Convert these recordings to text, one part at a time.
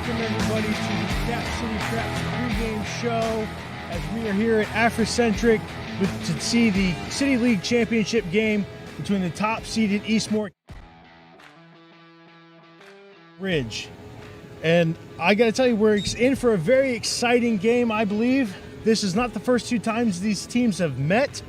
Welcome everybody to the Cap City Traps pregame show as we are here at Afrocentric to see the City League Championship game between the top-seeded Eastmoor Ridge. And I got to tell you, we're in for a very exciting game, I believe. This is not the first two times these teams have met,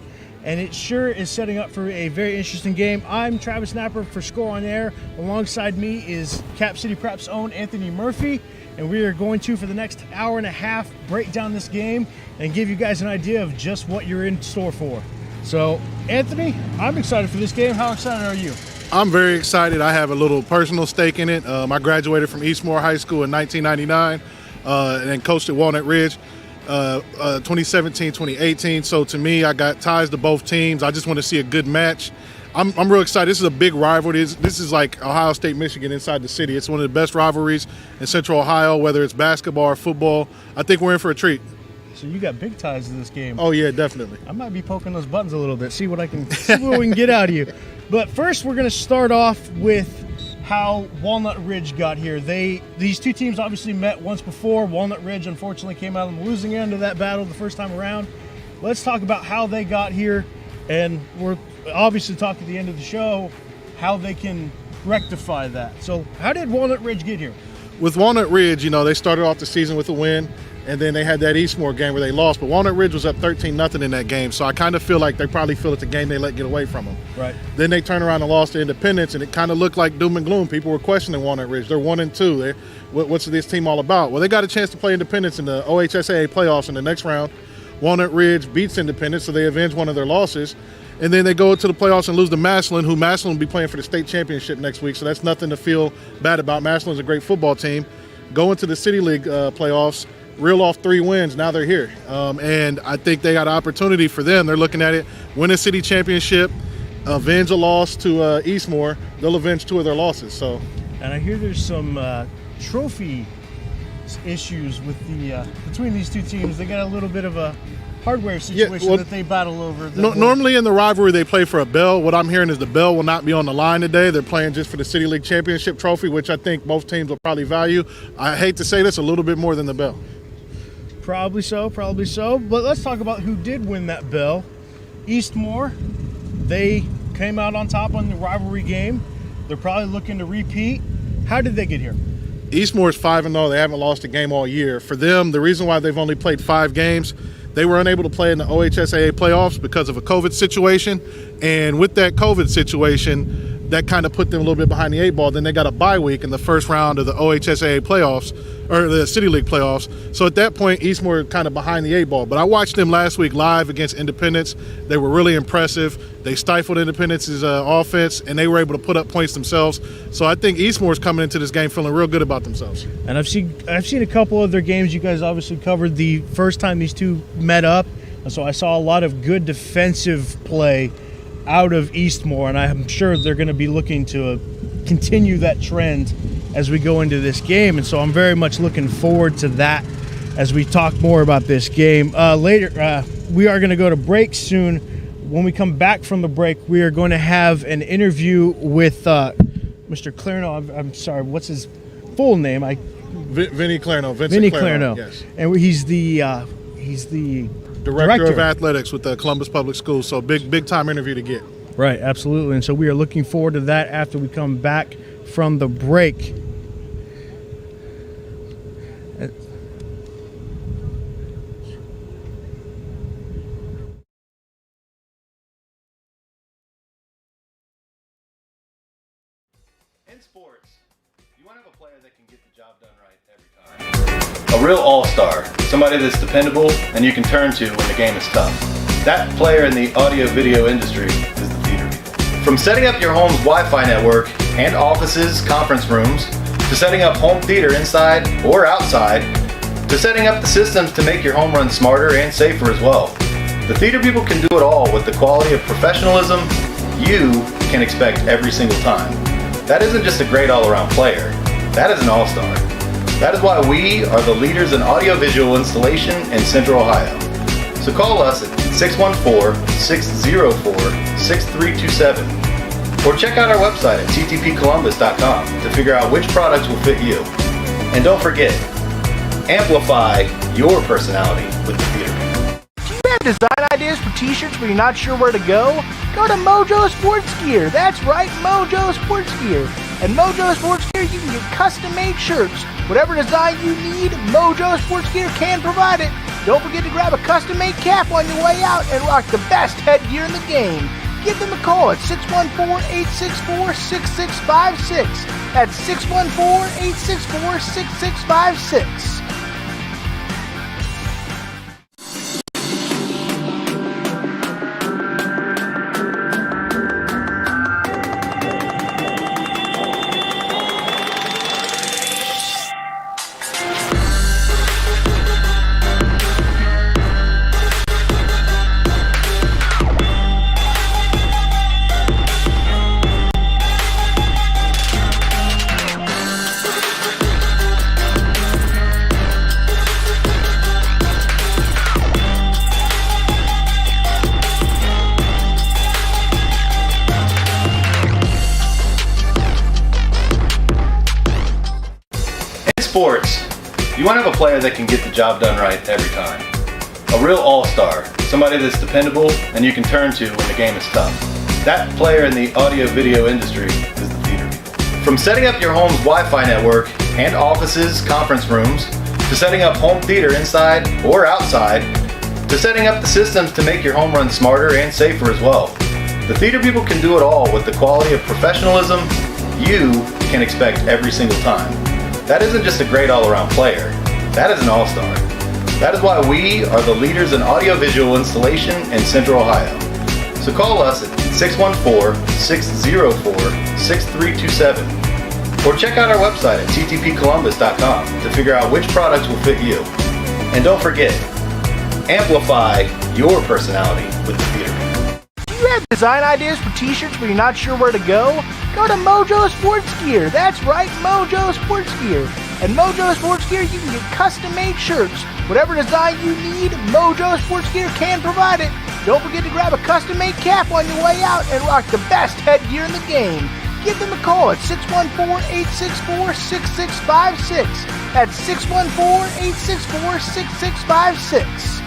and it sure is setting up for a very interesting game. I'm Travis Napper for Score on Air. Alongside me is Cap City Prep's own Anthony Murphy, and we are going to, for the next hour and a half, break down this game and give you guys an idea of just what you're in store for. So, Anthony, I'm excited for this game. How excited are you? I'm very excited. I have a little personal stake in it. I graduated from Eastmoor High School in 1999 and then coached at Walnut Ridge 2017, 2018. So to me, I got ties to both teams. I just want to see a good match. I'm real excited. This is a big rivalry. This is like Ohio State, Michigan inside the city. It's one of the best rivalries in Central Ohio, whether it's basketball or football. I think we're in for a treat. So you got big ties to this game. Oh yeah, definitely. I might be poking those buttons a little bit, see what we can get out of you. But first, we're going to start off with how Walnut Ridge got here. These two teams obviously met once before. Walnut Ridge unfortunately came out on the losing end of that battle the first time around. Let's talk about how they got here, and we're obviously talk at the end of the show how they can rectify that. So how did Walnut Ridge get here? With Walnut Ridge, they started off the season with a win, and then they had that Eastmoor game where they lost. But Walnut Ridge was up 13-0 in that game, so I kind of feel like they probably feel it's a game they let get away from them. Right. Then they turned around and lost to Independence, and it kind of looked like doom and gloom. People were questioning Walnut Ridge. They're 1-2. What's this team all about? Well, they got a chance to play Independence in the OHSAA playoffs in the next round. Walnut Ridge beats Independence, so they avenge one of their losses. And then they go to the playoffs and lose to Massillon, who Massillon will be playing for the state championship next week, so that's nothing to feel bad about. Massillon's a great football team. Go into the City League playoffs, reel off 3 wins, now they're here. And I think they got an opportunity for them. They're looking at it, win a city championship, avenge a loss to Eastmoor. They'll avenge 2 of their losses. So, and I hear there's some trophy issues with between these two teams. They got a little bit of a hardware situation that they battle over. Normally in the rivalry they play for a bell. What I'm hearing is the bell will not be on the line today. They're playing just for the City League Championship trophy, which I think both teams will probably value. I hate to say this, a little bit more than the bell. Probably so. But let's talk about who did win that bell. Eastmoor, they came out on top on the rivalry game. They're probably looking to repeat. How did they get here? Eastmoor is 5-0. They haven't lost a game all year. For them, the reason why they've only played 5 games, they were unable to play in the OHSAA playoffs because of a COVID situation. And with that COVID situation, that kind of put them a little bit behind the 8 ball. Then they got a bye week in the first round of the OHSAA playoffs, or the City League playoffs. So at that point, Eastmoor kind of behind the 8 ball. But I watched them last week live against Independence. They were really impressive. They stifled Independence's offense, and they were able to put up points themselves. So I think Eastmoor's coming into this game feeling real good about themselves. And I've seen a couple of their games. You guys obviously covered the first time these two met up. So I saw a lot of good defensive play out of Eastmoor, and I'm sure they're going to be looking to continue that trend as we go into this game. And so I'm very much looking forward to that as we talk more about this game. Later, we are going to go to break soon. When we come back from the break, we are going to have an interview with Mr. Clarino. I'm sorry, what's his full name? Vinnie Clarino. Vinnie Clarino. Yes. And he's the Director of Athletics with the Columbus Public Schools, so big time interview to get. Right, absolutely. And so we are looking forward to that after we come back from the break. In sports, you want to have a player that can get the job done right every time. A real all-star, somebody that's dependable and you can turn to when the game is tough. That player in the audio-video industry is the theater people. From setting up your home's Wi-Fi network and offices, conference rooms, to setting up home theater inside or outside, to setting up the systems to make your home run smarter and safer as well. The theater people can do it all with the quality of professionalism you can expect every single time. That isn't just a great all-around player, that is an all-star. That is why we are the leaders in audiovisual installation in Central Ohio. So call us at 614-604-6327 or check out our website at ttpcolumbus.com to figure out which products will fit you. And don't forget, amplify your personality with the theater people. Do you have design ideas for t-shirts but you're not sure where to go? Go to Mojo Sports Gear. That's right, Mojo Sports Gear. At Mojo Sports Gear, you can get custom-made shirts. Whatever design you need, Mojo Sports Gear can provide it. Don't forget to grab a custom-made cap on your way out and rock the best headgear in the game. Give them a call at 614-864-6656. That's 614-864-6656. Sports, you want to have a player that can get the job done right every time. A real all-star, somebody that's dependable and you can turn to when the game is tough. That player in the audio-video industry is the theater people. From setting up your home's Wi-Fi network and offices, conference rooms, to setting up home theater inside or outside, to setting up the systems to make your home run smarter and safer as well. The theater people can do it all with the quality of professionalism you can expect every single time. That isn't just a great all-around player, that is an all-star. That is why we are the leaders in audiovisual installation in Central Ohio. So call us at 614-604-6327 or check out our website at ttpcolumbus.com to figure out which products will fit you. And don't forget, amplify your personality with the theater. Do you have design ideas for t-shirts but you're not sure where to go? Go to Mojo Sports Gear. That's right, Mojo Sports Gear. At Mojo Sports Gear, you can get custom-made shirts. Whatever design you need, Mojo Sports Gear can provide it. Don't forget to grab a custom-made cap on your way out and rock the best headgear in the game. Give them a call at 614-864-6656. That's 614-864-6656.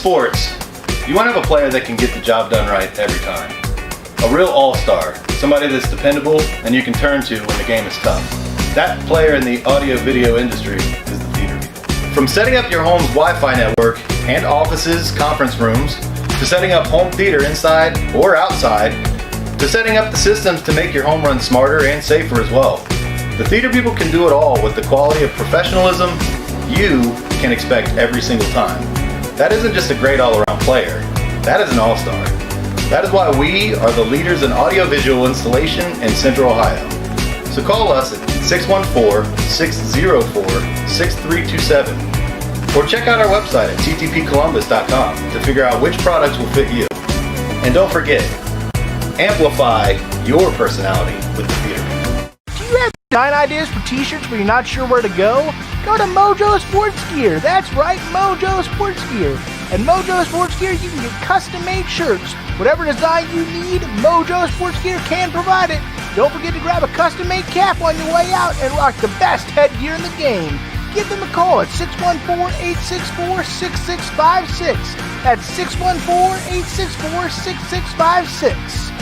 Sports, you want to have a player that can get the job done right every time. A real all-star, somebody that's dependable and you can turn to when the game is tough. That player in the audio-video industry is the theater people. From setting up your home's Wi-Fi network and offices, conference rooms, to setting up home theater inside or outside, to setting up the systems to make your home run smarter and safer as well. The theater people can do it all with the quality of professionalism you can expect every single time. That isn't just a great all-around player, that is an all-star. That is why we are the leaders in audiovisual installation in Central Ohio. So call us at 614-604-6327 or check out our website at ttpcolumbus.com to figure out which products will fit you. And don't forget, amplify your personality with the theater. Do you have design ideas for t-shirts but you're not sure where to go? Go to Mojo Sports Gear. That's right, Mojo Sports Gear. At Mojo Sports Gear, you can get custom-made shirts. Whatever design you need, Mojo Sports Gear can provide it. Don't forget to grab a custom-made cap on your way out and rock the best headgear in the game. Give them a call at 614-864-6656. That's 614-864-6656.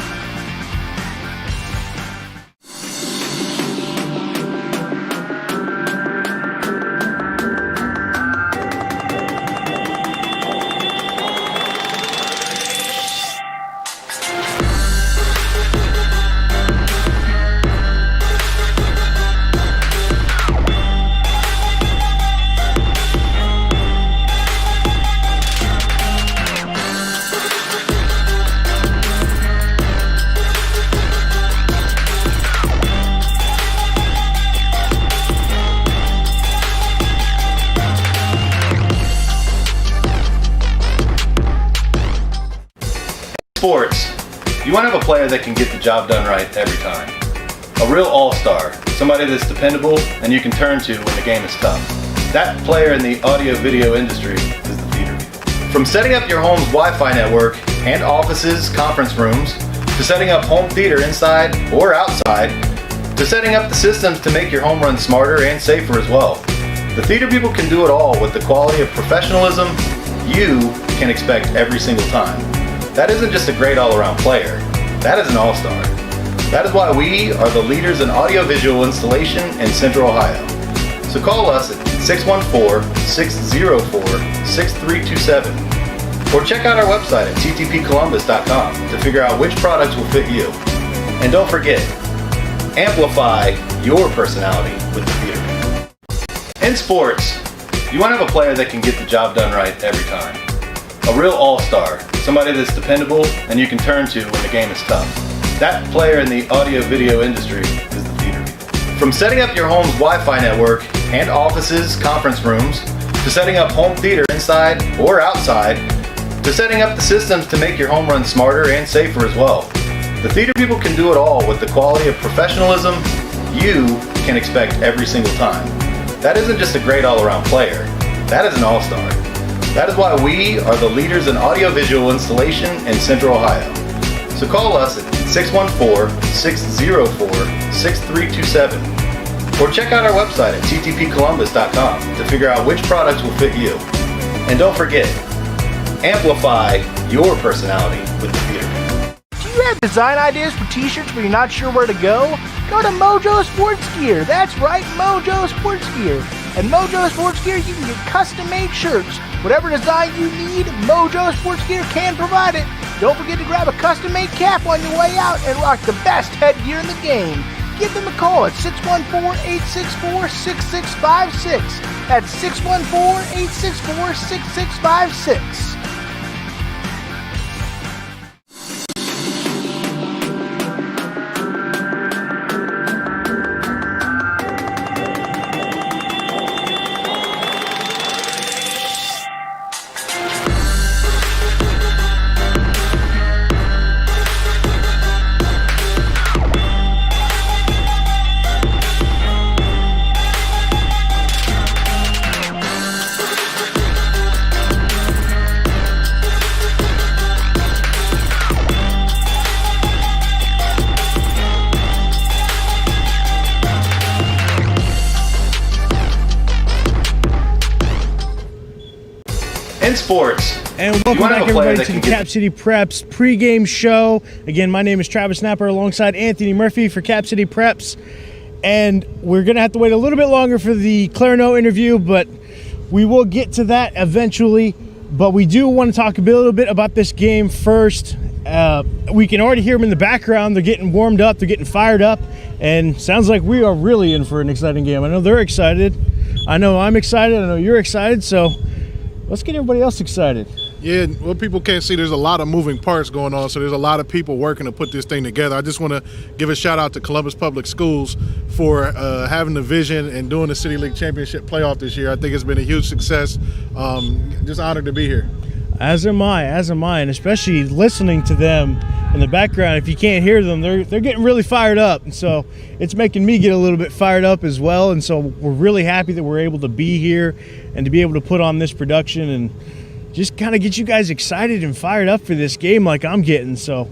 You want to have a player that can get the job done right every time. A real all-star, somebody that's dependable and you can turn to when the game is tough. That player in the audio-video industry is the theater people. From setting up your home's Wi-Fi network and offices, conference rooms, to setting up home theater inside or outside, to setting up the systems to make your home run smarter and safer as well. The theater people can do it all with the quality of professionalism you can expect every single time. That isn't just a great all-around player, that is an all-star. That is why we are the leaders in audiovisual installation in Central Ohio. So call us at 614-604-6327 or check out our website at ttpcolumbus.com to figure out which products will fit you. And don't forget, amplify your personality with the theater. In sports, you want to have a player that can get the job done right every time. A real all-star, somebody that's dependable and you can turn to when the game is tough. That player in the audio-video industry is the theater people. From setting up your home's Wi-Fi network and offices, conference rooms, to setting up home theater inside or outside, to setting up the systems to make your home run smarter and safer as well. The theater people can do it all with the quality of professionalism you can expect every single time. That isn't just a great all-around player, that is an all-star. That is why we are the leaders in audiovisual installation in Central Ohio. So call us at 614-604-6327 or check out our website at ttpcolumbus.com to figure out which products will fit you. And don't forget, amplify your personality with the theater. Do you have design ideas for t-shirts but you're not sure where to go? Go to Mojo Sports Gear. That's right, Mojo Sports Gear. At Mojo Sports Gear, you can get custom-made shirts. Whatever design you need, Mojo Sports Gear can provide it. Don't forget to grab a custom-made cap on your way out and rock the best headgear in the game. Give them a call at 614-864-6656. That's 614-864-6656. In sports, And welcome back, everybody, to the Cap City Preps pregame show. Again, my name is Travis Snapper alongside Anthony Murphy for Cap City Preps. And we're going to have to wait a little bit longer for the Clarino interview, but we will get to that eventually. But we do want to talk a little bit about this game first. We can already hear them in the background. They're getting warmed up. They're getting fired up. And sounds like we are really in for an exciting game. I know they're excited. I know I'm excited. I know you're excited. So let's get everybody else excited. Yeah, well, people can't see there's a lot of moving parts going on, so there's a lot of people working to put this thing together. I just want to give a shout out to Columbus Public Schools for having the vision and doing the City League Championship playoff this year. I think it's been a huge success. Just honored to be here. As am I, and especially listening to them in the background. If you can't hear them, they're getting really fired up, and so it's making me get a little bit fired up as well. And so we're really happy that we're able to be here and to be able to put on this production and just kind of get you guys excited and fired up for this game like I'm getting. So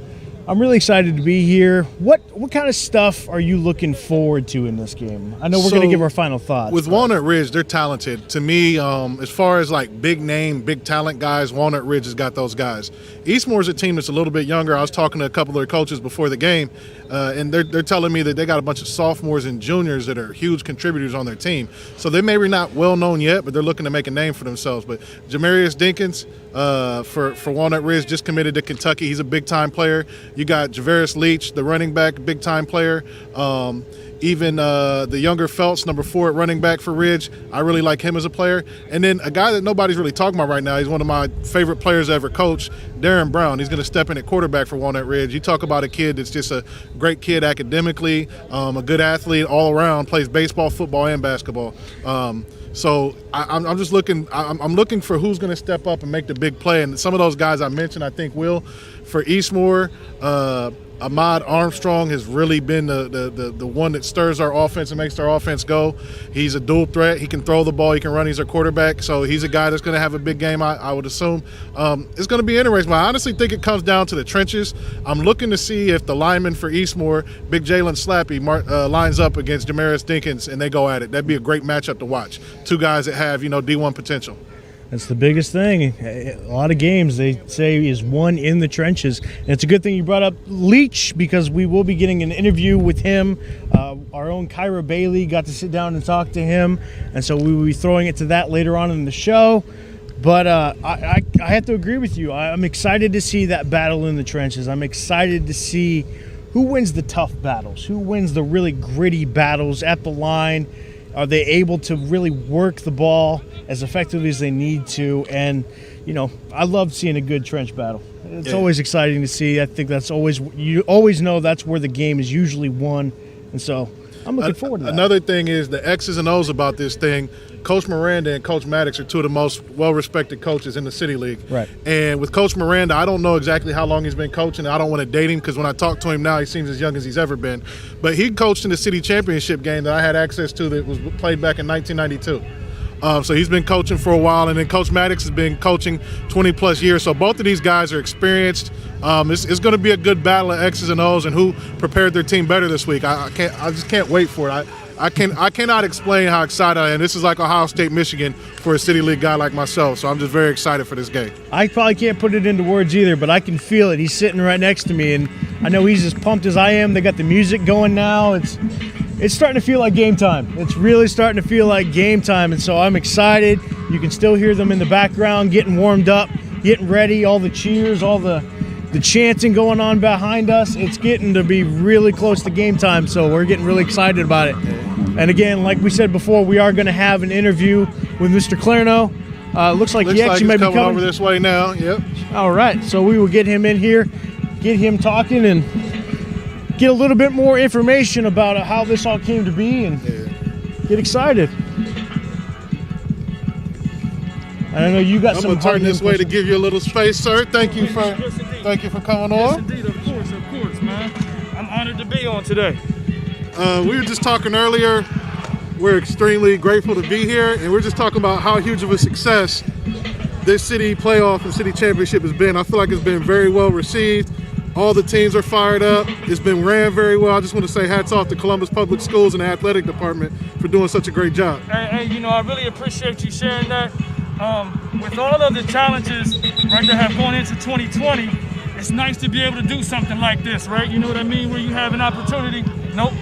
I'm really excited to be here. What kind of stuff are you looking forward to in this game? I know we're going to give our final thoughts. With Walnut Ridge, they're talented. To me, as far as like big name, big talent guys, Walnut Ridge has got those guys. Eastmoor's a team that's a little bit younger. I was talking to a couple of their coaches before the game, and they're telling me that they got a bunch of sophomores and juniors that are huge contributors on their team. So they may be not well known yet, but they're looking to make a name for themselves. But Jamarius Dinkins for Walnut Ridge just committed to Kentucky. He's a big time player. You got Javarius Leach, the running back, big time player. Even the younger Felts, number 4 at running back for Ridge. I really like him as a player. And then a guy that nobody's really talking about right now, he's one of my favorite players I ever coached, Darren Brown. He's going to step in at quarterback for Walnut Ridge. You talk about a kid that's just a great kid academically, a good athlete all around, plays baseball, football, and basketball. So I'm just looking. I'm looking for who's going to step up and make the big play. And some of those guys I mentioned, I think will. For Eastmoor, Ahmad Armstrong has really been the one that stirs our offense and makes our offense go. He's a dual threat. He can throw the ball. He can run. He's our quarterback. So he's a guy that's going to have a big game, I would assume. It's going to be interesting. But I honestly think it comes down to the trenches. I'm looking to see if the lineman for Eastmoor, Big Jalen Slappy, lines up against Damaris Dinkins and they go at it. That'd be a great matchup to watch. Two guys that have, D1 potential. That's the biggest thing. A lot of games they say is won in the trenches. And it's a good thing you brought up Leach, because we will be getting an interview with him. Our own Kyra Bailey got to sit down and talk to him. And so we will be throwing it to that later on in the show. But I have to agree with you. I'm excited to see that battle in the trenches. I'm excited to see who wins the tough battles, who wins the really gritty battles at the line. Are they able to really work the ball as effectively as they need to? And, I love seeing a good trench battle. It's always exciting to see. I think you always know that's where the game is usually won. And so I'm looking forward to that. Another thing is the X's and O's about this thing. Coach Miranda and Coach Maddox are two of the most well-respected coaches in the City League. Right. And with Coach Miranda, I don't know exactly how long he's been coaching. I don't want to date him because when I talk to him now, he seems as young as he's ever been. But he coached in the city championship game that I had access to that was played back in 1992. So he's been coaching for a while, and then Coach Maddox has been coaching 20-plus years. So both of these guys are experienced. It's going to be a good battle of X's and O's and who prepared their team better this week. I just can't wait for it. I cannot explain how excited I am. This is like Ohio State, Michigan for a City League guy like myself. So I'm just very excited for this game. I probably can't put it into words either, but I can feel it. He's sitting right next to me, and I know he's as pumped as I am. They got the music going now. It's starting to feel like game time. It's really starting to feel like game time, and so I'm excited. You can still hear them in the background getting warmed up, getting ready, all the cheers, all the chanting going on behind us. It's getting to be really close to game time, so we're getting really excited about it. And again, like we said before, we are going to have an interview with Mr. Clarino. Looks like he actually may be coming over this way now. Yep. All right, so we will get him in here, get him talking, and get a little bit more information about how this all came to be, and get excited. I know you got some. I'm gonna turn this way to give you a little space, sir. Thank you for coming on. Yes, indeed, of course, man. I'm honored to be on today. We were just talking earlier. We're extremely grateful to be here, and we're just talking about how huge of a success this city playoff and city championship has been. I feel like it's been very well received. All the teams are fired up. It's been ran very well. I just want to say hats off to Columbus Public Schools and the athletic department for doing such a great job. Hey, I really appreciate you sharing that. With all of the challenges, right, that have gone into 2020, it's nice to be able to do something like this, right? You know what I mean? Where you have an opportunity. Nope.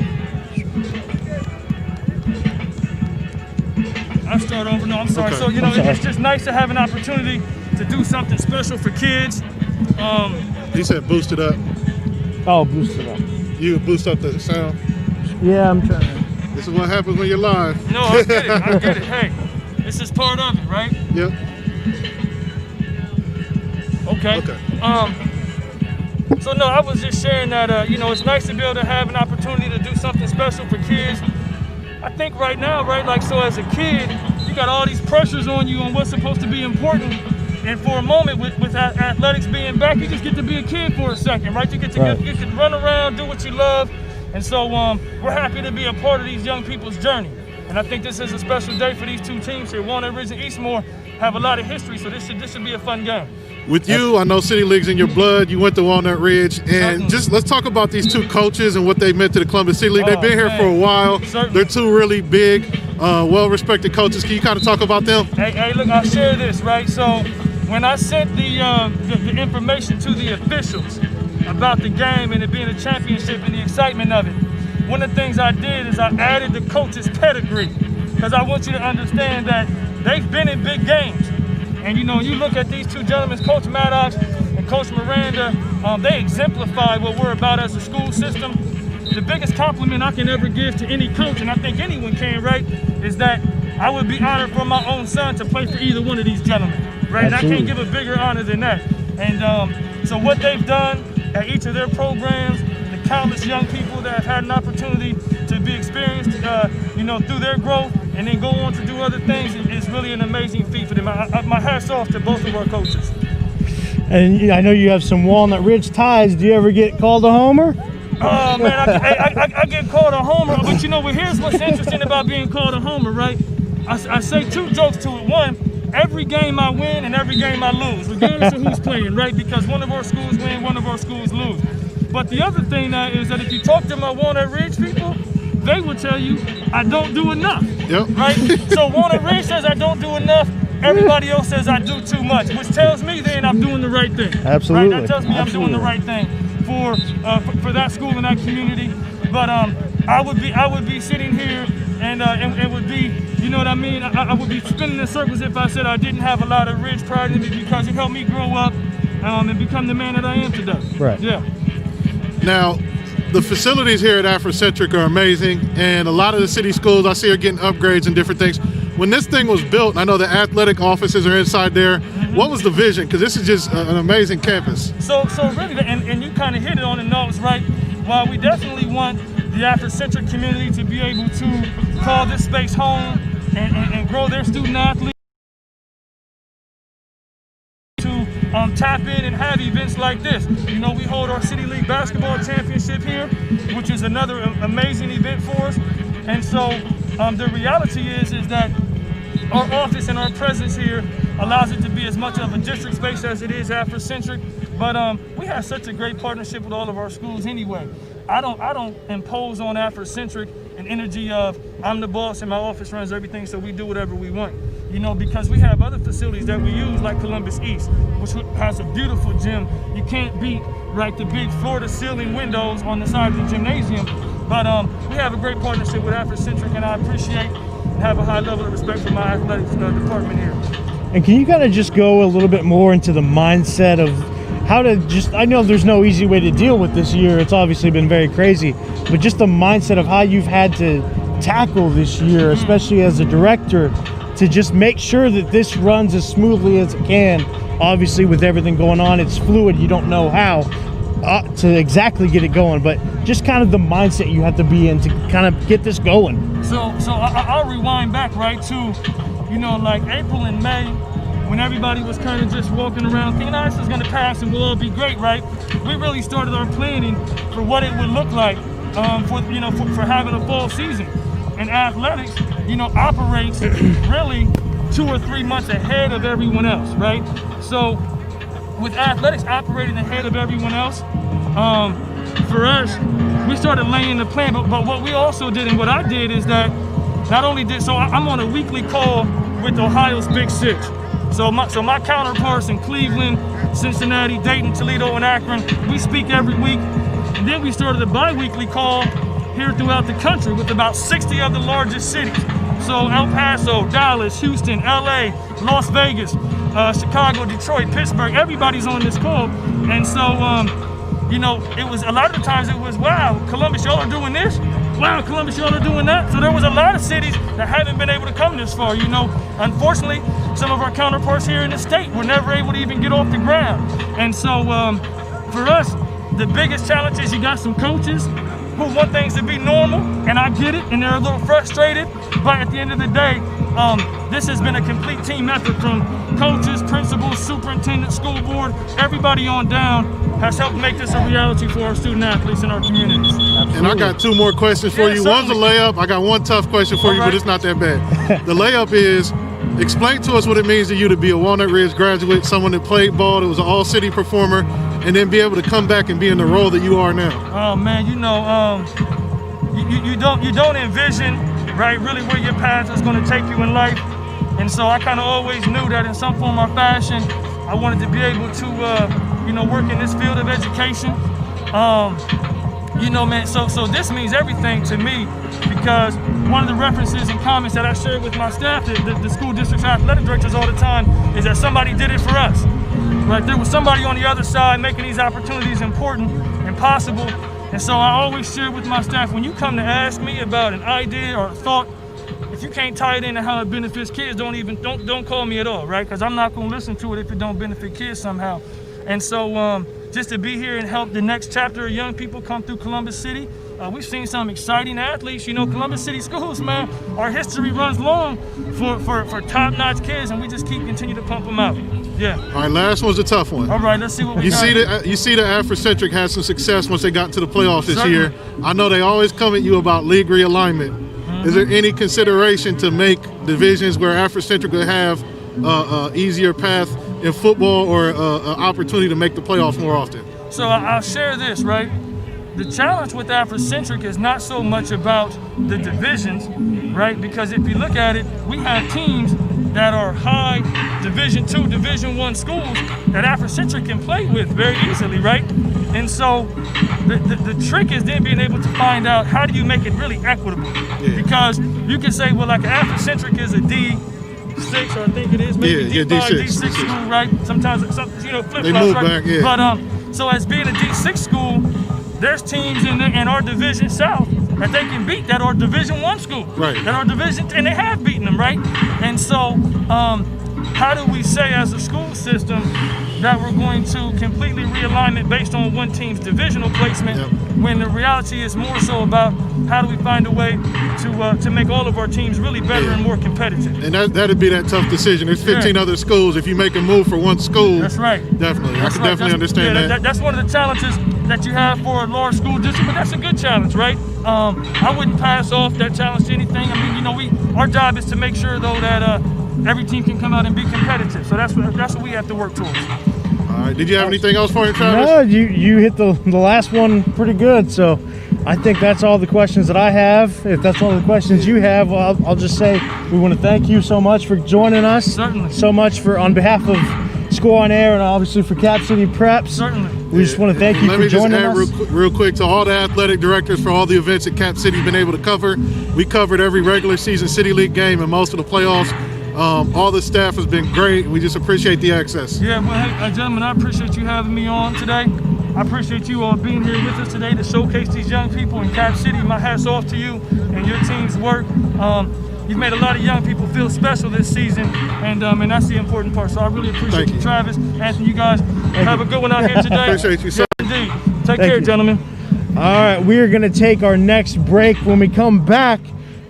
I'll start over. No, I'm sorry. Okay. So, it's just nice to have an opportunity to do something special for kids. He said boost it up. Oh, boost it up. You boost up the sound. Yeah, I'm trying to. This is what happens when you're live. No, I get it. Hey, this is part of it, right? Yep. Okay. So no, I was just sharing that, it's nice to be able to have an opportunity to do something special for kids. I think right now, right, like, so as a kid, you got all these pressures on you on what's supposed to be important. And for a moment, with athletics being back, you just get to be a kid for a second, right? You get to run around, do what you love. And so we're happy to be a part of these young people's journey. And I think this is a special day for these two teams here. Walnut Ridge and Eastmoor have a lot of history, so this should be a fun game. With you, I know City League's in your blood. You went to Walnut Ridge. And just let's talk about these two coaches and what they meant to the Columbus City League. They've been here for a while. Certainly. They're two really big, well-respected coaches. Can you kind of talk about them? Hey, look, I'll share this, right? So when I sent the information to the officials about the game and it being a championship and the excitement of it, one of the things I did is I added the coach's pedigree, because I want you to understand that they've been in big games. And you look at these two gentlemen, Coach Maddox and Coach Miranda, they exemplify what we're about as a school system. the biggest compliment I can ever give to any coach, and I think anyone can, right, is that I would be honored for my own son to play for either one of these gentlemen, right? And I can't give a bigger honor than that. And so what they've done at each of their programs, the countless young people that have had an opportunity to be experienced, through their growth, and then go on to do other things, is really an amazing feat for them. My hat's off to both of our coaches. And I know you have some Walnut Ridge ties. Do you ever get called a homer? Oh man, I get called a homer, but here's what's interesting about being called a homer, right? I say two jokes to it. One, every game I win and every game I lose, regardless of who's playing, right? Because one of our schools win, one of our schools lose. But the other thing is that if you talk to my Walnut Ridge people, they will tell you I don't do enough, right? So Walnut Ridge says I don't do enough. Everybody else says I do too much, which tells me then I'm doing the right thing. Absolutely. Right? That tells me I'm doing the right thing for that school and that community. But I would be sitting here and it would be, you know what I mean? I would be spinning in circles if I said I didn't have a lot of Ridge pride in me, because it helped me grow up and become the man that I am today. Right. Yeah. Now, the facilities here at Afrocentric are amazing, and a lot of the city schools I see are getting upgrades and different things. When this thing was built, I know the athletic offices are inside there. What was the vision? Because this is just an amazing campus. So really, and you kind of hit it on the nose, right? While we definitely want the Afrocentric community to be able to call this space home and grow their student athletes, to tap in and have events like this. We hold our City League basketball championship here, which is another amazing event for us. And so the reality is that our office and our presence here allows it to be as much of a district space as it is Afrocentric. But we have such a great partnership with all of our schools anyway. I don't impose on Afrocentric an energy of I'm the boss and my office runs everything, so we do whatever we want. Because we have other facilities that we use, like Columbus East, which has a beautiful gym. You can't beat, right, the big floor-to-ceiling windows on the side of the gymnasium. But we have a great partnership with Afrocentric, and I appreciate and have a high level of respect for my athletics department here. And can you kind of just go a little bit more into the mindset of how to I know there's no easy way to deal with this year. It's obviously been very crazy, but just the mindset of how you've had to tackle this year, especially as a director, to just make sure that this runs as smoothly as it can. Obviously, with everything going on, it's fluid. You don't know how to exactly get it going, but just kind of the mindset you have to be in to kind of get this going. So I'll rewind back, right, to, like April and May, when everybody was kind of just walking around thinking, this is going to pass and we'll all be great, right? We really started our planning for what it would look like for having a fall season. And athletics, operates really 2 or 3 months ahead of everyone else, right? So with athletics operating ahead of everyone else, for us, we started laying the plan. But what we also did, and what I did, is that I'm on a weekly call with Ohio's Big Six. So my counterparts in Cleveland, Cincinnati, Dayton, Toledo, and Akron, we speak every week. And then we started a bi-weekly call here throughout the country with about 60 of the largest cities. So El Paso, Dallas, Houston, LA, Las Vegas, Chicago, Detroit, Pittsburgh, everybody's on this call. And so, it was a lot of the times it was, wow, Columbus, y'all are doing this? Wow, Columbus, y'all are doing that? So there was a lot of cities that haven't been able to come this far, Unfortunately, some of our counterparts here in the state were never able to even get off the ground. And so for us, the biggest challenge is you got some coaches who want things to be normal, and I get it, and they're a little frustrated, but at the end of the day, this has been a complete team effort from coaches, principals, superintendent, school board, everybody on down has helped make this a reality for our student athletes in our communities. Absolutely. And I got 2 more questions for you. One's a layup. I got one tough question for you, but it's not that bad. The layup is, explain to us what it means to you to be a Walnut Ridge graduate, someone that played ball, that was an all-city performer, and then be able to come back and be in the role that you are now. Oh man, you don't envision, right, really where your path is going to take you in life. And so I kind of always knew that in some form or fashion, I wanted to be able to, work in this field of education. Man, so this means everything to me, because one of the references and comments that I shared with my staff, the school district's athletic directors all the time, is that somebody did it for us. Right, there was somebody on the other side making these opportunities important and possible, And so I always share with my staff, when you come to ask me about an idea or a thought, if you can't tie it into how it benefits kids, don't call me at all, right? Because I'm not going to listen to it if it don't benefit kids somehow. And so just to be here and help the next chapter of young people come through Columbus City, we've seen some exciting athletes. You know, Columbus City schools, man, our history runs long for top-notch kids, and we just continue to pump them out. Yeah. All right, last one's a tough one. All right, let's see what we got. You see the Afrocentric had some success once they got to the playoffs this Certainly. year. I know they always come at you about league realignment. Is there any consideration to make divisions where Afrocentric will have an easier path in football or an opportunity to make the playoffs more often? So I'll share this, right? The challenge with Afrocentric is not so much about the divisions, right? Because if you look at it, we have teams that are high Division II, Division I schools that Afrocentric can play with very easily, right? And so the trick is then being able to find out how do you make it really equitable? Yeah. Because you can say, well, like Afrocentric is a D6, or I think it is, maybe D5, D6 school, right? Sometimes, flip-flops, they move right? back, yeah. But so as being a D6 school, there's teams in our Division South that they can beat that are Division I school, right? That are Division, and they have beaten them, right? And so, how do we say as a school system that we're going to completely realign it based on one team's divisional placement, when the reality is more so about how do we find a way to make all of our teams really better and more competitive? And that'd be that tough decision. There's 15 other schools. If you make a move for one school, that's right. Definitely, I can definitely understand that. That's one of the challenges that you have for a large school district, but that's a good challenge, right? I wouldn't pass off that challenge to anything. I mean, our job is to make sure though that every team can come out and be competitive. So that's what we have to work towards. All right. Did you have anything else for him, Travis? No, you hit the last one pretty good. So I think that's all the questions that I have. If that's all the questions you have, well, I'll just say we want to thank you so much for joining us. Certainly. So much on behalf of Score on Air and obviously for Cap City Preps. Certainly. We just want to thank you for joining us. Let me just add real quick to all the athletic directors for all the events that Cap City's been able to cover. We covered every regular season City League game and most of the playoffs. All the staff has been great. We just appreciate the access. Yeah, well, hey, gentlemen, I appreciate you having me on today. I appreciate you all being here with us today to showcase these young people in Cap City. My hat's off to you and your team's work. You've made a lot of young people feel special this season, and that's the important part. So I really appreciate you, Travis, Anthony, you guys. Have a good one out here today. Appreciate you, sir. Yes, indeed. Take care, gentlemen. All right, we are going to take our next break. When we come back,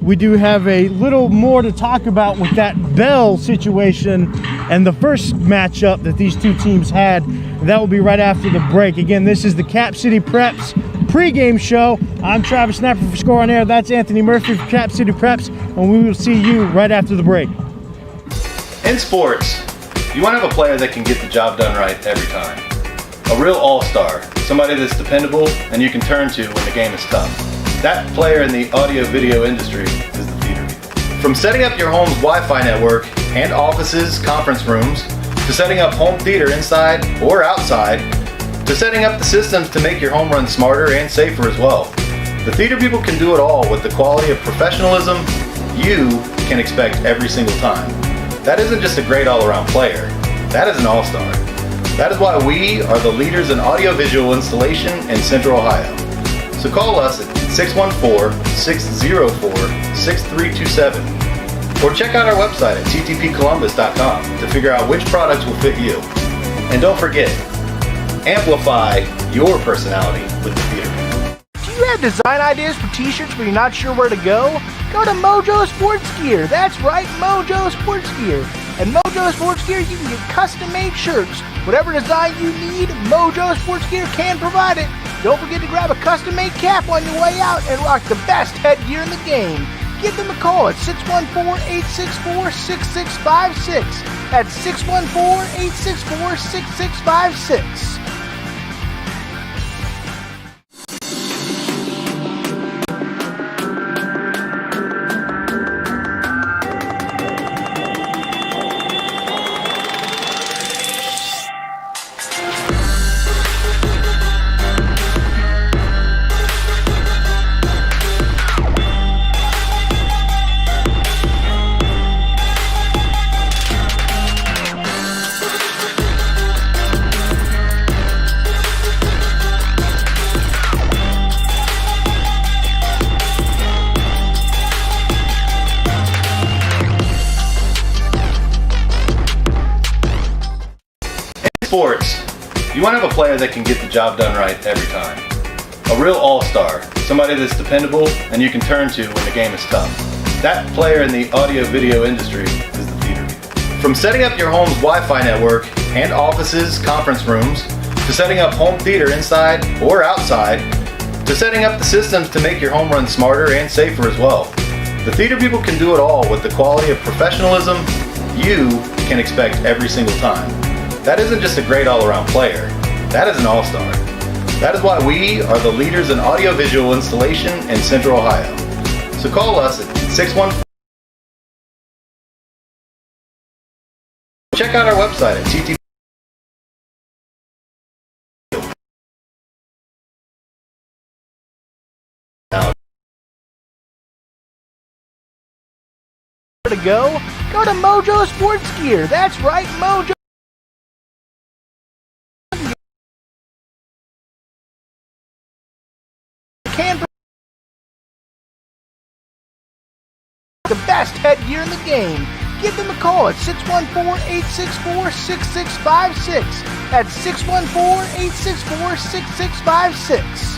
we do have a little more to talk about with that Bell situation and the first matchup that these two teams had. That will be right after the break. Again, this is the Cap City Preps pregame show. I'm Travis Snapper for Score on Air. That's Anthony Murphy for Cap City Preps, and we will see you right after the break. In sports, you want to have a player that can get the job done right every time. A real all-star, somebody that's dependable and you can turn to when the game is tough. That player in the audio-video industry is the theater people. From setting up your home's Wi-Fi network and offices, conference rooms, to setting up home theater inside or outside, to setting up the systems to make your home run smarter and safer as well. The theater people can do it all with the quality of professionalism you can expect every single time. That isn't just a great all-around player, that is an all-star. That is why we are the leaders in audio-visual installation in Central Ohio. So call us at 614-604-6327 or check out our website at ttpcolumbus.com to figure out which products will fit you. And don't forget, amplify your personality with the theater. Do you have design ideas for t-shirts but you're not sure where to go? Go to Mojo Sports Gear. That's right, Mojo Sports Gear. At Mojo Sports Gear, you can get custom-made shirts. Whatever design you need, Mojo Sports Gear can provide it. Don't forget to grab a custom-made cap on your way out and rock the best headgear in the game. Give them a call at 614-864-6656. That's 614-864-6656. You want to have a player that can get the job done right every time. A real all-star, somebody that's dependable and you can turn to when the game is tough. That player in the audio-video industry is the theater people. From setting up your home's Wi-Fi network and offices, conference rooms, to setting up home theater inside or outside, to setting up the systems to make your home run smarter and safer as well. The theater people can do it all with the quality of professionalism you can expect every single time. That isn't just a great all-around player, that is an all-star. That is why we are the leaders in audiovisual installation in Central Ohio. So call us at 614. Check out our website at TT. To go to Mojo Sports Gear. That's right, Mojo. Can the best headgear in the game. Give them a call at 614-864-6656. That's 614-864-6656.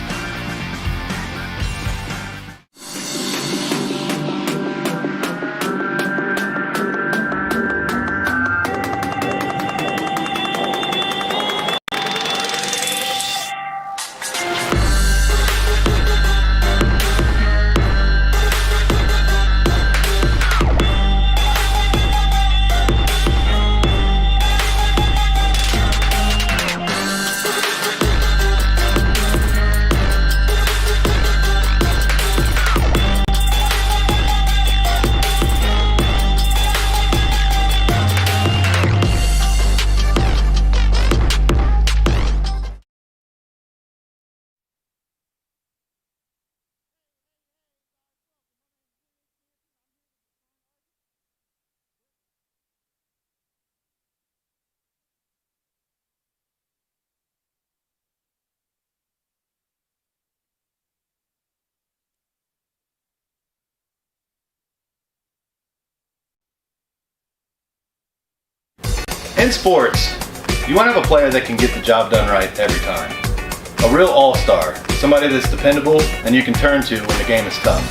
In sports, you want to have a player that can get the job done right every time. A real all-star, somebody that's dependable and you can turn to when the game is tough.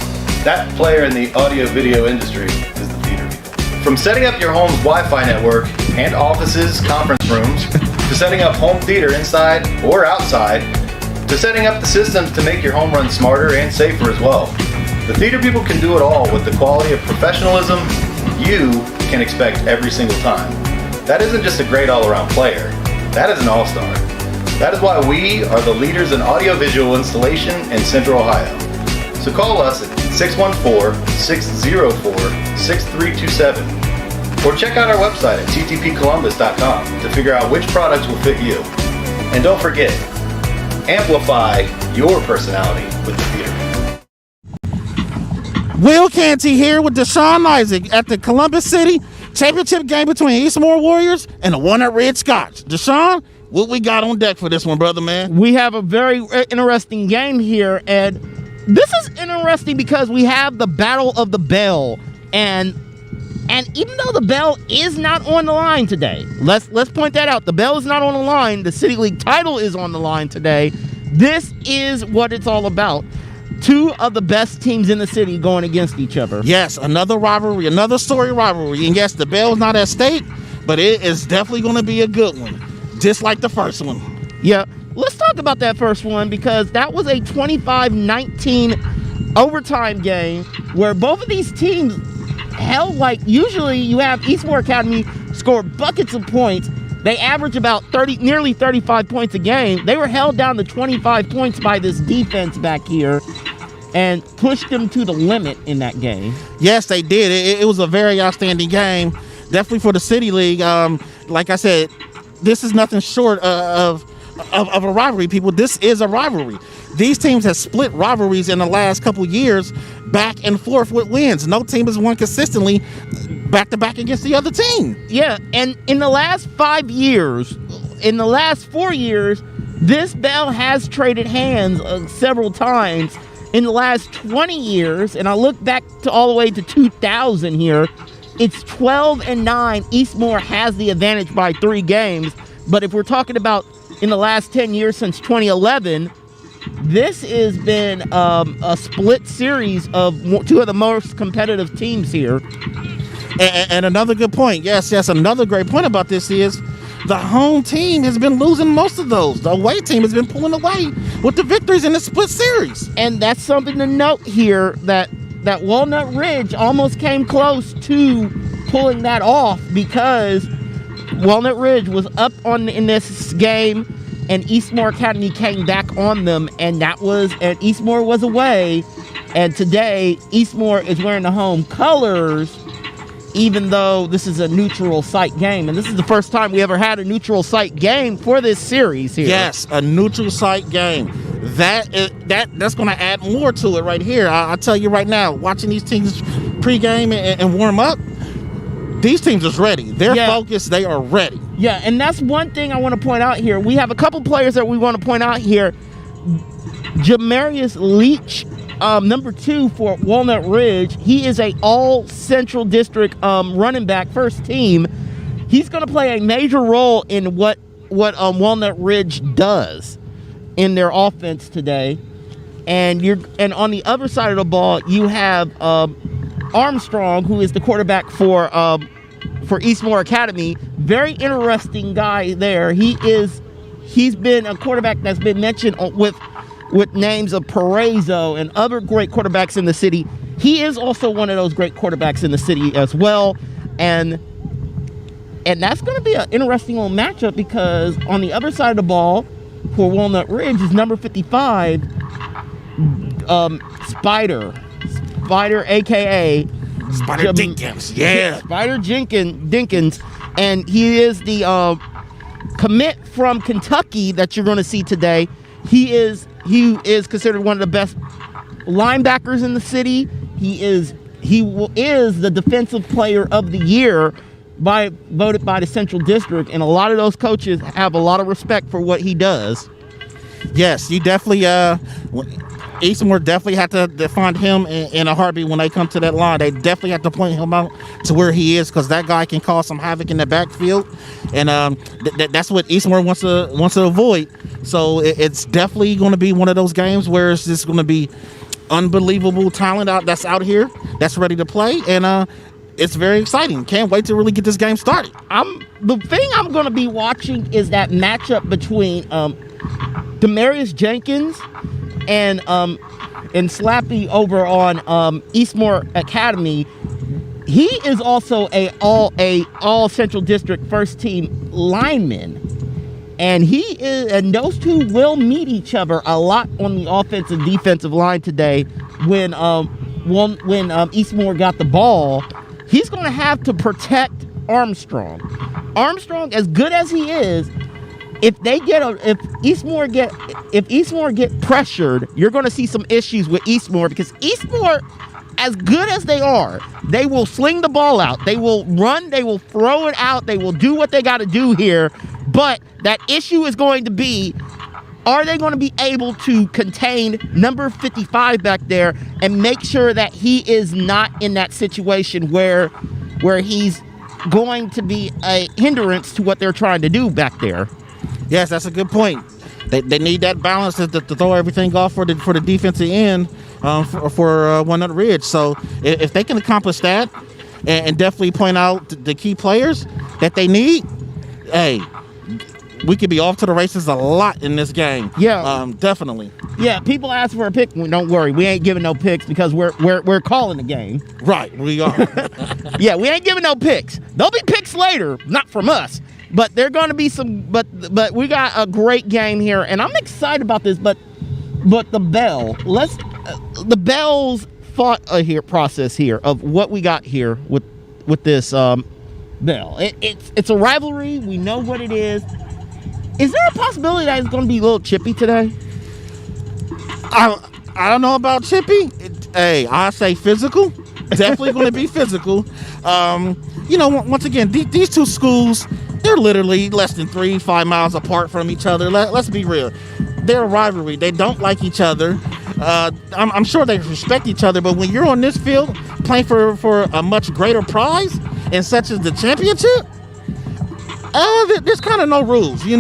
That player in the audio-video industry is the theater people. From setting up your home's Wi-Fi network and offices, conference rooms, to setting up home theater inside or outside, to setting up the systems to make your home run smarter and safer as well. The theater people can do it all with the quality of professionalism you can expect every single time. That isn't just a great all-around player, that is an all-star. That is why we are the leaders in audiovisual installation in Central Ohio. So call us at 614-604-6327 or check out our website at ttpcolumbus.com to figure out which products will fit you. And don't forget, amplify your personality with the theater. Will Canty here with Deshaun Isaac at the Columbus City championship game between Eastmoor Warriors and the Walnut Ridge Scotch. Deshaun, what we got on deck for this one, brother, man? We have a very interesting game here, and this is interesting because we have the Battle of the Bell, and even though the Bell is not on the line today, let's point that out. The Bell is not on the line. The City League title is on the line today. This is what it's all about. Two of the best teams in the city going against each other. Yes, another rivalry, another story rivalry. And yes, the Bell's not at stake, but it is definitely going to be a good one, just like the first one. Yeah, let's talk about that first one because that was a 25-19 overtime game where both of these teams held, like, usually you have Eastmoor Academy score buckets of points. They average about nearly 35 points a game. They were held down to 25 points by this defense back here and pushed them to the limit in that game. Yes, they did. It was a very outstanding game, definitely for the City League. Like I said, this is nothing short of a rivalry, people. This is a rivalry. These teams have split rivalries in the last couple4 back and forth with wins. No team has won consistently back-to-back against the other team. Yeah, and in the last 5 years, in the last 4 years, this Bell has traded hands several times. In the last 20 years, and I look back to all the way to 2000 here, it's 12-9. Eastmoor has the advantage by 3 games. But if we're talking about in the last 10 years since 2011, this has been a split series of two of the most competitive teams here. And another good point, yes, another great point about this is the home team has been losing most of those. The away team has been pulling away with the victories in the split series. And that's something to note here, that Walnut Ridge almost came close to pulling that off, because Walnut Ridge was up in this game, and Eastmoor Academy came back on them, and Eastmoor was away. And today, Eastmoor is wearing the home colors, even though this is a neutral site game. And this is the first time we ever had a neutral site game for this series here. Yes, a neutral site game. That's going to add more to it right here. I'll tell you right now, watching these teams pregame and warm up, these teams is ready. They're focused. They are ready. Yeah, and that's one thing I want to point out here. We have a couple players that we want to point out here. Jamarius Leach, number 2 for Walnut Ridge. He is a all Central District running back, first team. He's going to play a major role in what Walnut Ridge does in their offense today. And on the other side of the ball, you have Armstrong, who is the quarterback for Eastmoor Academy. Very interesting guy there. He's been a quarterback that's been mentioned with names of Parezo and other great quarterbacks in the city. He is also one of those great quarterbacks in the city as well. And that's going to be an interesting little matchup, because on the other side of the ball for Walnut Ridge is number 55, Spider, a.k.a. Spider Dinkins. Yeah. Spider Dinkins. And he is the commit from Kentucky that you're going to see today. He is considered one of the best linebackers in the city. He is the defensive player of the year voted by the Central District, and a lot of those coaches have a lot of respect for what he does. Yes, you definitely Eastmoor definitely had to find him in a heartbeat when they come to that line. They definitely have to point him out to where he is, because that guy can cause some havoc in the backfield, and that's what Eastmoor wants to avoid. So it's definitely going to be one of those games where it's just going to be unbelievable talent that's out here that's ready to play, and it's very exciting. Can't wait to really get this game started. The thing I'm going to be watching is that matchup between Demarius Jenkins and Slappy over on Eastmoor Academy. He is also a all Central District first team lineman, and those two will meet each other a lot on the offensive defensive line today. When Eastmoor got the ball, he's going to have to protect Armstrong. Armstrong, as good as he is, if Eastmoor get pressured, you're going to see some issues with Eastmoor, because Eastmoor, as good as they are, they will sling the ball out. They will run. They will throw it out. They will do what they got to do here. But that issue is going to be, are they going to be able to contain number 55 back there and make sure that he is not in that situation where he's going to be a hindrance to what they're trying to do back there? Yes, that's a good point. They need that balance to throw everything off for the defensive end for Walnut Ridge. So if they can accomplish that and definitely point out the key players that they need, hey, we could be off to the races a lot in this game. Yeah, definitely. Yeah, people ask for a pick. Don't worry, we ain't giving no picks, because we're calling the game. Right, we are. Yeah, we ain't giving no picks. There'll be picks later, not from us. But there are going to be some. But we got a great game here, and I'm excited about this. But the bell. The Bell's thought process here of what we got here with this bell. It's a rivalry. We know what it is. Is there a possibility that it's going to be a little chippy today? I don't know about chippy. I say physical. Definitely going to be physical. Once again, these two schools, they're literally less than 3-5 miles apart from each other. Let's be real. They're a rivalry. They don't like each other. I'm sure they respect each other, but when you're on this field playing for a much greater prize, and such as the championship, there's kind of no rules. You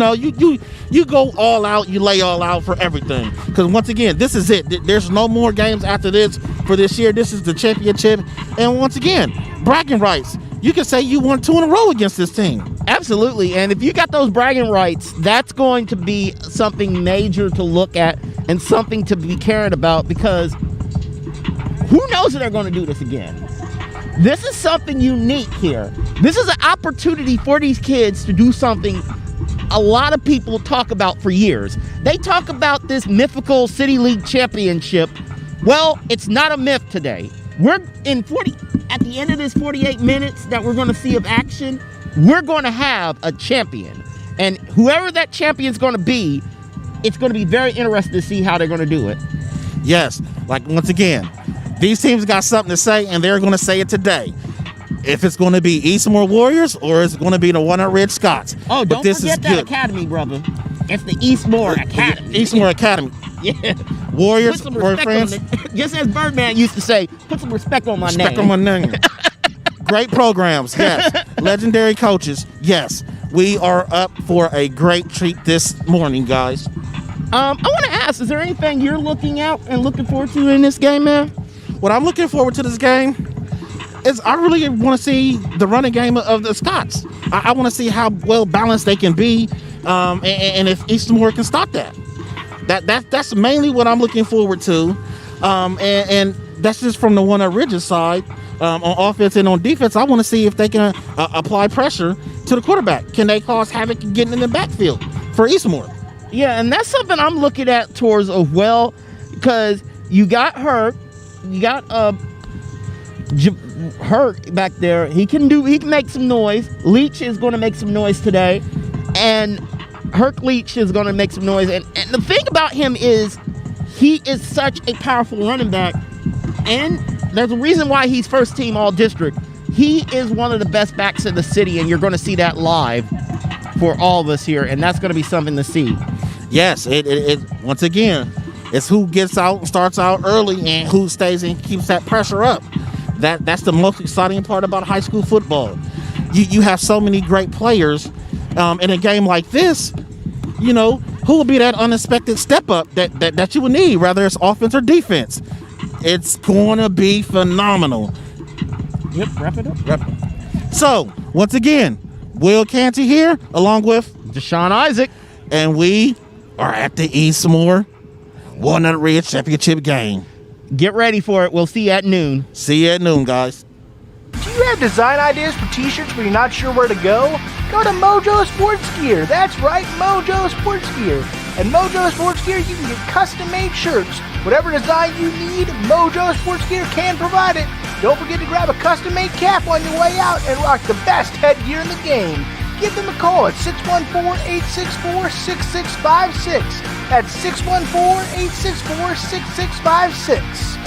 You go all out, you lay all out for everything. Because once again, this is it. There's no more games after this for this year. This is the championship. And once again, bragging rights. You can say you won 2 in a row against this team. Absolutely. And if you got those bragging rights, that's going to be something major to look at and something to be cared about, because who knows if they're going to do this again. This is something unique here. This is an opportunity for these kids to do something a lot of people talk about for years. They talk about this mythical City League championship. Well, it's not a myth today. We're at the end of this 48 minutes that we're going to see of action, we're going to have a champion. And whoever that champion's going to be, it's going to be very interesting to see how they're going to do it. Yes, like once again, these teams got something to say, and they're going to say it today. If it's going to be Eastmoor Warriors or is it going to be the Walnut Ridge Scots. Oh, don't forget that academy, brother. It's the Eastmoor Academy. Eastmoor Academy. Yeah. Warriors, Put some respect friends. on it. Just as Birdman used to say, put some respect on my name. Respect on my name. Great programs, yes. Legendary coaches, yes. We are up for a great treat this morning, guys. I want to ask, is there anything you're looking out and looking forward to in this game, man? What I'm looking forward to this game is I really want to see the running game of the Scots. I want to see how well balanced they can be, and if Eastmoor can stop that. That's mainly what I'm looking forward to, and that's just from the Walnut Ridge's side. On offense and on defense, I want to see if they can apply pressure to the quarterback. Can they cause havoc getting in the backfield for Eastmoor? Yeah, and that's something I'm looking at towards as well, because you got Hurt, you got Hurt back there. He can make some noise. Leach is going to make some noise today, and Herc Leach is going to make some noise. And the thing about him is he is such a powerful running back, and there's a reason why he's first team all district. He is one of the best backs in the city, and you're going to see that live for all of us here, and that's going to be something to see. Yes, it once again, it's who gets out and starts out early and who stays and keeps that pressure up. That's the most exciting part about high school football. You have so many great players in a game like this. You know, who will be that unexpected step up that you would need, whether it's offense or defense. It's going to be phenomenal. Yep, wrap it up. So, once again, Will Canty here, along with Deshaun Isaac. And we are at the Eastmoor Walnut Ridge Championship game. Get ready for it. We'll see you at noon. See you at noon, guys. Do you have design ideas for t-shirts but you're not sure where to go? Go to Mojo Sports Gear. That's right, Mojo Sports Gear. At Mojo Sports Gear, you can get custom-made shirts. Whatever design you need, Mojo Sports Gear can provide it. Don't forget to grab a custom-made cap on your way out and rock the best headgear in the game. Give them a call at 614-864-6656. That's 614-864-6656.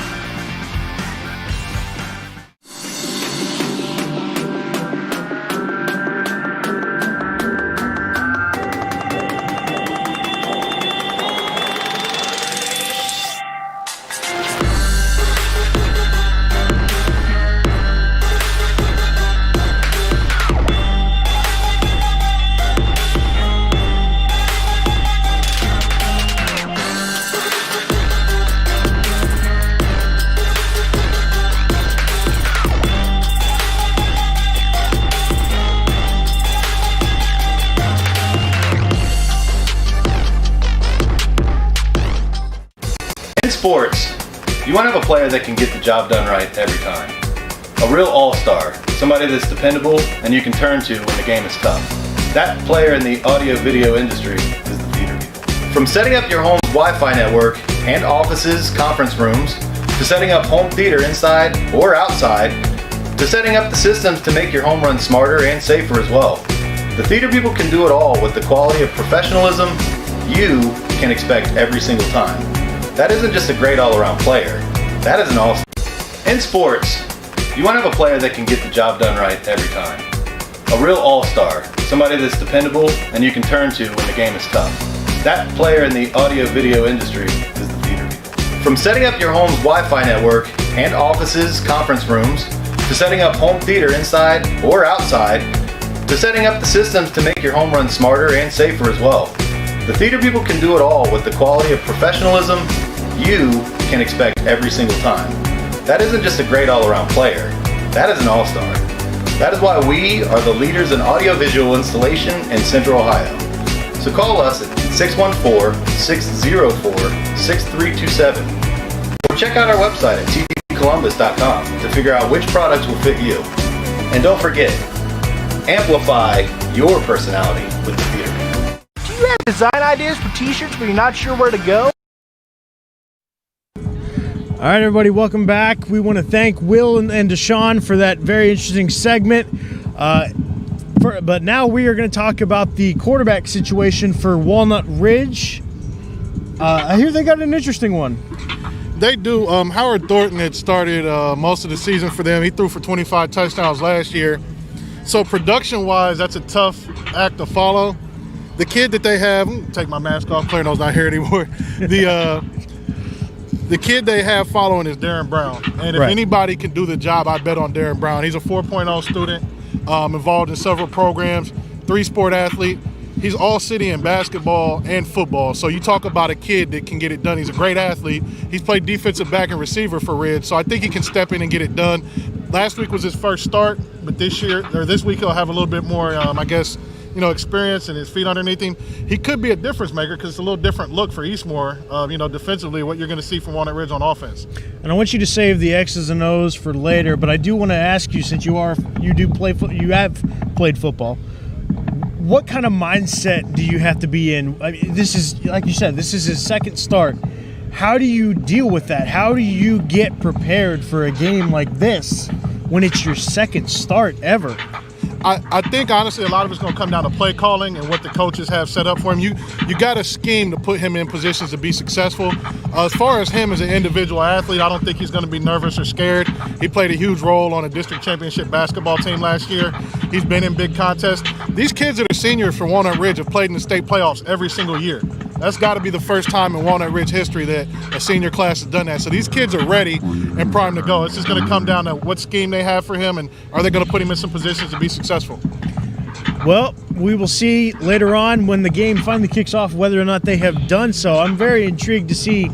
Sports, you want to have a player that can get the job done right every time. A real all-star, somebody that's dependable and you can turn to when the game is tough. That player in the audio-video industry is the theater people. From setting up your home's Wi-Fi network and offices, conference rooms, to setting up home theater inside or outside, to setting up the systems to make your home run smarter and safer as well. The theater people can do it all with the quality of professionalism you can expect every single time. That isn't just a great all-around player. That is an all-star. In sports, you want to have a player that can get the job done right every time. A real all-star, somebody that's dependable and you can turn to when the game is tough. That player in the audio-video industry is the theater people. From setting up your home's Wi-Fi network and offices, conference rooms, to setting up home theater inside or outside, to setting up the systems to make your home run smarter and safer as well. The theater people can do it all with the quality of professionalism you can expect every single time. That isn't just a great all-around player, that is an all-star. That is why we are the leaders in audiovisual installation in Central Ohio. So call us at 614-604-6327 or check out our website at tvcolumbus.com to figure out which products will fit you. And don't forget, amplify your personality with the theater. Do you have design ideas for t-shirts but you're not sure where to go? All right, everybody, welcome back. We want to thank Will and Deshaun for that very interesting segment. But now we are going to talk about the quarterback situation for Walnut Ridge. I hear they got an interesting one. They do. Howard Thornton had started most of the season for them. He threw for 25 touchdowns last year. So production-wise, that's a tough act to follow. The kid that they have, take my mask off, Clarino's not here anymore. The kid they have following is Darren Brown. And if anybody can do the job, I bet on Darren Brown. He's a 4.0 student, involved in several programs, 3-sport athlete. He's all city in basketball and football. So you talk about a kid that can get it done. He's a great athlete. He's played defensive back and receiver for Ridge. So I think he can step in and get it done. Last week was his first start, but this week he'll have a little bit more, experience and his feet underneath him. He could be a difference maker because it's a little different look for Eastmoor, defensively, what you're going to see from Walnut Ridge on offense. And I want you to save the X's and O's for later, but I do want to ask you, since you have played football, what kind of mindset do you have to be in? I mean, this is, like you said, this is his second start. How do you deal with that? How do you get prepared for a game like this when it's your second start ever? I think, honestly, a lot of it's going to come down to play calling and what the coaches have set up for him. You got a scheme to put him in positions to be successful. As far as him as an individual athlete, I don't think he's going to be nervous or scared. He played a huge role on a district championship basketball team last year. He's been in big contests. These kids that are seniors for Walnut Ridge have played in the state playoffs every single year. That's got to be the first time in Walnut Ridge history that a senior class has done that. So these kids are ready and primed to go. It's just going to come down to what scheme they have for him and are they going to put him in some positions to be successful. Well, we will see later on when the game finally kicks off whether or not they have done so. I'm very intrigued to see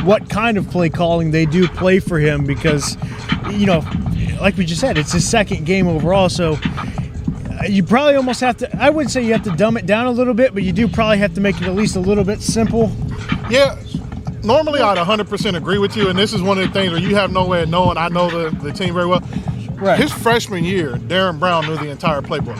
what kind of play calling they do play for him because, like we just said, it's his second game overall. So you probably almost have to, I wouldn't say you have to dumb it down a little bit, but you do probably have to make it at least a little bit simple. Yeah, normally I'd 100% agree with you, and this is one of the things where you have no way of knowing. I know the team very well. Right. His freshman year, Darren Brown knew the entire playbook.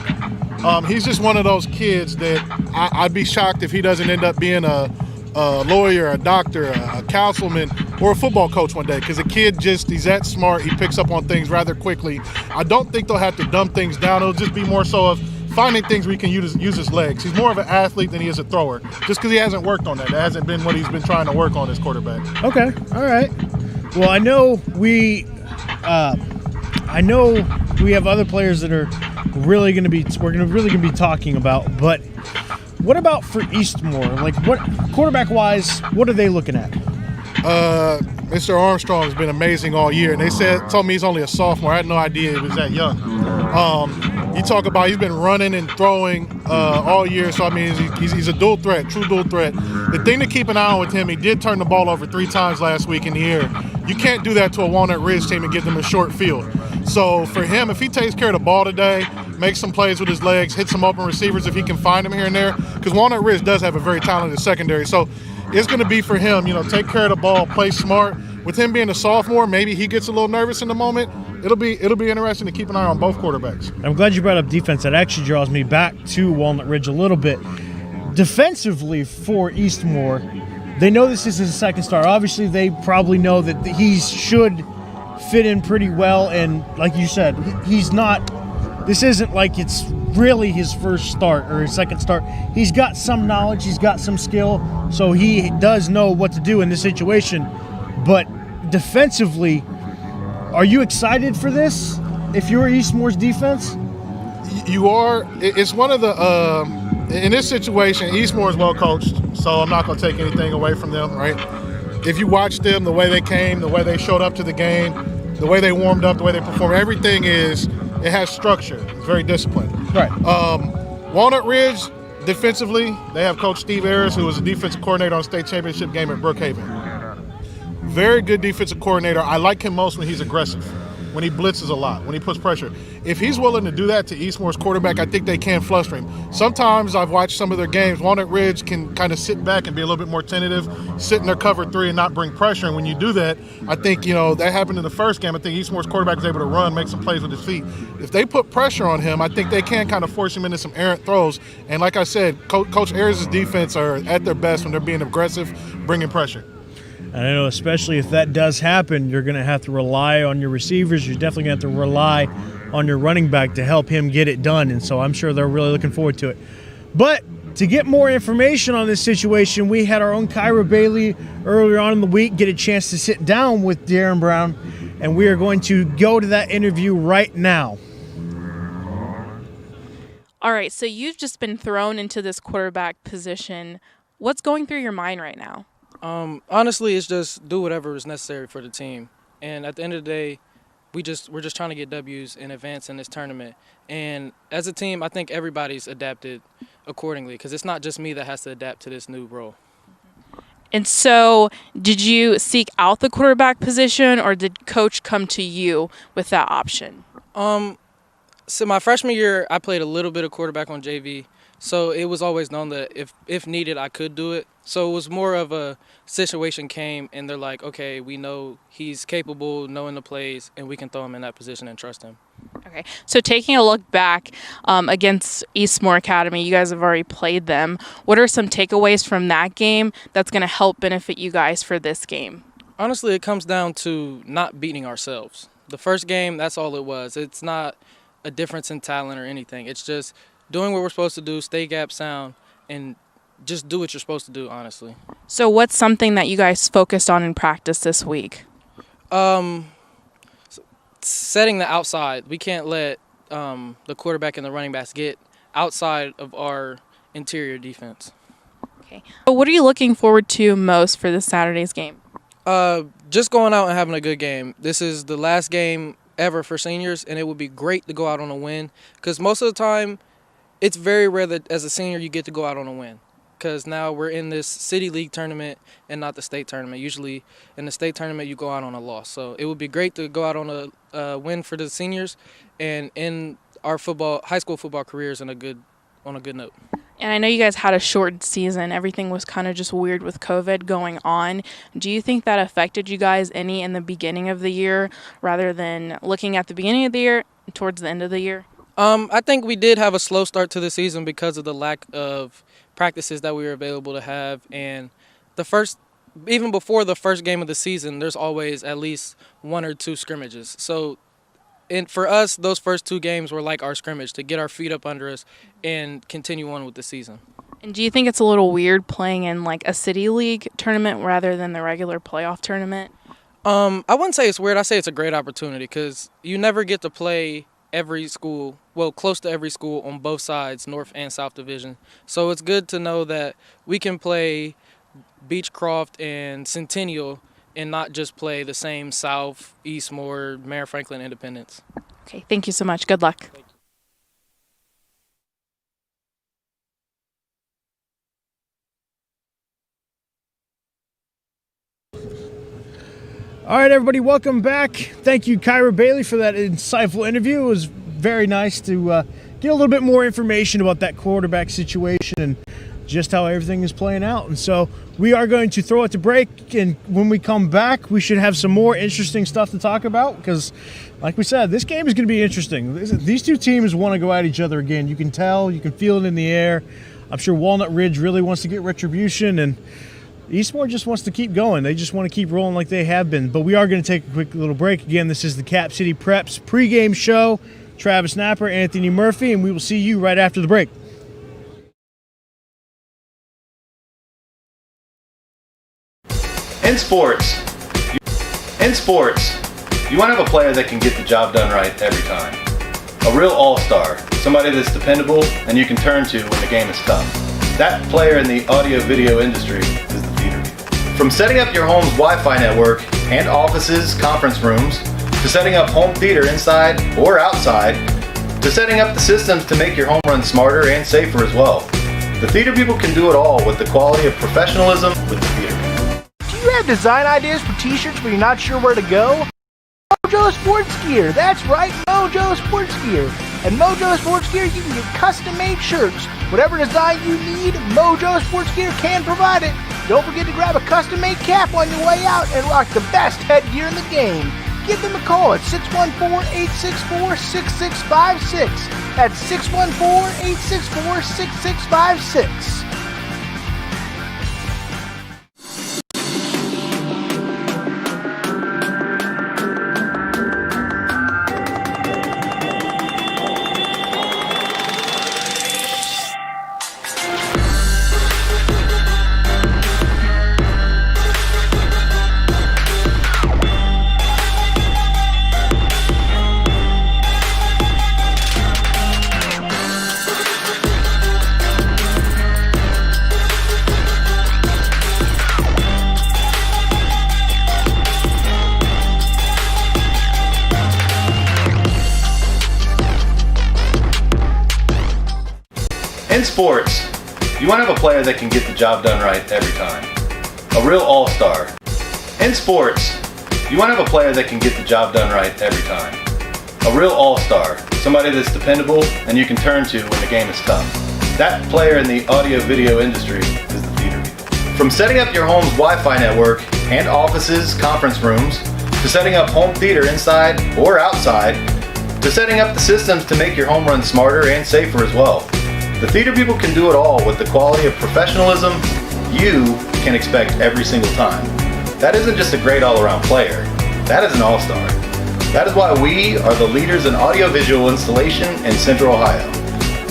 He's just one of those kids that I'd be shocked if he doesn't end up being a lawyer, a doctor, a councilman, or a football coach one day because the kid he's that smart. He picks up on things rather quickly. I don't think they'll have to dumb things down. It'll just be more so of finding things where he can use his legs. He's more of an athlete than he is a thrower just because he hasn't worked on that. That hasn't been what he's been trying to work on as quarterback. Okay, all right. Well, I know we have other players that are really going to be talking about, but what about for Eastmoor? Like, what quarterback-wise, what are they looking at? Mr. Armstrong has been amazing all year, and told me he's only a sophomore. I had no idea he was that young. You talk about he's been running and throwing all year, so I mean he's a dual threat, true dual threat. The thing to keep an eye on with him, he did turn the ball over 3 times last week in the air. You can't do that to a Walnut Ridge team and give them a short field. So for him, if he takes care of the ball today, makes some plays with his legs, hit some open receivers if he can find them here and there, because Walnut Ridge does have a very talented secondary. So it's going to be for him, take care of the ball, play smart. With him being a sophomore, maybe he gets a little nervous in the moment. It'll be interesting to keep an eye on both quarterbacks. I'm glad you brought up defense. That actually draws me back to Walnut Ridge a little bit. Defensively for Eastmoor, they know this is his second start. Obviously, they probably know that he should fit in pretty well. And like you said, this isn't like it's really his first start or his second start. He's got some knowledge. He's got some skill. So he does know what to do in this situation. But defensively, are you excited for this if you're Eastmoor's defense? You are. It's one of the in this situation, Eastmoor is well coached, so I'm not going to take anything away from them, right? If you watch them, the way they came, the way they showed up to the game, the way they warmed up, the way they performed, everything it has structure. It's very disciplined. Right. Walnut Ridge, defensively, they have Coach Steve Ayers, who was a defensive coordinator on the state championship game at Brookhaven. Very good defensive coordinator. I like him most when he's aggressive, when he blitzes a lot, when he puts pressure. If he's willing to do that to Eastmoor's quarterback, I think they can fluster him. Sometimes I've watched some of their games. Walnut Ridge can kind of sit back and be a little bit more tentative, sit in their cover 3 and not bring pressure. And when you do that, I think, that happened in the first game. I think Eastmoor's quarterback was able to run, make some plays with his feet. If they put pressure on him, I think they can kind of force him into some errant throws. And like I said, Coach Ayers' defense are at their best when they're being aggressive, bringing pressure. And I know especially if that does happen, you're going to have to rely on your receivers. You're definitely going to have to rely on your running back to help him get it done. And so I'm sure they're really looking forward to it. But to get more information on this situation, we had our own Kyra Bailey earlier on in the week get a chance to sit down with Darren Brown, and we are going to go to that interview right now. All right, so you've just been thrown into this quarterback position. What's going through your mind right now? Honestly, it's just do whatever is necessary for the team. And at the end of the day, we're just trying to get W's and advance in this tournament. And as a team, I think everybody's adapted accordingly because it's not just me that has to adapt to this new role. And so did you seek out the quarterback position, or did coach come to you with that option? So my freshman year, I played a little bit of quarterback on JV. So it was always known that if needed, I could do it. So it was more of a situation came, and they're like, okay, we know he's capable, knowing the plays, and we can throw him in that position and trust him. Okay, so taking a look back against Eastmoor Academy, you guys have already played them. What are some takeaways from that game that's going to help benefit you guys for this game? Honestly, it comes down to not beating ourselves. The first game, that's all it was. It's not a difference in talent or anything. It's just doing what we're supposed to do, stay gap sound, and just do what you're supposed to do, honestly. So what's something that you guys focused on in practice this week? Setting the outside. We can't let the quarterback and the running backs get outside of our interior defense. Okay. So what are you looking forward to most for this Saturday's game? Just going out and having a good game. This is the last game ever for seniors, and it would be great to go out on a win because most of the time it's very rare that as a senior you get to go out on a win because now we're in this city league tournament and not the state tournament. Usually in the state tournament you go out on a loss. So it would be great to go out on a win for the seniors and in our high school football careers on a good note. And I know you guys had a short season. Everything was kind of just weird with COVID going on. Do you think that affected you guys any in the beginning of the year rather than looking at the beginning of the year towards the end of the year? I think we did have a slow start to the season because of the lack of practices that we were available to have. And even before the first game of the season, there's always at least 1 or 2 scrimmages. So for us, those first 2 games were like our scrimmage to get our feet up under us and continue on with the season. And do you think it's a little weird playing in like a city league tournament rather than the regular playoff tournament? I wouldn't say it's weird. I say it's a great opportunity because you never get to play every school, well, close to every school on both sides, North and South Division. So it's good to know that we can play Beechcroft and Centennial and not just play the same South, Eastmoor, Mayor Franklin, Independence. Okay, thank you so much. Good luck. All right, everybody, welcome back. Thank you, Kyra Bailey, for that insightful interview. It was very nice to get a little bit more information about that quarterback situation and just how everything is playing out. And so we are going to throw it to break, and when we come back, we should have some more interesting stuff to talk about because, like we said, this game is going to be interesting. These two teams want to go at each other again. You can tell, you can feel it in the air. I'm sure Walnut Ridge really wants to get retribution, and Eastmoor just wants to keep going. They just want to keep rolling like they have been. But we are going to take a quick little break. Again, this is the Cap City Preps pregame show. Travis Napper, Anthony Murphy, and we will see you right after the break. In sports, you want to have a player that can get the job done right every time. A real all-star, somebody that's dependable and you can turn to when the game is tough. That player in the audio-video industry is the theater. From setting up your home's Wi-Fi network and offices, conference rooms, to setting up home theater inside or outside, to setting up the systems to make your home run smarter and safer as well. The theater people can do it all with the quality of professionalism with the theater people. Do you have design ideas for t-shirts but you're not sure where to go? Mojo Sports Gear. That's right, Mojo Sports Gear. At Mojo Sports Gear, you can get custom-made shirts. Whatever design you need, Mojo Sports Gear can provide it. Don't forget to grab a custom-made cap on your way out and rock the best headgear in the game. Give them a call at 614-864-6656. That's 614-864-6656. In sports, you want to have a player that can get the job done right every time. A real all-star. In sports, you want to have a player that can get the job done right every time. A real all-star. Somebody that's dependable and you can turn to when the game is tough. That player in the audio-video industry is the theater people. From setting up your home's Wi-Fi network and offices, conference rooms, to setting up home theater inside or outside, to setting up the systems to make your home run smarter and safer as well. The theater people can do it all with the quality of professionalism you can expect every single time. That isn't just a great all-around player. That is an all-star. That is why we are the leaders in audiovisual installation in Central Ohio.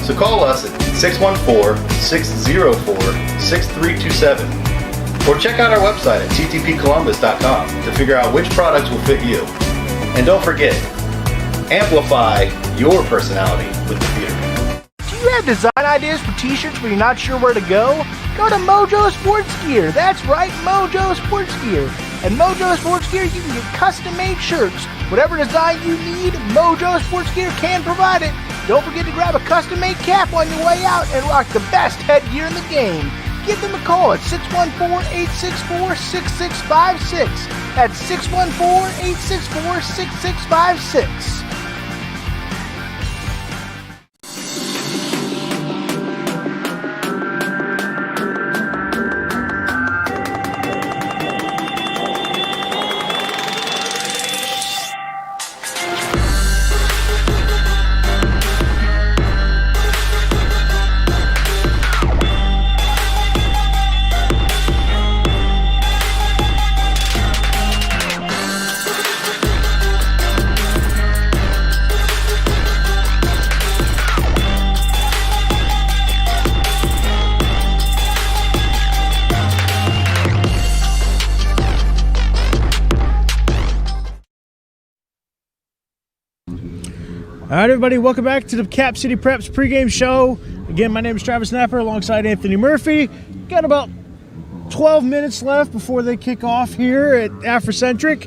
So call us at 614-604-6327 or check out our website at ttpcolumbus.com to figure out which products will fit you. And don't forget, amplify your personality with the theater. Do you have design ideas for t-shirts but you're not sure where to go? Go to Mojo Sports Gear. That's right, Mojo Sports Gear. At Mojo Sports Gear, you can get custom-made shirts. Whatever design you need, Mojo Sports Gear can provide it. Don't forget to grab a custom-made cap on your way out and rock the best headgear in the game. Give them a call at 614-864-6656. That's 614-864-6656. All right, everybody, welcome back to the Cap City Preps pregame show. Again, my name is Travis Napper alongside Anthony Murphy. Got about 12 minutes left before they kick off here at Afrocentric.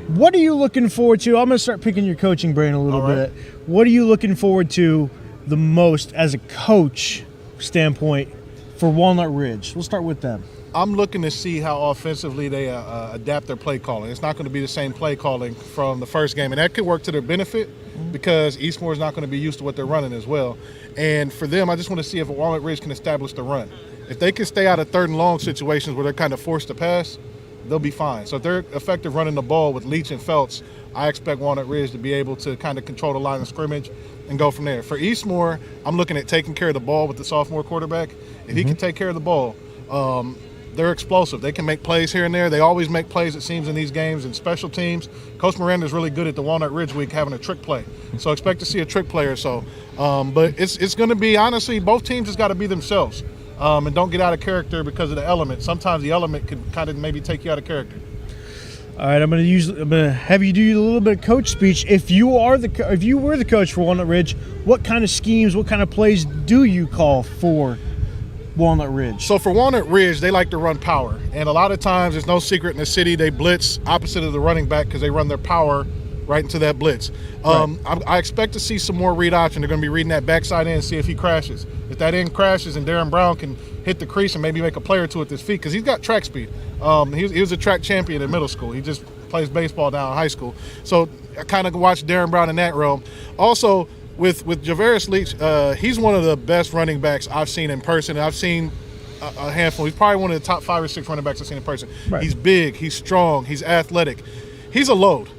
What are you looking forward to? I'm going to start picking your coaching brain a little bit. What are you looking forward to the most as a coach standpoint for Walnut Ridge? We'll start with them. I'm looking to see how offensively they adapt their play calling. It's not going to be the same play calling from the first game, and that could work to their benefit because Eastmoor is not going to be used to what they're running as well. And for them, I just want to see if Walnut Ridge can establish the run. If they can stay out of third and long situations where they're kind of forced to pass, they'll be fine. So if they're effective running the ball with Leach and Feltz, I expect Walnut Ridge to be able to kind of control the line of scrimmage and go from there. For Eastmoor, I'm looking at taking care of the ball with the sophomore quarterback. If he can take care of the ball, they're explosive. They can make plays here and there. They always make plays, it seems, in these games. And special teams, Coach Miranda's really good at the Walnut Ridge week having a trick play. So expect to see a trick player. So, but it's going to be, honestly, both teams just got to be themselves and don't get out of character because of the element. Sometimes the element can kind of maybe take you out of character. All right, I'm going to have you do a little bit of coach speech. If you were the coach for Walnut Ridge, what kind of schemes, what kind of plays do you call for Walnut Ridge? So for Walnut Ridge, they like to run power. And a lot of times, there's no secret in the city, they blitz opposite of the running back because they run their power right into that blitz. I expect to see some more read option. They're going to be reading that backside end, see if he crashes. If that end crashes and Darren Brown can hit the crease and maybe make a play or two with his feet, because he's got track speed. He was a track champion in middle school. He just plays baseball down in high school. So I kind of watched Darren Brown in that realm. Also, with Javarius Leach, he's one of the best running backs I've seen in person. I've seen a handful. He's probably one of the top 5 or 6 running backs I've seen in person. Right. He's big, he's strong, he's athletic. He's a load.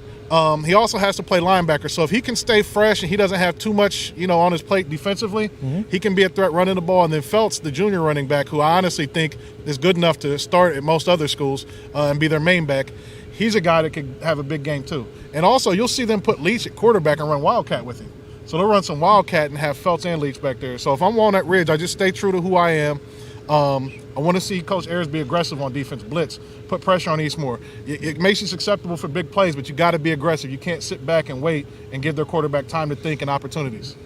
He also has to play linebacker, so if he can stay fresh and he doesn't have too much, on his plate defensively, he can be a threat running the ball. And then Felts, the junior running back, who I honestly think is good enough to start at most other schools and be their main back, he's a guy that could have a big game too. And also, you'll see them put Leach at quarterback and run Wildcat with him. So they'll run some Wildcat and have Felts and Leach back there. So if I'm Walnut Ridge, I just stay true to who I am. I want to see Coach Ayers be aggressive on defense, blitz, put pressure on Eastmoor. It makes you susceptible for big plays, but you got to be aggressive. You can't sit back and wait and give their quarterback time to think and opportunities.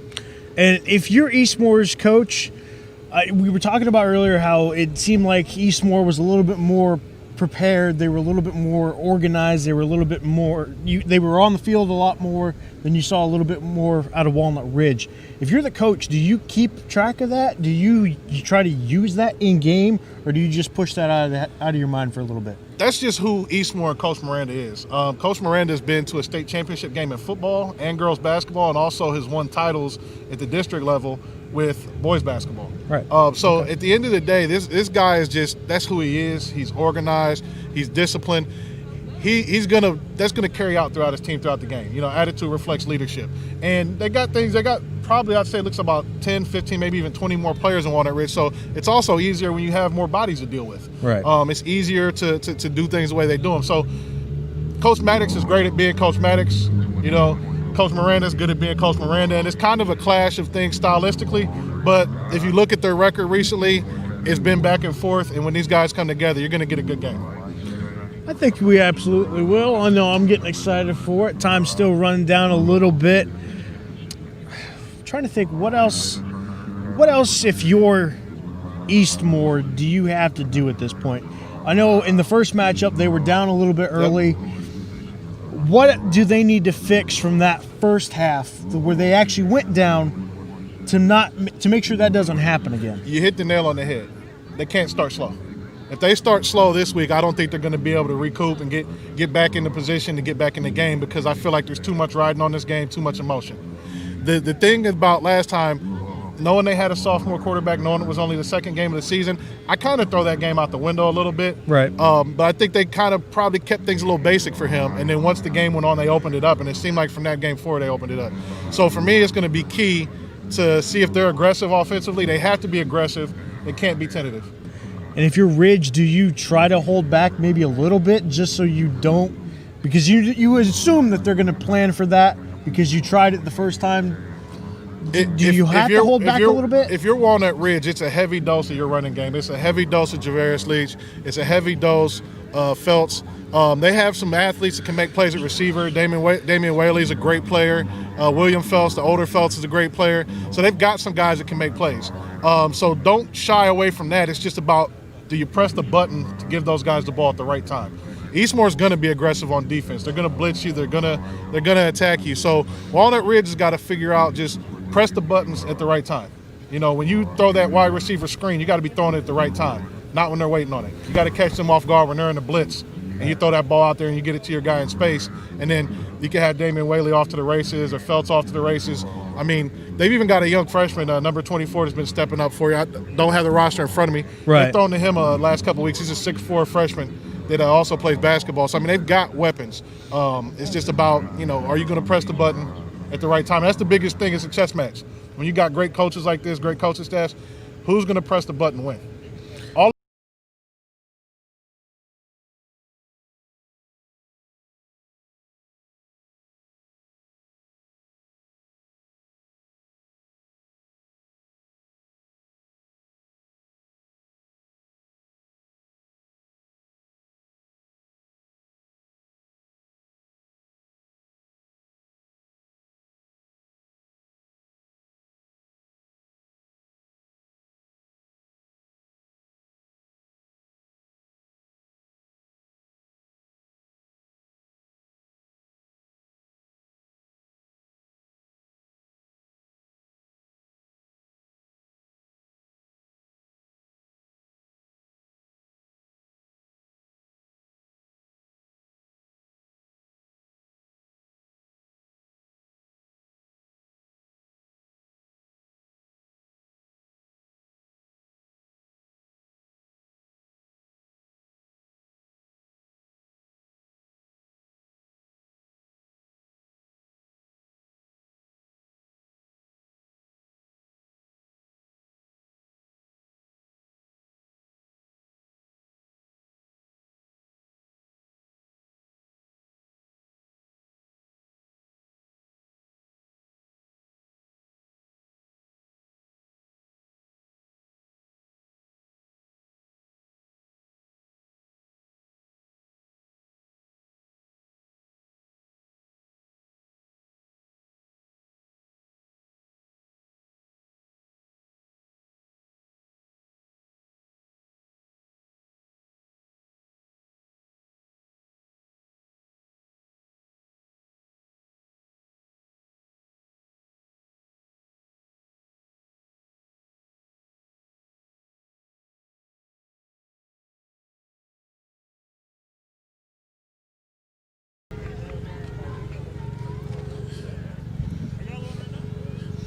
And if you're Eastmoor's coach, we were talking about earlier how it seemed like Eastmoor was a little bit more prepared. They were a little bit more organized. They were a little bit more. They were on the field a lot more than you saw a little bit more out of Walnut Ridge. If you're the coach, do you keep track of that? Do you try to use that in game, or do you just push that out of your mind for a little bit? That's just who Eastmoor and Coach Miranda is. Coach Miranda has been to a state championship game in football and girls basketball, and also has won titles at the district level with boys basketball. Right. At the end of the day, this guy is that's who he is. He's organized. He's disciplined. That's gonna carry out throughout his team throughout the game. Attitude reflects leadership. And they got probably, I'd say it looks about 10, 15, maybe even 20 more players in Walnut Ridge. So it's also easier when you have more bodies to deal with. Right. It's easier to do things the way they do them. So Coach Maddox is great at being Coach Maddox. Coach Miranda is good at being Coach Miranda. And it's kind of a clash of things stylistically. But if you look at their record recently, it's been back and forth. And when these guys come together, you're going to get a good game. I think we absolutely will. I know I'm getting excited for it. Time's still running down a little bit. I'm trying to think what else if you're Eastmoor do you have to do at this point? I know in the first matchup they were down a little bit early. Yep. What do they need to fix from that first half where they actually went down to make sure that doesn't happen again? You hit the nail on the head. They can't start slow. If they start slow this week, I don't think they're going to be able to recoup and get back into position to get back in the game, because I feel like there's too much riding on this game, too much emotion. The thing about last time, knowing they had a sophomore quarterback, knowing it was only the second game of the season, I kind of throw that game out the window a little bit. Right. But I think they kind of probably kept things a little basic for him, and then once the game went on, they opened it up, and it seemed like from that game forward, they opened it up. So for me, it's going to be key to see if they're aggressive offensively. They have to be aggressive. They can't be tentative. And if you're Ridge, do you try to hold back maybe a little bit just so you don't – because you would assume that they're going to plan for that because you tried it the first time. Do you have to hold back a little bit? If you're Walnut Ridge, it's a heavy dose of your running game. It's a heavy dose of Javarius Leach. It's a heavy dose of Felts. They have some athletes that can make plays at receiver. Damian Whaley is a great player. William Felts, the older Felts, is a great player. So they've got some guys that can make plays. So don't shy away from that. It's just about, do you press the button to give those guys the ball at the right time? Eastmoor's going to be aggressive on defense. They're going to blitz you. They're going to attack you. So Walnut Ridge has got to figure out, just press the buttons at the right time. When you throw that wide receiver screen, you got to be throwing it at the right time, not when they're waiting on it. You got to catch them off guard when they're in the blitz, and you throw that ball out there and you get it to your guy in space. And then you can have Damian Whaley off to the races or Felts off to the races. I mean, they've even got a young freshman, number 24, that's been stepping up for you. I don't have the roster in front of me. Right. They've thrown to him last couple of weeks. He's a 6'4" freshman that also plays basketball. So, I mean, they've got weapons. It's just about, are you going to press the button at the right time? That's the biggest thing. It's a chess match. When you got great coaches like this, great coaching staffs, who's going to press the button when?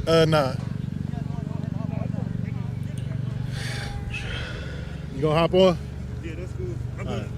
Nah. You gonna hop on? Yeah, that's cool. I'm good.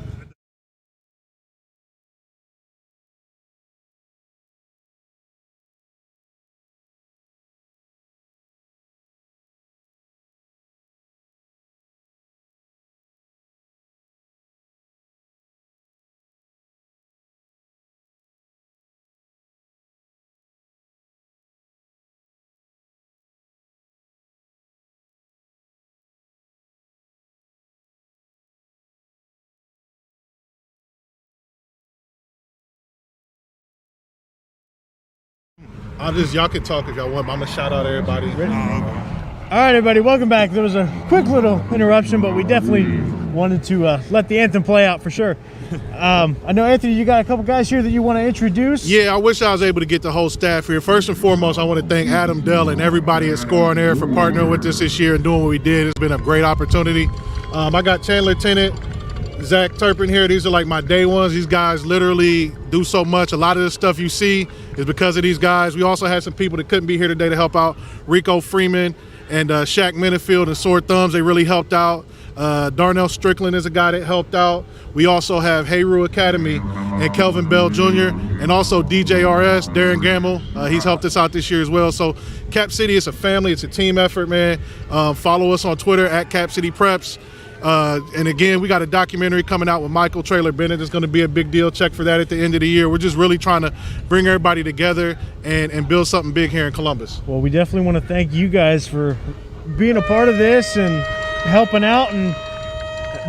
Y'all can talk if y'all want, but I'm gonna shout out everybody. All right, everybody, welcome back. There was a quick little interruption, but we definitely wanted to let the anthem play out for sure. I know, Anthony, you got a couple guys here that you want to introduce. Yeah, I wish I was able to get the whole staff here. First and foremost, I want to thank Adam Dell and everybody at Score on Air for partnering with us this year and doing what we did. It's been a great opportunity. I got Chandler Tennant, Zach Turpin here. These are like my day ones. These guys literally do so much. A lot of the stuff you see is because of these guys. We also had some people that couldn't be here today to help out. Rico Freeman and Shaq Minifield and Sore Thumbs, they really helped out. Darnell Strickland is a guy that helped out. We also have Eastmoor Academy and Kelvin Bell Jr. and also DJRS, Darren Gamble. He's helped us out this year as well. So Cap City is a family. It's a team effort, man. Follow us on Twitter at Cap City Preps. And again, we got a documentary coming out with Michael Traylor Bennett. It's going to be a big deal. Check for that at the end of the year. We're just really trying to bring everybody together and build something big here in Columbus. Well, we definitely want to thank you guys for being a part of this and helping out, and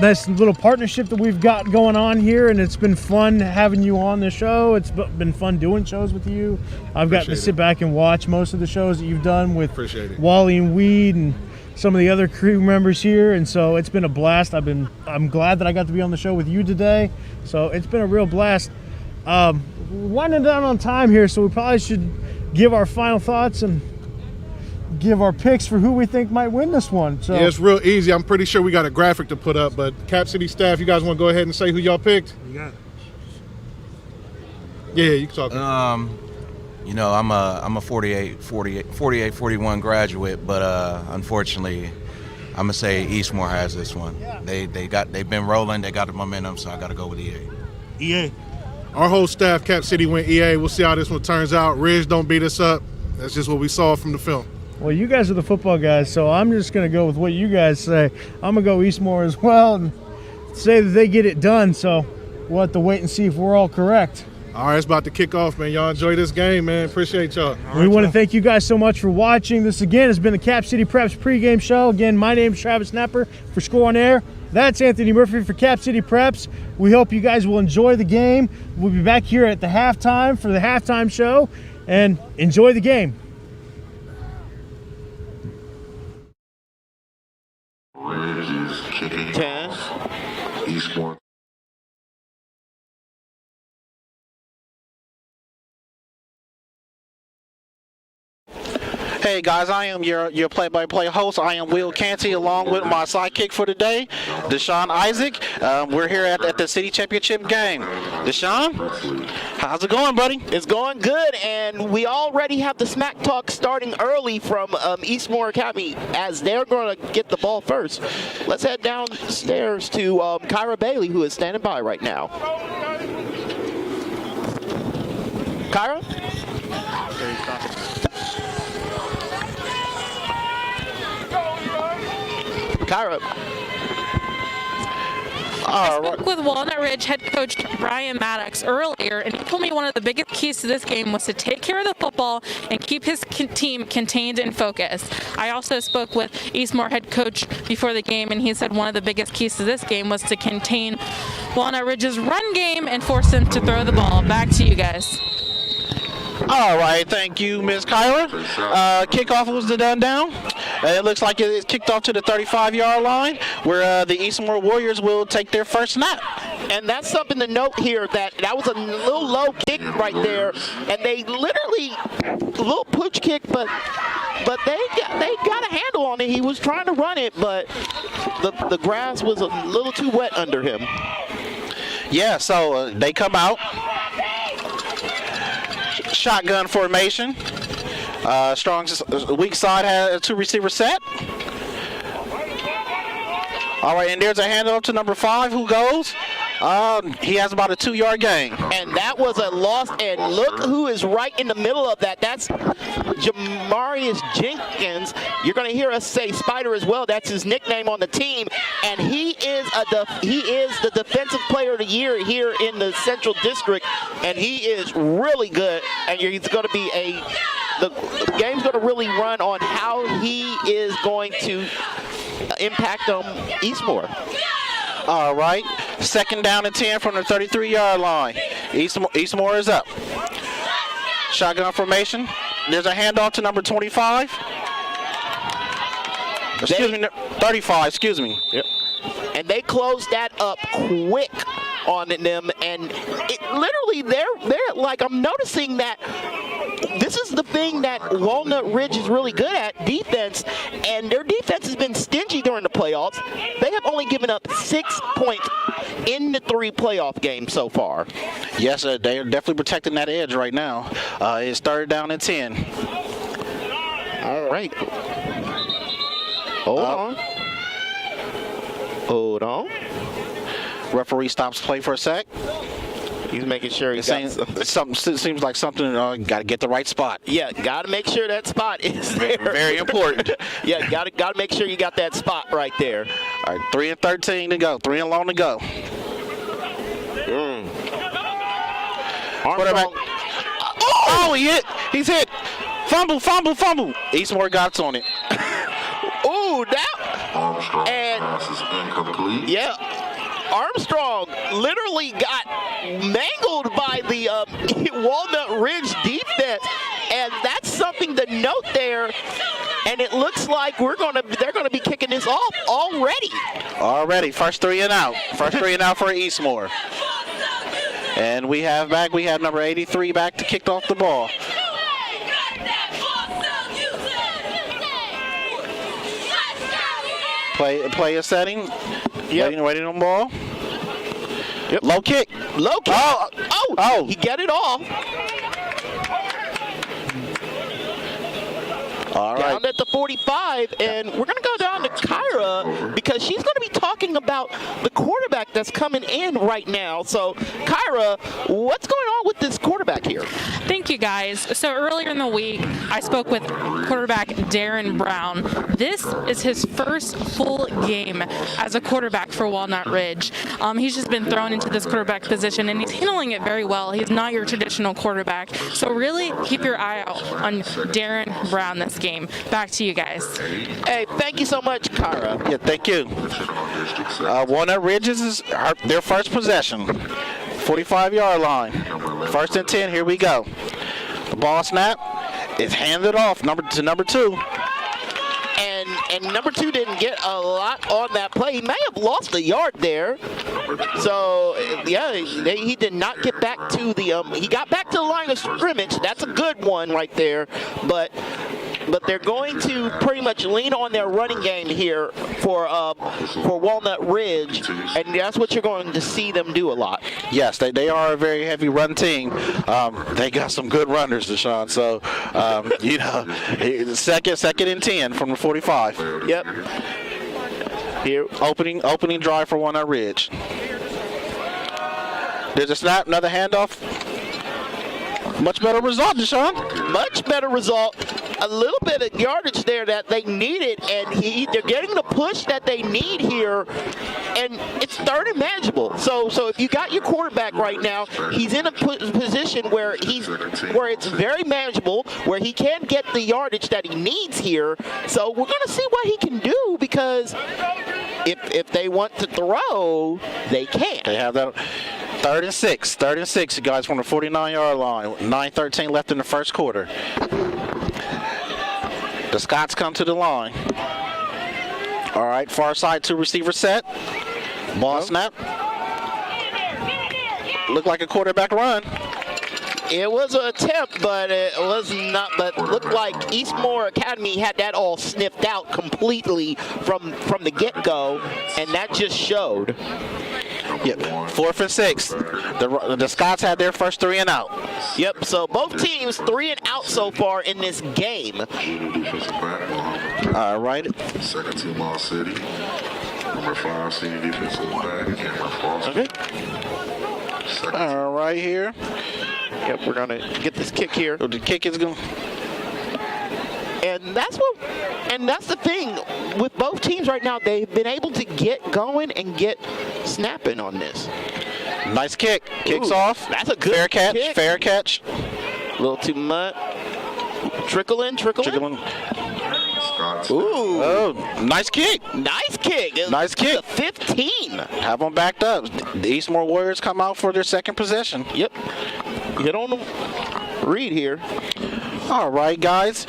this little partnership that we've got going on here, and it's been fun having you on the show. It's been fun doing shows with you. I've gotten to sit back and watch most of the shows that you've done with Wally and Weed and some of the other crew members here, and so it's been a blast. I'm glad that I got to be on the show with you today, so it's been a real blast. Winding down on time here, so we probably should give our final thoughts and give our picks for who we think might win this one. So yeah, it's real easy. I'm pretty sure we got a graphic to put up, but Cap City staff, you guys want to go ahead and say who y'all picked? You got it. Yeah, you can talk. You know, I'm a 41 graduate, but unfortunately, I'm gonna say Eastmoor has this one. They've been rolling, they got the momentum, so I gotta go with EA. EA. Our whole staff, Cap City, went EA. We'll see how this one turns out. Ridge don't beat us up. That's just what we saw from the film. Well, you guys are the football guys, so I'm just gonna go with what you guys say. I'm gonna go Eastmoor as well and say that they get it done. So we'll have to wait and see if we're all correct. All right, it's about to kick off, man. Y'all enjoy this game, man. Appreciate y'all. We want to thank you guys so much for watching. This, again, has been the Cap City Preps pregame show. Again, my name's Travis Knapper for Score on Air. That's Anthony Murphy for Cap City Preps. We hope you guys will enjoy the game. We'll be back here at the halftime for the halftime show, and enjoy the game. Ridge is kicking 10. Eastmoor. Hey guys, I am your play-by-play host. I am Will Canty, along with my sidekick for today, Deshaun Isaac. We're here at the city championship game. Deshaun, how's it going, buddy? It's going good, and we already have the smack talk starting early from Eastmoor Academy, as they're going to get the ball first. Let's head downstairs to Kyra Bailey, who is standing by right now. Kyra? Kyra. I spoke with Walnut Ridge head coach Brian Maddox earlier, and he told me one of the biggest keys to this game was to take care of the football and keep his team contained and focused. I also spoke with Eastmoor head coach before the game, and he said one of the biggest keys to this game was to contain Walnut Ridge's run game and force them to throw the ball. Back to you guys. All right, thank you, Ms. Kyra. Kickoff was done down. It looks like it's kicked off to the 35-yard line, where the Eastmoor Warriors will take their first snap. And that's something to note here, that was a little low kick right there, and they literally, a little pooch kick, but they got a handle on it. He was trying to run it, but the grass was a little too wet under him. Yeah, so they come out. Shotgun formation. Strong's weak side has a 2 receiver set. All right, and there's a handoff to number 5. Who goes? He has about a 2-yard gain. And that was a loss, and look who is right in the middle of that. That's Jamarius Jenkins. You're going to hear us say Spider as well. That's his nickname on the team, and he is the defensive player of the year here in the Central District, and he is really good. And he's going to be the game's going to really run on how he is going to impact Eastmoor. All right, 2nd down and 10 from the 33-yard line. Eastmoor is up. Shotgun formation. There's a handoff to number 25. Excuse me, 35, excuse me. Yep. And they closed that up quick on them, and it literally they're like, I'm noticing that this is the thing that Walnut Ridge is really good at, defense, and their defense has been stingy during the playoffs. They have only given up 6 points in the 3 playoff games so far. Yes, they are definitely protecting that edge right now. It's 3rd down and 10. All right. Hold on. Referee stops play for a sec. He's making sure he's got something. Seems like something. Got to get the right spot. Yeah, got to make sure that spot is there. Very important. Yeah, got to make sure you got that spot right there. All right, 3 and 13 to go. 3 and long to go. Quarterback. Oh, he hit. He's hit. Fumble. Eastmoor got on it. Ooh, that. And pass is incomplete. yeah. Armstrong literally got mangled by the Walnut Ridge defense, and that's something to note there. And it looks like they're gonna be kicking this off already. Already, first 3 and out. First 3 and out for Eastmoor. And we have number 83 back to kick off the ball. Play a setting. Yep. Waiting on ball. Yep. Low kick. Oh, he got it off. All right. Down at the 45, and we're going to go down to Kyra because she's going to be talking about the quarterback that's coming in right now. So, Kyra, what's going on with this quarterback here? Thank you, guys. So earlier in the week, I spoke with quarterback Darren Brown. This is his first full game as a quarterback for Walnut Ridge. He's just been thrown into this quarterback position, and he's handling it very well. He's not your traditional quarterback. So really keep your eye out on Darren Brown this game. Back to you guys. Hey, thank you so much, Kyra. Yeah, thank you. Walnut Ridge is their first possession. 45-yard line. 1st and 10. Here we go. The ball snap is handed off to number 2. And number 2 didn't get a lot on that play. He may have lost a yard there. So, yeah, he did not get back to the he got back to the line of scrimmage. That's a good one right there. But they're going to pretty much lean on their running game here for Walnut Ridge, and that's what you're going to see them do a lot. Yes, they are a very heavy run team. They got some good runners, Deshaun. So, second and 10 from the 45. Yep. Here, opening drive for Walnut Ridge. There's a snap, another handoff. Much better result, Deshaun. Much better result. A little bit of yardage there that they needed, and they're getting the push that they need here, and it's 3rd and manageable. So if you got your quarterback right now, he's in a position where it's very manageable, where he can get the yardage that he needs here. So we're going to see what he can do, because if they want to throw, they can. They have that. 3rd and 6, you guys, from the 49-yard line. 9:13 left in the first quarter. The Scots come to the line. All right, far side 2 receiver set. Ball snap. Looked like a quarterback run. It was an attempt, but it was not. But looked like Eastmoor Academy had that all sniffed out completely from the get-go, and that just showed. Yep, 4th and 6. The Scots had their first 3 and out. Yep, so both teams 3 and out so far in this game. Defensive back. All right. Second team All City. Number 5 senior defensive back, Cameron Foster. Okay. Second All right here. Yep, we're going to get this kick here. So the kick is going. And that's the thing with both teams right now. They've been able to get going and get snapping on this. Nice kick. Kicks Ooh, off. that's a good fair catch. kick. Fair catch. A little too much. Trickle in. Scott. Ooh. Oh, nice kick. Nice kick. Nice kick. 15. Have them backed up. The Eastmoor Warriors come out for their second possession. Yep. Get on the read here. All right, guys.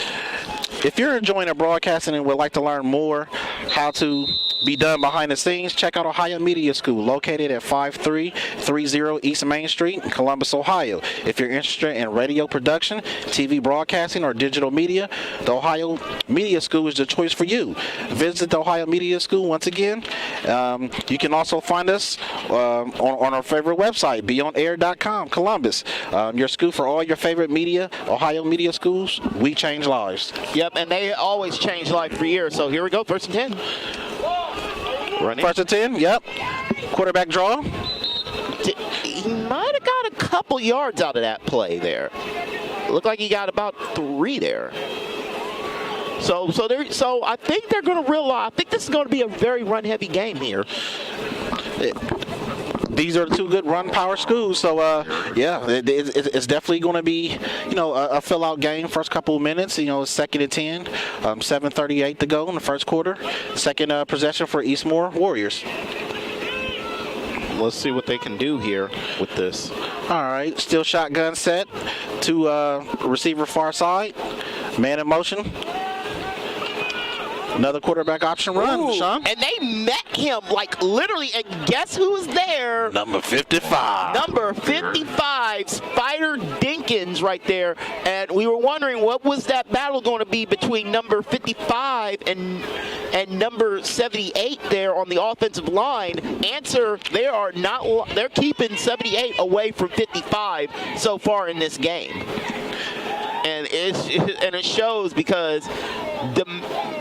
If you're enjoying the broadcasting and would like to learn more how to be done behind the scenes, check out Ohio Media School, located at 5330 East Main Street in Columbus, Ohio. If you're interested in radio production, TV broadcasting, or digital media, the Ohio Media School is the choice for you. Visit the Ohio Media School once again. You can also find us on our favorite website, beyonair.com, Columbus. Your school for all your favorite media, Ohio Media Schools. We change lives. Yep, and they always change life for years. So here we go, 1st and 10. Running. 1st and 10, yep. Quarterback draw. He might have got a couple yards out of that play there. Looked like he got about 3 there. So I think they're going to realize. I think this is going to be a very run-heavy game here. These are the 2 good run power schools, so yeah, it's definitely going to be, a fill-out game. First couple of minutes, 2nd and 10, 7:38 to go in the first quarter. Second possession for Eastmoor Warriors. Let's see what they can do here with this. All right, still shotgun set to receiver far side, man in motion. Another quarterback option run, Ooh, Sean. and they met him like literally, and guess who's there? Number 55. Number 55, Spider Dinkins right there. And we were wondering what was that battle going to be between number 55 and number 78 there on the offensive line. Answer, they're keeping 78 away from 55 so far in this game. And it shows because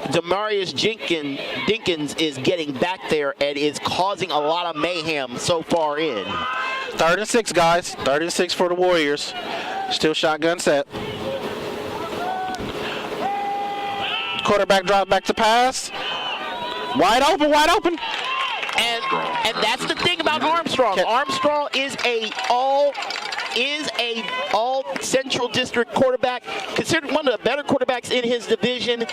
Demarius Dinkins is getting back there and is causing a lot of mayhem so far in. 3rd and 6, guys. 3rd and 6 for the Warriors. Still shotgun set. Quarterback drop back to pass. Wide open. And that's the thing about Armstrong. Armstrong is a all Central District quarterback, considered one of the better quarterbacks in his Division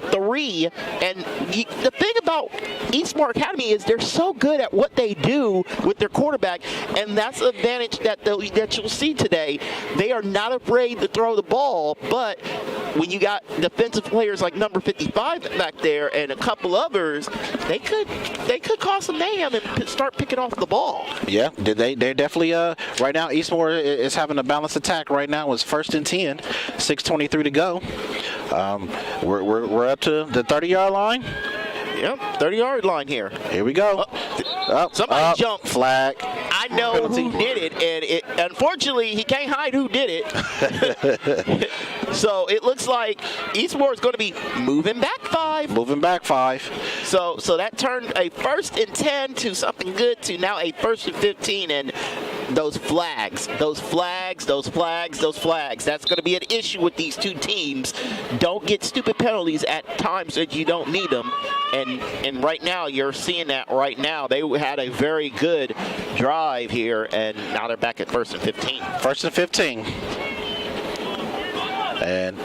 3. And the thing about Eastmoor Academy is they're so good at what they do with their quarterback, and that's an advantage that you'll see today. They are not afraid to throw the ball, but when you got defensive players like number 55 back there and a couple others, they could cause some mayhem and start picking off the ball. Yeah, they're definitely right now. Eastmoor is having a balanced attack right now. It's 1st and 10, 6:23 to go. We're up to the 30-yard line. Yep, 30-yard line here. Here we go. Somebody jumped. Flag. I know who did it, and unfortunately he can't hide who did it. So it looks like Eastmoor is going to be moving back 5. So that turned a 1st and 10 to something good to now a 1st and 15, and those flags. That's going to be an issue with these 2 teams. Don't get stupid penalties at times that you don't need them. And right now, you're seeing that right now. They had a very good drive here, and now they're back at 1st and 15. 1st and 15. And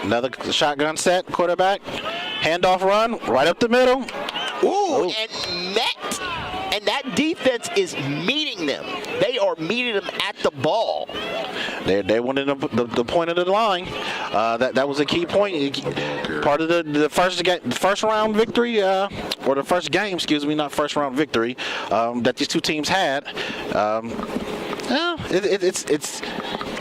another shotgun set, quarterback. Handoff run, right up the middle. Ooh. And that defense is meeting them. They are meeting them at the ball. They wanted the point of the line. That was a key point. Part of the first round victory, or the first game, excuse me, not first round victory, that these 2 teams had.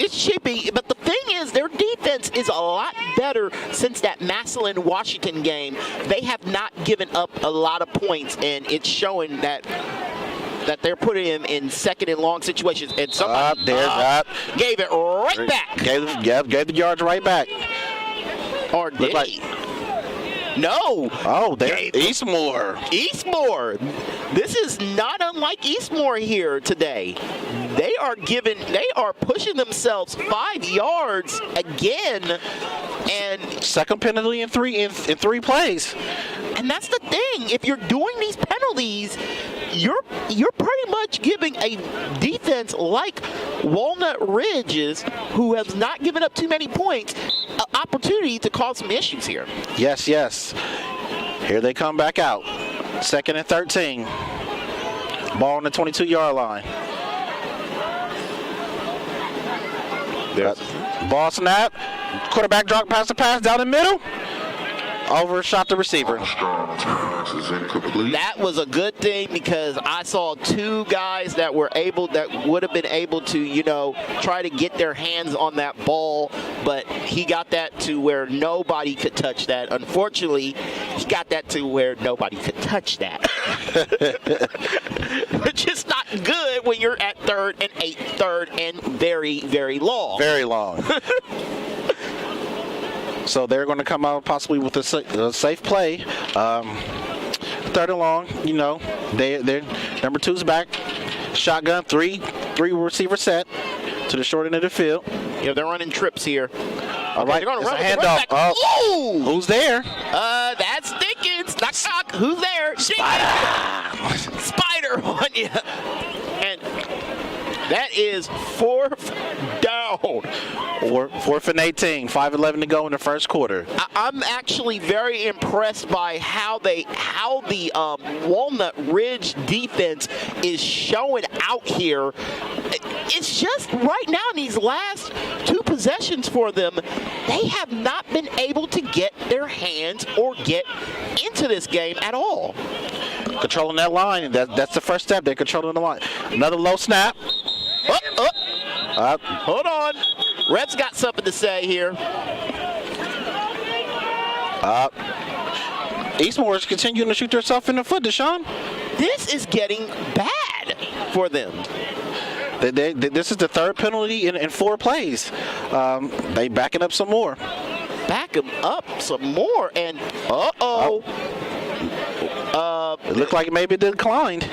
It's chippy, but the thing is, their defense is a lot better since that Massillon-Washington game. They have not given up a lot of points, and it's showing that that they're putting him in second and long situations, and somebody gave it right back. Gave the yards right back. Or did he? No. Oh, there. Eastmoor. Eastmoor. This is not unlike Eastmoor here today. They are pushing themselves 5 yards again, and second penalty in three plays. And that's the thing. If you're doing these penalties, you're pretty much giving a defense like Walnut Ridge is, who has not given up too many points, an opportunity to cause some issues here. Yes. Here they come back out. 2nd and 13. Ball on the 22-yard line. Ball snap. Quarterback drop past the pass down the middle. Overshot the receiver. That was a good thing because I saw two guys that would have been able to, try to get their hands on that ball, but he got that to where nobody could touch that. Unfortunately, he got that to where nobody could touch that. Which is not good when you're at 3rd and 8, 3rd and very, very long. Very long. So they're going to come out possibly with a safe play. 3rd and long, they're number 2's back. Shotgun, three receiver set to the short end of the field. Yeah, they're running trips here. All right, they're going to run a handoff. Oh, who's there? That's Dickens. Knock. Who's there? Spider on you. And that is 4th down. 4th and 18. 5:11 to go in the first quarter. I'm actually very impressed by how the Walnut Ridge defense is showing out here. It's just right now in these last 2 possessions for them, they have not been able to get their hands or get into this game at all. Controlling that line. That's the first step. They're controlling the line. Another low snap. Hold on. Red's got something to say here. Eastmoor is continuing to shoot themselves in the foot, Deshaun. This is getting bad for them. This is the 3rd penalty in 4 plays. They backing up some more. And it looked like maybe it declined.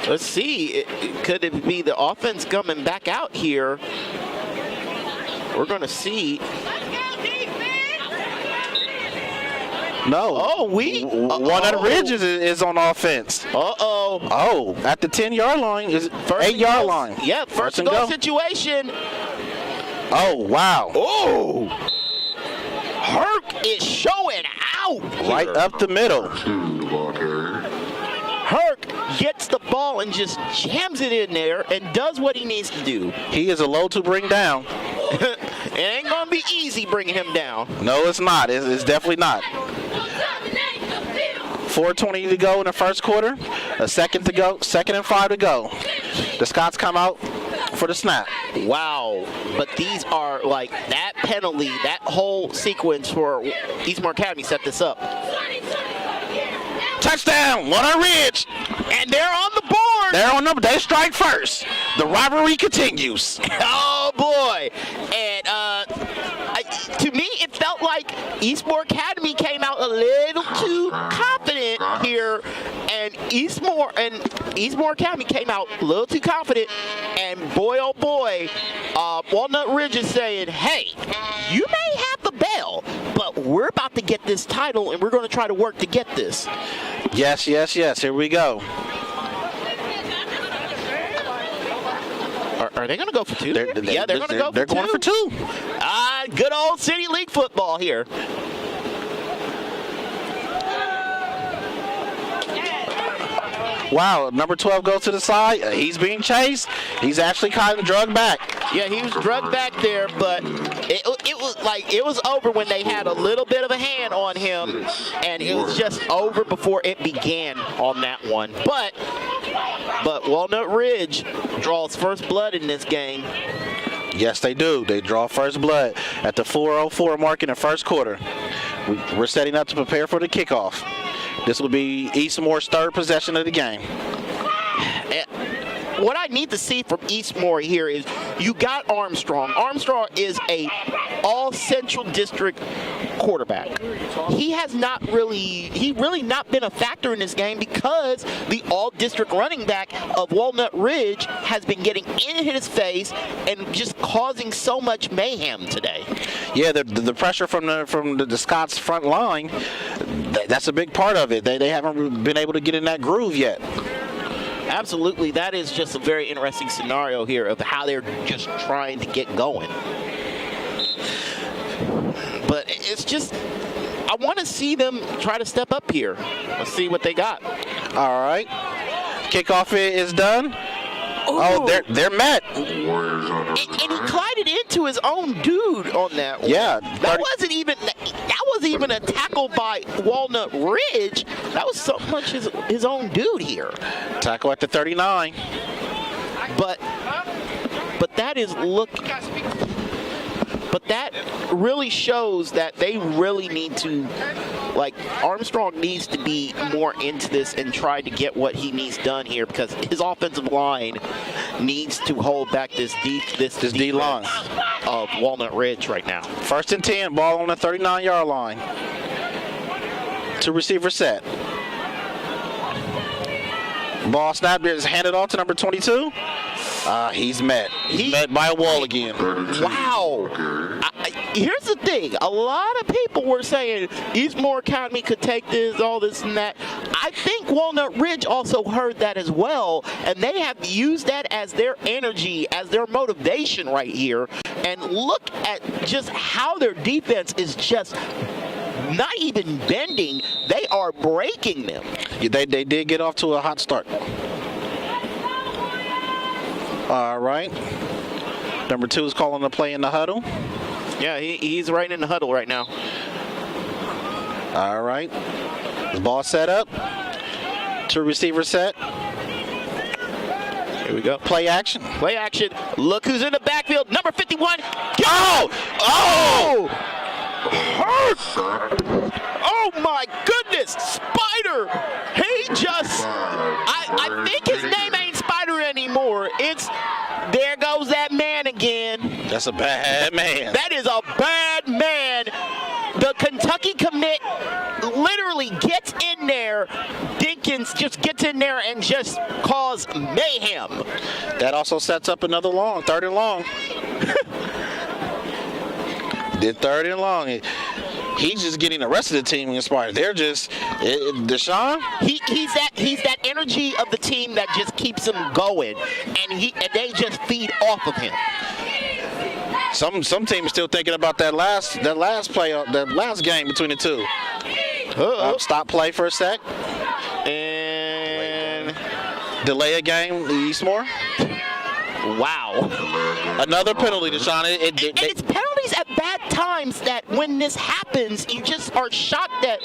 Let's see. Could it be the offense coming back out here? We're going to see. No. Walnut Ridge is on offense. Oh, at the 10-yard line is 8-yard line. Yeah, first and goal situation. Oh, wow. Oh, Herc is showing out. Right up the middle. Herc gets the ball and just jams it in there and does what he needs to do. He is a load to bring down. It ain't going to be easy bringing him down. No, it's not. It's definitely not. 4:20 to go in the first quarter. A second to go. 2nd and 5 to go. The Scots come out for the snap. Wow. But these are like that penalty, that whole sequence for Eastmoor Academy set this up. Touchdown, Walnut Ridge. And they're on the board. They strike first. The rivalry continues. Oh, boy. And to me, it felt like Eastmoor Academy came out a little too confident here. And Eastmoor Academy came out a little too confident. And boy, oh, boy, Walnut Ridge is saying, hey, you may have the bell, but we're about to get this title, and we're going to try to work to get this. Yes. Here we go. Are they going to go for 2? They're going to go for 2. They're going for 2. Good old City League football here. Wow, number 12 goes to the side. He's being chased. He's actually kind of drugged back. Yeah, he was drugged back there, but it was over when they had a little bit of a hand on him, and it was just over before it began on that one. But Walnut Ridge draws first blood in this game. Yes, they do. They draw first blood at the 4:04 mark in the first quarter. We're setting up to prepare for the kickoff. This will be Eastmoor's third possession of the game. What I need to see from Eastmoor here is you got Armstrong. Armstrong is a all Central District quarterback. He really not been a factor in this game because the all district running back of Walnut Ridge has been getting in his face and just causing so much mayhem today. Yeah, the pressure from the Scots front line, that's a big part of it. They haven't been able to get in that groove yet. Absolutely, that is just a very interesting scenario here of how they're just trying to get going. But it's just, I want to see them try to step up here. Let's see what they got. All right, kickoff is done. Ooh. Oh, they're met. And he collided into his own dude on that one. Yeah. That wasn't even a tackle by Walnut Ridge. That was so much his own dude here. Tackle at the 39. But that is But that really shows that they really need to, like, Armstrong needs to be more into this and try to get what he needs done here because his offensive line needs to hold back this D line of Walnut Ridge right now. 1st and 10, ball on the 39-yard line. 2 receiver set. Ball snap is handed off to number 22. He's met. He's met by a wall again. Wow. Here's the thing. A lot of people were saying Eastmoor Academy could take this, all this and that. I think Walnut Ridge also heard that as well, and they have used that as their energy, as their motivation right here. And look at just how their defense is just not even bending. They are breaking them. Yeah, they did get off to a hot start. All right. Number 2 is calling the play in the huddle. Yeah, he's right in the huddle right now. All right. The ball set up. 2 receiver set. Here we go. Play action. Play action. Look who's in the backfield. Number 51. Oh! Hurt! Oh my goodness! Spider! He just... I think his name ain't Spider anymore. It's... There goes that man again. That's a bad man. That is a bad man. The Kentucky commit literally gets in there. Dinkins just gets in there and just cause mayhem. That also sets up another long, 3rd and long. Did 3rd and long. He's just getting the rest of the team inspired. They're just Deshaun. He's that energy of the team that just keeps him going, and they just feed off of him. Some teams still thinking about that last play, that last game between the two. Stop play for a sec and delay a game. Eastmoor. Wow. Another penalty, Deshaun. And it's penalties at bad times that when this happens, you just are shocked that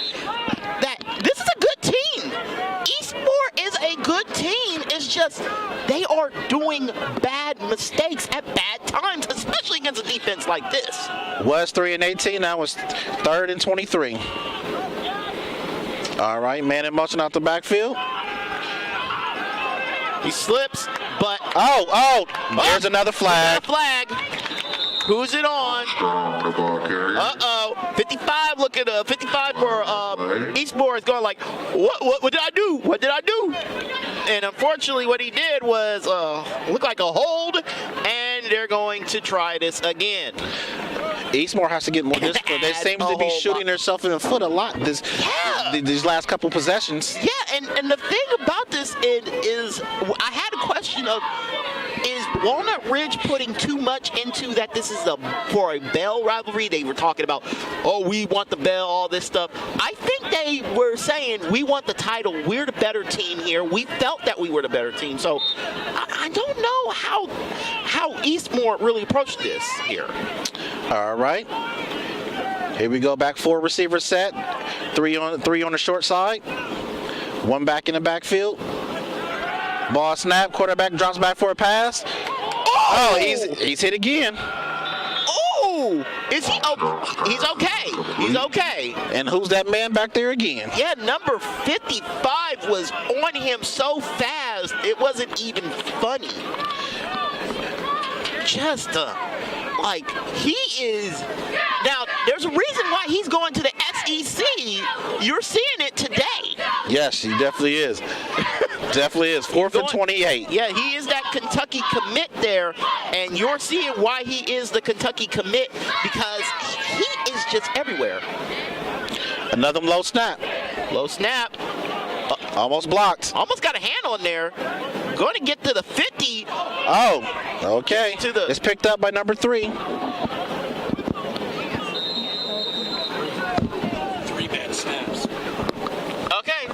this is a good team. Eastmoor is a good team. It's just they are doing bad mistakes at bad times, especially against a defense like this. Was 3 and 18. Now it's 3rd and 23. All right, man in motion out the backfield. He slips, but there's another flag. Who's it on? 55 looking 55 for Eastmoor is going like, what did I do? What did I do? And unfortunately what he did was look like a hold, and they're going to try this again. Eastmoor has to get more discipline. They seem to be shooting themselves in the foot a lot these last couple possessions. Yeah, and the thing about this is I had a question of, is Walnut Ridge putting too much into that this is for a Bell rivalry? They were talking about, we want the Bell, all this stuff. I think they were saying, we want the title. We're the better team here. We felt that we were the better team. So I don't know how Eastmoor really approached this here. All right. Here we go. Back 4 receiver set. 3 on the short side. 1 back in the backfield. Ball snap. Quarterback drops back for a pass. Oh, he's hit again. Oh! is he? Oh, he's okay. He's okay. And who's that man back there again? Yeah, number 55 was on him so fast, it wasn't even funny. Just, like, he is... Now, there's a reason why he's going to the SEC. You're seeing it today. Yes, he definitely is. Definitely is. 4 for 28. Yeah, he is that Kentucky commit there, and you're seeing why he is the Kentucky commit, because he is just everywhere. Another low snap. Low snap. Almost blocked. Almost got a hand on there. Going to get to the 50. Oh, okay. It's picked up by number 3. 3 bad snaps. Okay.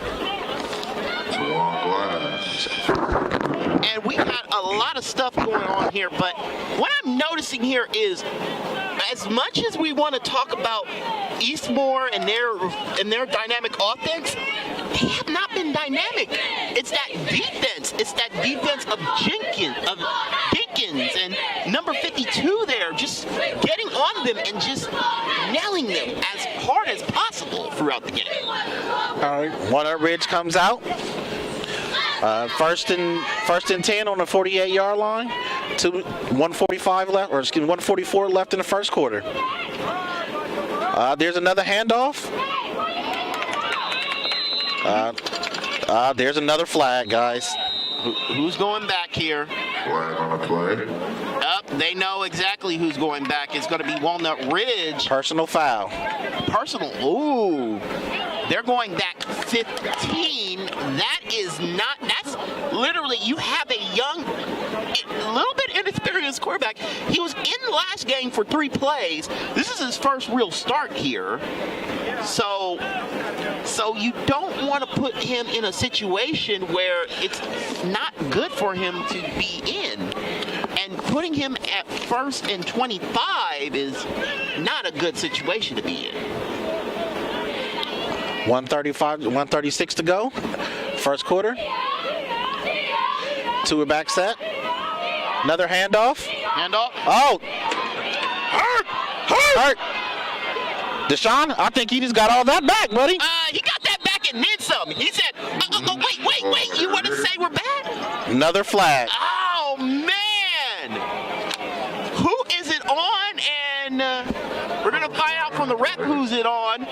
And we got a lot of stuff going on here, but what I'm noticing here is, as much as we want to talk about Eastmoor and their dynamic offense, they have not been dynamic. It's that defense. It's that defense of Dinkins and number 52 there, just getting on them and just nailing them as hard as possible throughout the game. All right. Walnut Ridge comes out. First and 10 on the 48-yard line. 145 left, or excuse me, 144 left in the first quarter. There's another handoff. There's another flag, guys. Who's going back here? Flag on the play. They know exactly who's going back. It's going to be Walnut Ridge. Personal foul. Personal. Ooh. They're going back 15. That is not, that's literally, you have a young, a little bit inexperienced quarterback. He was in the last game for 3 plays. This is his first real start here. So you don't want to put him in a situation where it's not good for him to be in. And putting him at 1st and 25 is not a good situation to be in. 136 to go. First quarter. 2 back set. Another handoff. Handoff. Oh! Hurt! Deshaun, I think he just got all that back, buddy. He got that back and then some. He said, wait, you want to say we're bad? Another flag. Oh, man! Who is it on? And we're going to find out from the rep who's it on.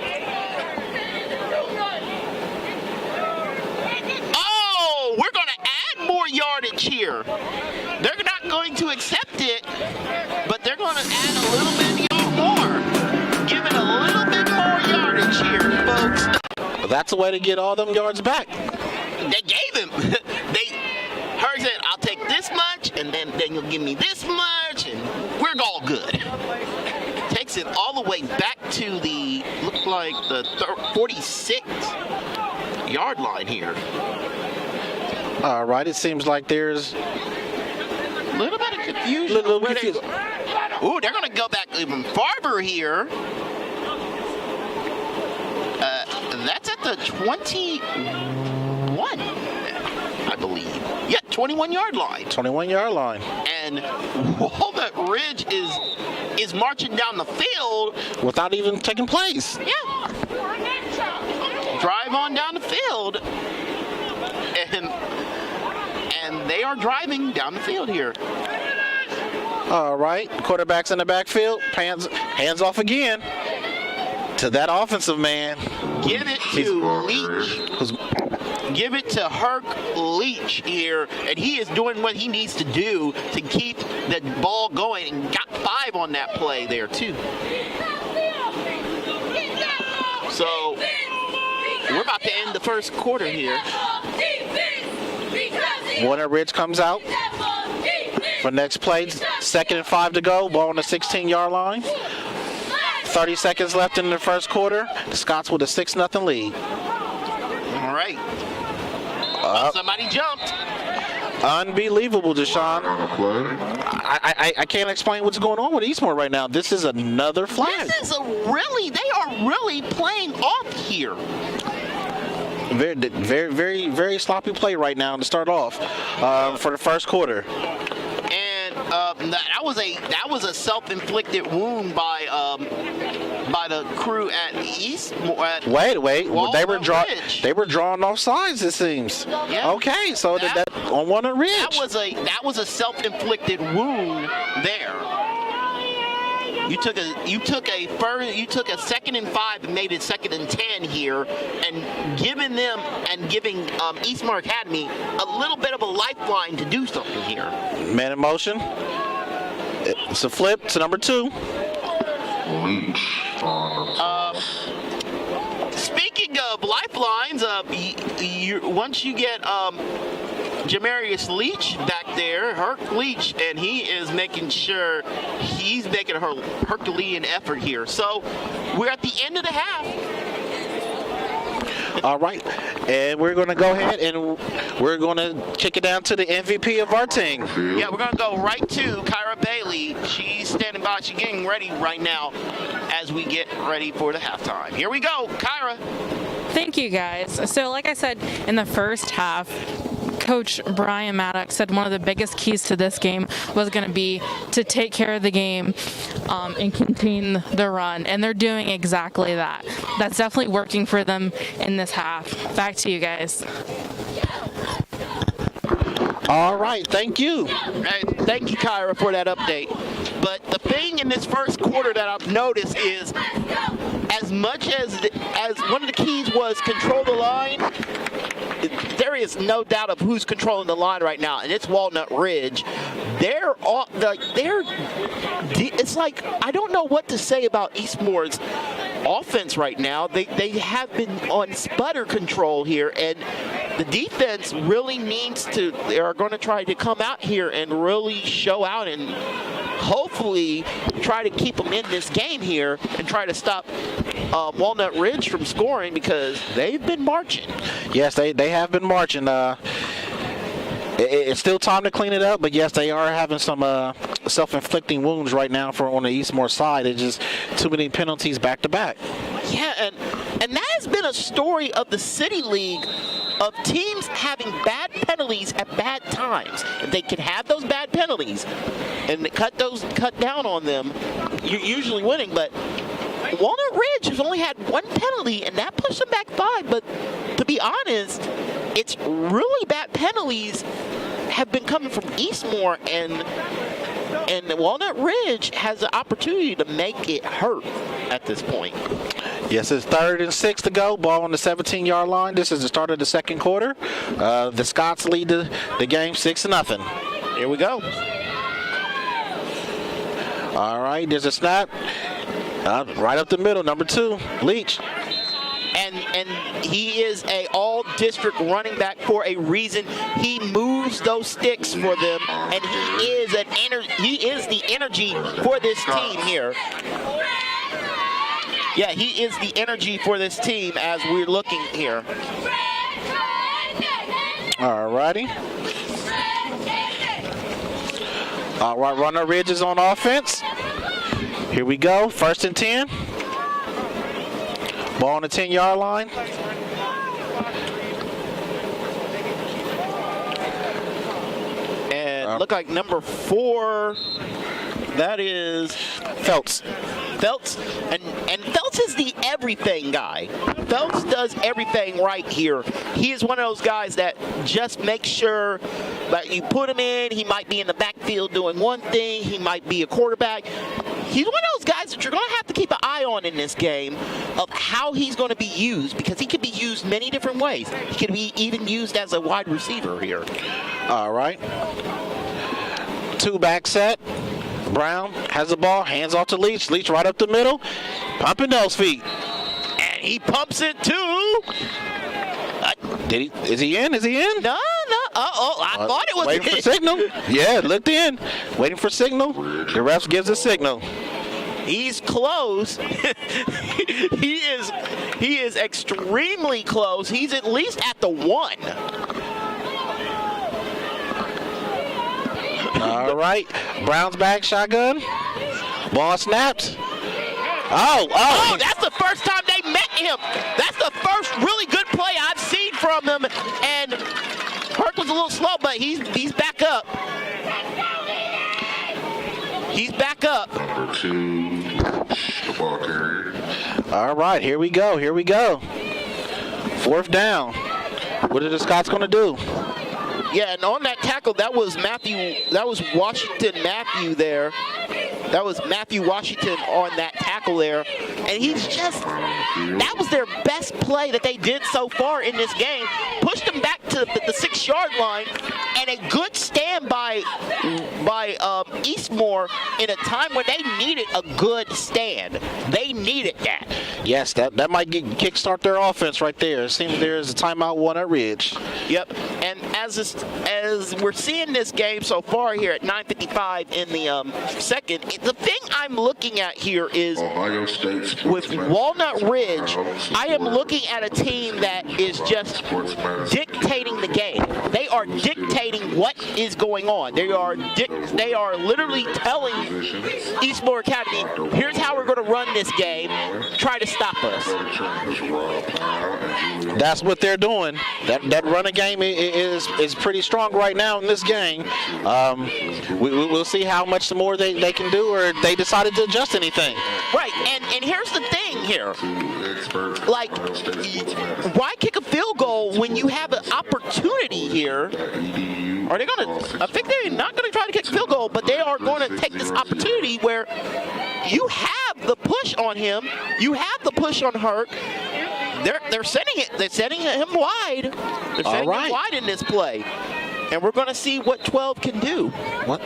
Oh, we're going to add more yardage here. They're not going to accept it, but they're going to add a little bit more. Give it a little bit more yardage here, folks. That's a way to get all them yards back. They gave him. Hers said, I'll take this much, and then you'll give me this much, and we're all good. Takes it all the way back to the, looks like the 46-yard line here. All right, it seems like there's a little bit of confusion. Ooh, they're going to go back even farther here. That's at the 21, I believe. Yeah, 21-yard line. 21-yard line. And Walnut Ridge is marching down the field without even taking place. Yeah. Drive on down the field, and they are driving down the field here. All right, quarterback's in the backfield. Hands off again to that offensive man. Give it to Leach. Give it to Herc Leach here, and he is doing what he needs to do to keep the ball going, and got 5 on that play there too. So we're about to end the first quarter here. Walnut Ridge comes out for next play. 2nd and 5 to go. Ball on the 16-yard line. 30 seconds left in the first quarter. The Scots with a 6-0 lead. All right. Somebody jumped. Unbelievable, Deshaun. I can't explain what's going on with Eastmoor right now. This is another flag. This is they are really playing off here. Very sloppy play right now to start off for the first quarter. And That was a self-inflicted wound by the crew at Eastmoor. Wait. Ridge. They were drawing off sides, it seems. Yeah. Okay, so that on Walnut Ridge. That was a self-inflicted wound there. You took a 2nd and 5 and made it 2nd and 10 here, and giving Eastmoor Academy a little bit of a lifeline to do something here. Man in motion. It's a flip to number 2. Speaking of lifelines, once you get Jamarius Leach back there, Herc Leach, and he is making sure he's making a Herculean effort here. So we're at the end of the half. All right, and we're going to go ahead and we're going to kick it down to the MVP of our team. Yeah, we're going to go right to Kyra Bailey. She's standing by. She's getting ready right now as we get ready for the halftime. Here we go, Kyra. Thank you, guys. So like I said, in the first half, Coach Brian Maddox said one of the biggest keys to this game was going to be to take care of the game and contain the run, and they're doing exactly that. That's definitely working for them in this half. Back to you guys. All right, thank you. Hey, thank you, Kyra, for that update. But the thing in this first quarter that I've noticed is, as much as one of the keys was control the line, there is no doubt of who's controlling the line right now, and it's Walnut Ridge. It's like, I don't know what to say about Eastmoor's offense right now. They have been on sputter control here, and the defense really they are going to try to come out here and really show out and hopefully try to keep them in this game here and try to stop Walnut Ridge from scoring, because they've been marching. Yes, they have been marching. It's still time to clean it up, but yes, they are having some self-inflicting wounds right now on the Eastmoor side. It's just too many penalties back to back. Yeah, and that has been a story of the City League, of teams having bad penalties at bad times. If they can have those bad penalties and cut down on them, you're usually winning. But Walnut Ridge has only had 1 penalty, and that pushed them back 5. But to be honest, it's really bad penalties have been coming from Eastmoor, and Walnut Ridge has the opportunity to make it hurt at this point. Yes, it's 3rd and 6 to go. Ball on the 17-yard line. This is the start of the second quarter. The Scots lead the game 6-0. Here we go. All right, there's a snap. Right up the middle, number 2, Leach. And he is a all-district running back for a reason. He moves those sticks for them, and he is the energy for this team here. Yeah, he is the energy for this team as we're looking here. All righty. All right, Walnut Ridge is on offense. Here we go, 1st and 10. Ball on the 10-yard line. And look like number 4, that is Phelps. And Phelps is the everything guy. Phelps does everything right here. He is one of those guys that just makes sure that you put him in. He might be in the backfield doing one thing. He might be a quarterback. He's one of those guys that you're going to have to keep an eye on in this game of how he's going to be used, because he could be used many different ways. He could be even used as a wide receiver here. All right. 2-back set. Brown has the ball, hands off to Leach. Leach right up the middle, pumping those feet. And he pumps it too. Is he in? No. I thought it was waiting for signal. Yeah, looked in. Waiting for signal. The ref gives a signal. He's close. He is extremely close. He's at least at the 1. All right. Brown's back, shotgun. Ball snapped. Oh, that's the first time they met him. That's the first really good play I've seen from him. And Herc was a little slow, but he's back up. He's back up. Number 2, the ball carrier. All right, here we go. Here we go. 4th down. What are the Scots going to do? Yeah, and on that tackle, that was Washington Matthew there. That was Matthew Washington on that tackle there. And that was their best play that they did so far in this game. Pushed them back to the 6-yard line, and a good stand by Eastmoor in a time when they needed a good stand. They needed that. Yes, that might kickstart their offense right there. It seems there's a timeout Walnut Ridge. Yep, and as we're seeing this game so far here at 9:55 in the second, the thing I'm looking at here is with Walnut Ridge, I am looking at a team that is just dictating the game. They are dictating what is going on. They are literally telling Eastmoor Academy, here's how we're going to run this game. Try to stop us. That's what they're doing. That running game is pretty strong right now in this game. We'll see how much more they can do, or they decided to adjust anything. Right, and here's the thing here. Like, why kick a field goal when you have an opportunity here? Are they going to? I think they're not going to try to kick a field goal, but they are going to take this opportunity where you have the push on him, you have the push on Hurt. They're sending it. They're sending him wide. They're sending him wide in this play, and we're going to see what 12 can do. What?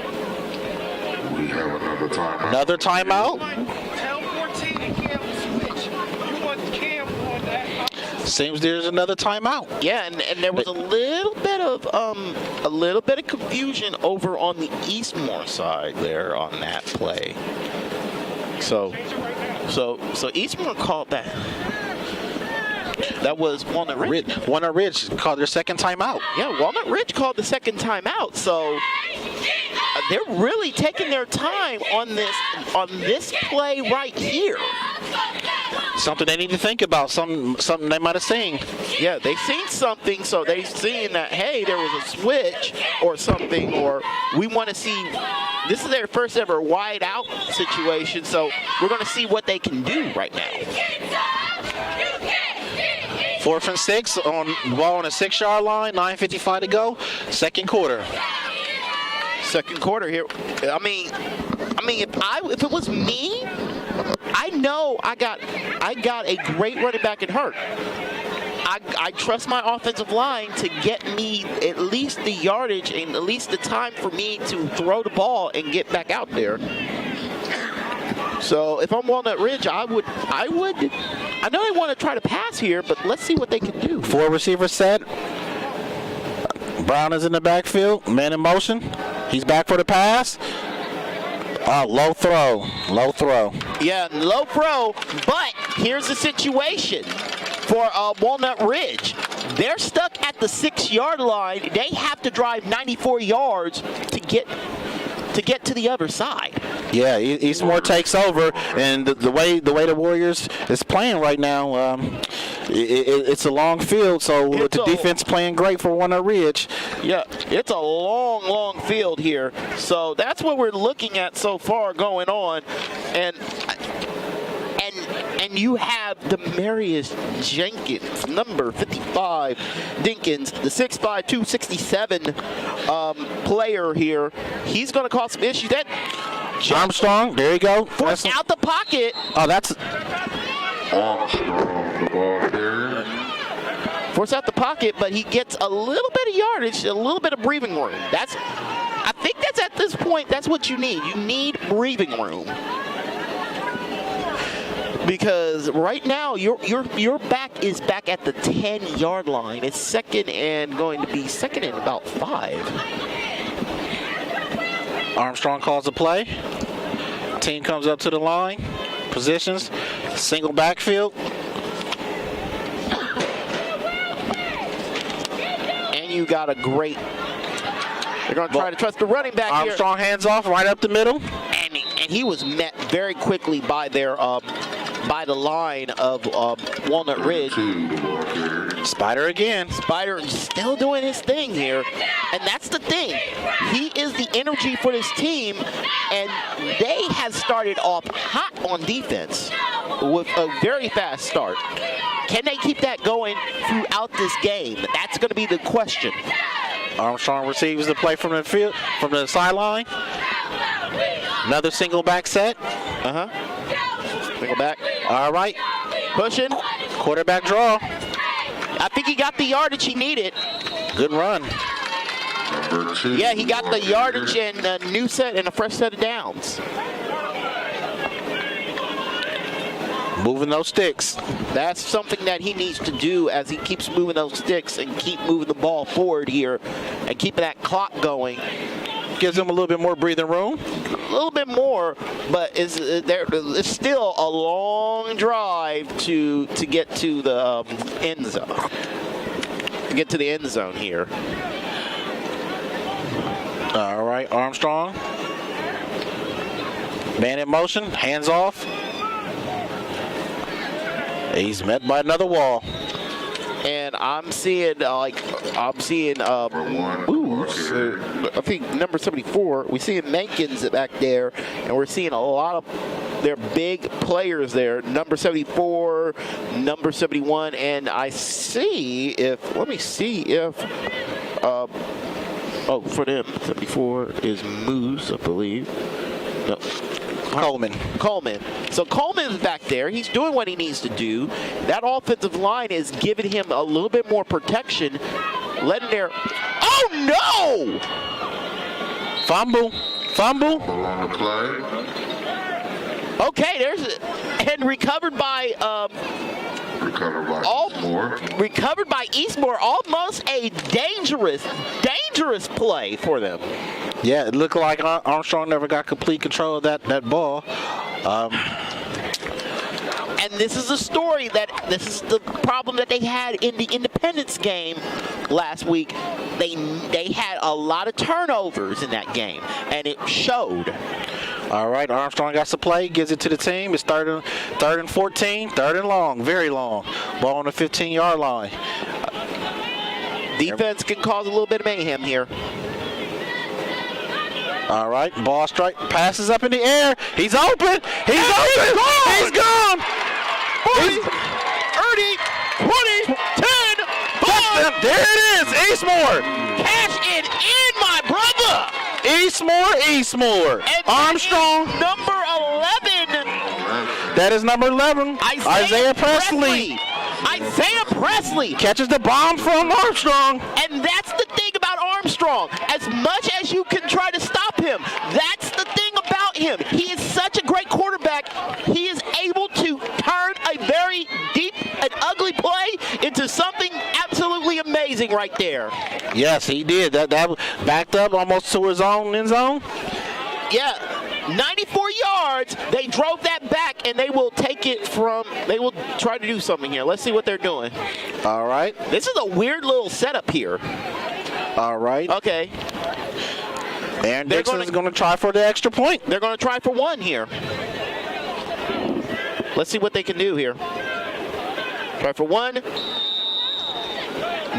We have another timeout. Another timeout? Seems there's another timeout. Yeah, and there was a little bit of confusion over on the Eastmoor side there on that play. So Eastmoor called that. That was Walnut Ridge. Walnut Ridge called their second timeout. Yeah, Walnut Ridge called the second timeout. So they're really taking their time on this play right here. Something they need to think about. Something they might have seen. Yeah, they've seen something, so they've seen that, hey, there was a switch or something, or we want to see. This is their first ever wide out situation, so we're going to see what they can do right now. 4th and 6 on ball on the 6-yard line. 9:55 to go. Second quarter. Second quarter here. I mean, if it was me, I know I got a great running back in Hurt. I trust my offensive line to get me at least the yardage and at least the time for me to throw the ball and get back out there. So if I'm Walnut Ridge, I would. I know they want to try to pass here, but let's see what they can do. 4 receivers set. Brown is in the backfield. Man in motion. He's back for the pass. Low throw. Yeah, low throw. But here's the situation for Walnut Ridge. They're stuck at the 6-yard line. They have to drive 94 yards to get to the other side. Yeah, Eastmoor takes over, and the way the Warriors is playing right now, it's a long field, so the defense playing great for Walnut Ridge. Yeah, it's a long field here, so that's what we're looking at so far going on, and you have Demarius Jenkins, number 55, Dinkins, the 6'5", 267 player here. He's going to cause some issues. Armstrong, there you go. Forced out the pocket. Oh, that's Armstrong, the ball carrier. Forced out the pocket, but he gets a little bit of yardage, a little bit of breathing room. I think that's at this point, that's what you need. You need breathing room. Because right now your back is back at the 10-yard line. It's second and about 5. Armstrong calls the play. Team comes up to the line. Positions. Single backfield. And you got a great. They're going to try to trust the running back here. Armstrong hands off right up the middle. And he was met very quickly by their by the line of Walnut Ridge. Spider again. Spider still doing his thing here, and that's the thing. He is the energy for this team, and they have started off hot on defense with a very fast start. Can they keep that going throughout this game? That's going to be the question. Armstrong receives the play from the field, from the sideline. Another single back set. Single back. All right. Pushing. Quarterback draw. I think he got the yardage he needed. Good run. Yeah, he got the yardage and a new set and a fresh set of downs. Moving those sticks. That's something that he needs to do as he keeps moving those sticks and keep moving the ball forward here and keeping that clock going. Gives him a little bit more breathing room. A little bit more, but it's still a long drive to get to the end zone. To get to the end zone here. All right, Armstrong. Man in motion, hands off. He's met by another wall. And I'm seeing I think number 74, we're seeing Mankins back there, and we're seeing a lot of their big players there. Number 74, number 71, and let me see if for them, 74 is Moose, I believe. No. Coleman. So Coleman's back there. He's doing what he needs to do. That offensive line is giving him a little bit more protection. Letting their... Oh, no! Fumble. On the play. Okay, and recovered by Eastmoor. Almost a dangerous play for them. Yeah, it looked like Armstrong never got complete control of that ball. And this is this is the problem that they had in the Independence game last week. They had a lot of turnovers in that game, and it showed. All right, Armstrong got the play, gives it to the team. It's third and 14, third and long, very long. Ball on the 15-yard line. Defense can cause a little bit of mayhem here. All right, ball strike, passes up in the air. He's open. He's open. He's gone. 40, 30, 20, 10, 5. There it is, Eastmoor. Cash it in, my brother. Eastmoor. And Armstrong. Number 11. That is number 11. Isaiah Presley. Isaiah Presley catches the bomb from Armstrong. And that's the thing about Armstrong. As much as you can try to stop him, that's the thing about him. He is such a great quarterback. He is able to turn a very deep and ugly play into something absolutely amazing right there. Yes, he did. That backed up almost to his own end zone. Yeah. 94 yards, they drove that back, and they will try to do something here. Let's see what they're doing. All right. This is a weird little setup here. All right. Okay. And Dixon's going to try for the extra point. They're going to try for one here. Let's see what they can do here. Try for one.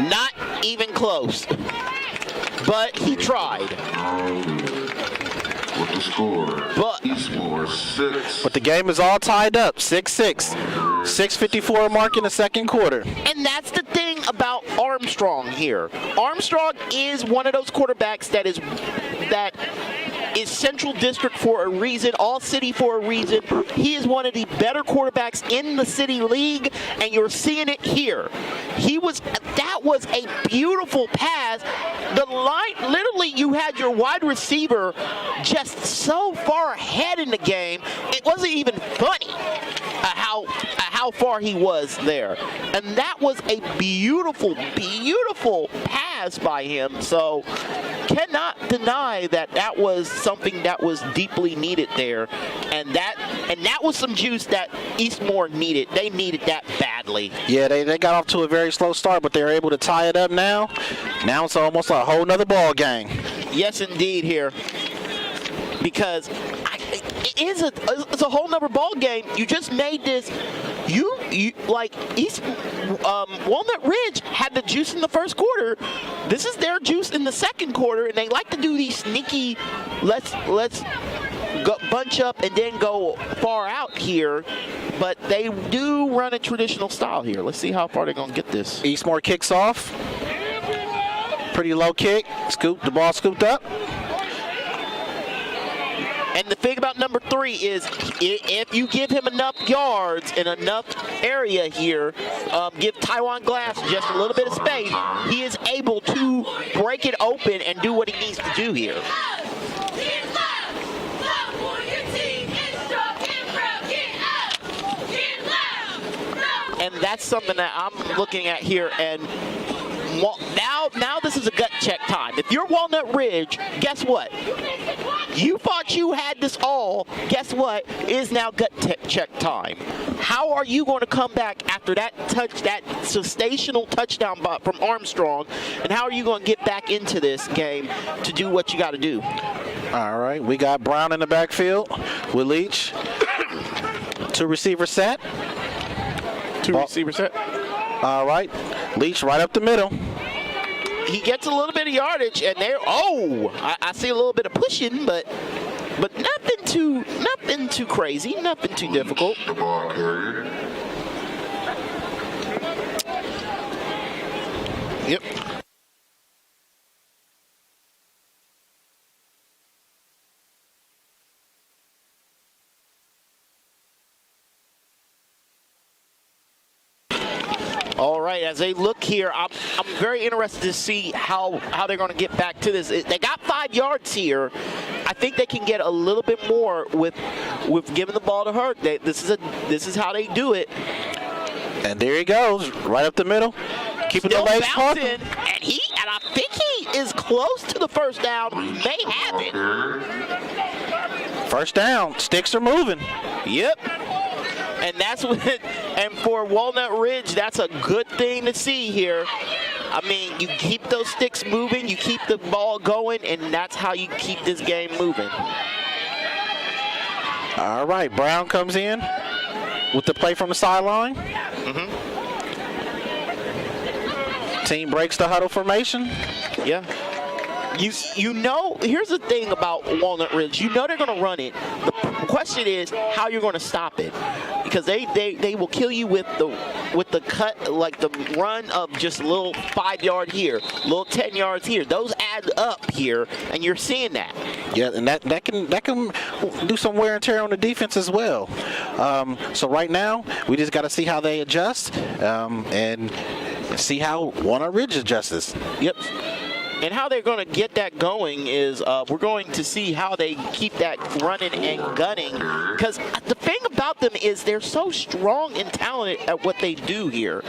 Not even close. But he tried. With the score, Eastmoor 6. But the game is all tied up, 6-6. 6:54 mark in the second quarter. And that's the thing about Armstrong here. Armstrong is one of those quarterbacks that is Central District for a reason, All City for a reason. He is one of the better quarterbacks in the City League, and you're seeing it here. That was a beautiful pass. The line, literally, you had your wide receiver just so far ahead in the game, it wasn't even funny how far he was there. And that was a beautiful, beautiful pass by him. So cannot deny that was something that was deeply needed there. And that was some juice that Eastmoor needed. They needed that badly. Yeah, they got off to a very slow start, but they're able to tie it up now. Now it's almost a whole nother ball game. Yes, indeed, here. Because it's a whole nother ball game. You just made this. You like Walnut Ridge had the juice in the first quarter. This is their juice in the second quarter, and they like to do these sneaky. Let's go bunch up and then go far out here. But they do run a traditional style here. Let's see how far they're gonna get this. Eastmoor kicks off. Pretty low kick. The ball scooped up. And the thing about number 3 is if you give him enough yards and enough area here, give Taiwan Glass just a little bit of space, he is able to break it open and do what he needs to do here. And that's something that I'm looking at here. And now this is a gut check time. If you're Walnut Ridge, guess what? You thought you had this all. Guess what? It is now gut check time. How are you going to come back after that sensational touchdown from Armstrong? And how are you going to get back into this game to do what you got to do? All right, we got Brown in the backfield with Leach. 2 receiver set. 2 receiver set. All right, Leach right up the middle. He gets a little bit of yardage, and there. Oh, I see a little bit of pushing, but nothing too crazy, nothing too difficult. The ball carrier. Yep. All right, as they look here, I'm very interested to see how they're going to get back to this. They got 5 yards here. I think they can get a little bit more with giving the ball to Hurk. This is how they do it. And there he goes, right up the middle, keeping Still the legs bouncing, parking. and I think he is close to the first down. He may have it. First down, sticks are moving. Yep. And that's what, and for Walnut Ridge, that's a good thing to see here. I mean, you keep those sticks moving, you keep the ball going, and that's how you keep this game moving. All right, Brown comes in with the play from the sideline. Team breaks the huddle formation. Yeah. You know, here's the thing about Walnut Ridge. You know they're going to run it. The question is how you're going to stop it, because they will kill you with the cut, like the run of just a little 5-yard here, little 10 yards here. Those add up here, and you're seeing that. Yeah, and that can do some wear and tear on the defense as well. So right now we just got to see how they adjust and see how Walnut Ridge adjusts. Yep. And how they're going to get that going is we're going to see how they keep that running and gunning. Because the thing about them is they're so strong and talented at what they do here.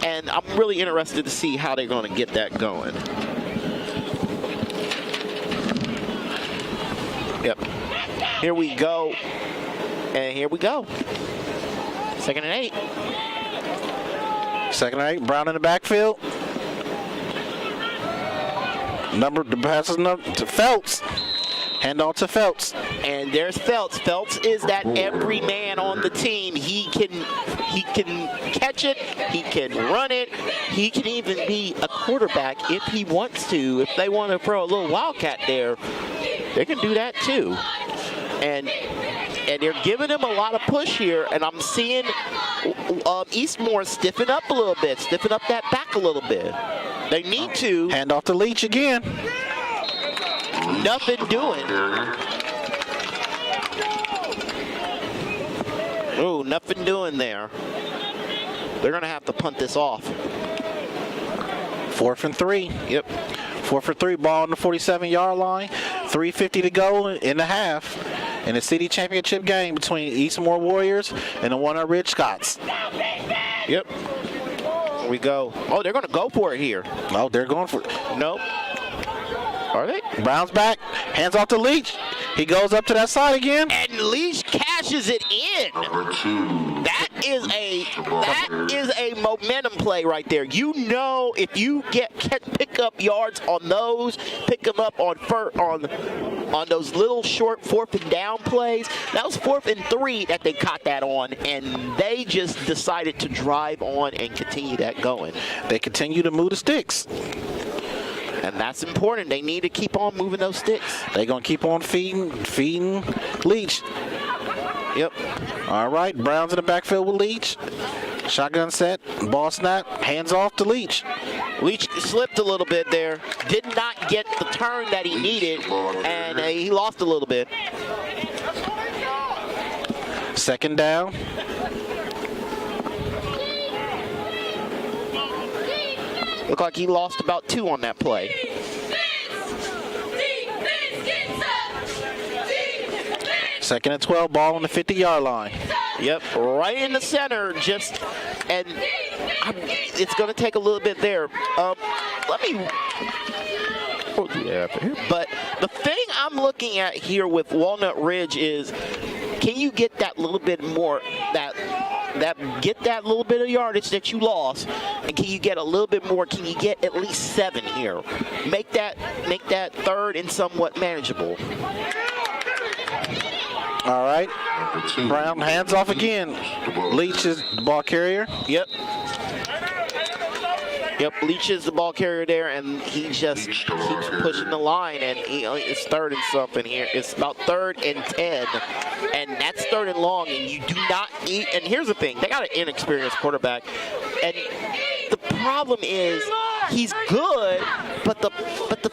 And I'm really interested to see how they're going to get that going. Yep. Here we go. And here we go. 2nd and 8. 2nd and 8, Brown in the backfield. The pass is to Felts. Hand off to Felts. And there's Felts. Felts is that every man on the team. He can catch it. He can run it. He can even be a quarterback if he wants to. If they want to throw a little wildcat there, they can do that too. And they're giving him a lot of push here, and I'm seeing Eastmoor stiffen up a little bit, stiffen up that back a little bit. They need to. Hand off to Leach again. Nothing doing. Ooh, nothing doing there. They're going to have to punt this off. 4th and 3. Yep. 4th and 3, ball on the 47-yard line. 3:50 to go in the half. In the city championship game between Eastmoor Warriors and the Walnut Ridge Scots. Yep. Here we go. Oh, they're going to go for it here. Oh, they're going for it. Nope. Are they? Brown's back. Hands off to Leach. He goes up to that side again. And Leach cash pushes it in. Number 2. That is a momentum play right there. You know, if you pick up yards on those, pick them up on those little short 4th and down plays. That was 4th and 3 that they caught that on, and they just decided to drive on and continue that going. They continue to move the sticks. And that's important. They need to keep on moving those sticks. They're going to keep on feeding Leach. Yep. All right, Brown's in the backfield with Leach. Shotgun set, ball snap, hands off to Leach. Leach slipped a little bit there. Did not get the turn that he needed, and he lost a little bit. Second down. Looked like he lost about 2 on that play. Second and 12, ball on the 50-yard line. Yep, right in the center, and it's going to take a little bit there. But the thing I'm looking at here with Walnut Ridge is, can you get that little bit more, get that little bit of yardage that you lost, and can you get a little bit more? Can you get at least 7 here? Make that 3rd and somewhat manageable. All right. Brown hands off again. Leach is the ball carrier. Yep. Leach is the ball carrier there, and he just keeps pushing the line, and it's 3rd and something here. It's about 3rd and 10, and that's 3rd and long, and you do not eat. And here's the thing. They got an inexperienced quarterback, and the problem is he's good, but the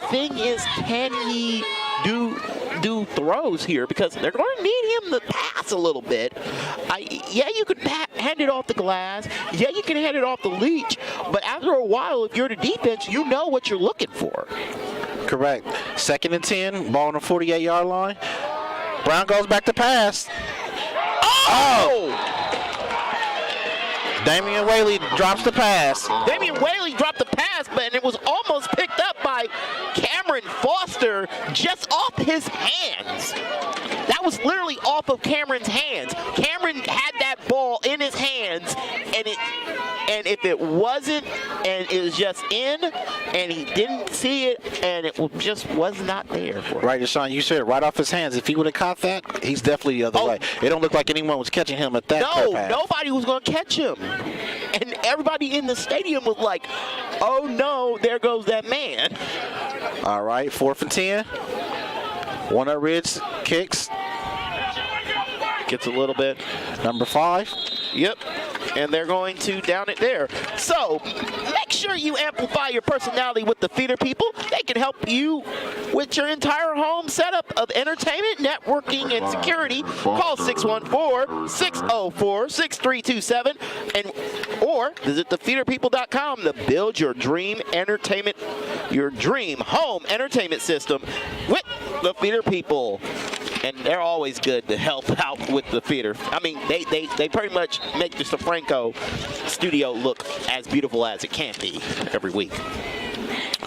thing is, can he do throws here, because they're going to need him to pass a little bit. You could hand it off the glass. Yeah, you can hand it off the Leach, but after a while, if you're the defense, you know what you're looking for. Correct. 2nd and 10, ball on the 48-yard line. Brown goes back to pass. Oh! Damian Whaley drops the pass. Damian Whaley dropped the pass, but it was almost picked up by Cameron Foster just off his hands. That was literally off of Cameron's hands. Cameron had that ball in his hands, and if it wasn't, and it was just in, and he didn't see it, and it just was not there for him. Right, Deshaun, you said it right off his hands. If he would have caught that, he's definitely the other way. It don't look like anyone was catching him at that pass. Nobody was going to catch him. And everybody in the stadium was like, oh no, there goes that man. All right, 4th and 10. Walnut Ridge kicks. Gets a little bit. Number 5. Yep. And they're going to down it there. So make sure you amplify your personality with the Feeder People. They can help you with your entire home setup of entertainment, networking, and security. Call 614-604-6327 or visit thefeederpeople.com to build your dream entertainment, your dream home entertainment system with the Feeder People. And they're always good to help out with the feeder. I mean, they pretty much make the Sofranco studio look as beautiful as it can be every week.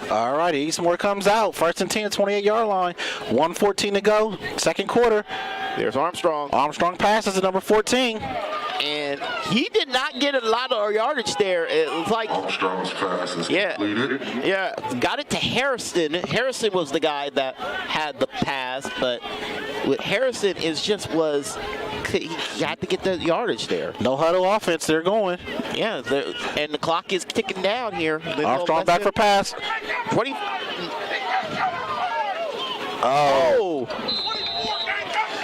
All right, Eastmoor comes out. 1st and 10, 28-yard line. 1:14 to go. 2nd quarter. There's Armstrong. Armstrong passes to number 14. And he did not get a lot of yardage there. It was like Armstrong's pass is completed. Yeah, got it to Harrison. Harrison was the guy that had the pass, but with Harrison, he had to get the yardage there. No huddle offense. They're going. Yeah, and the clock is ticking down here. Armstrong back for pass. 20. Oh.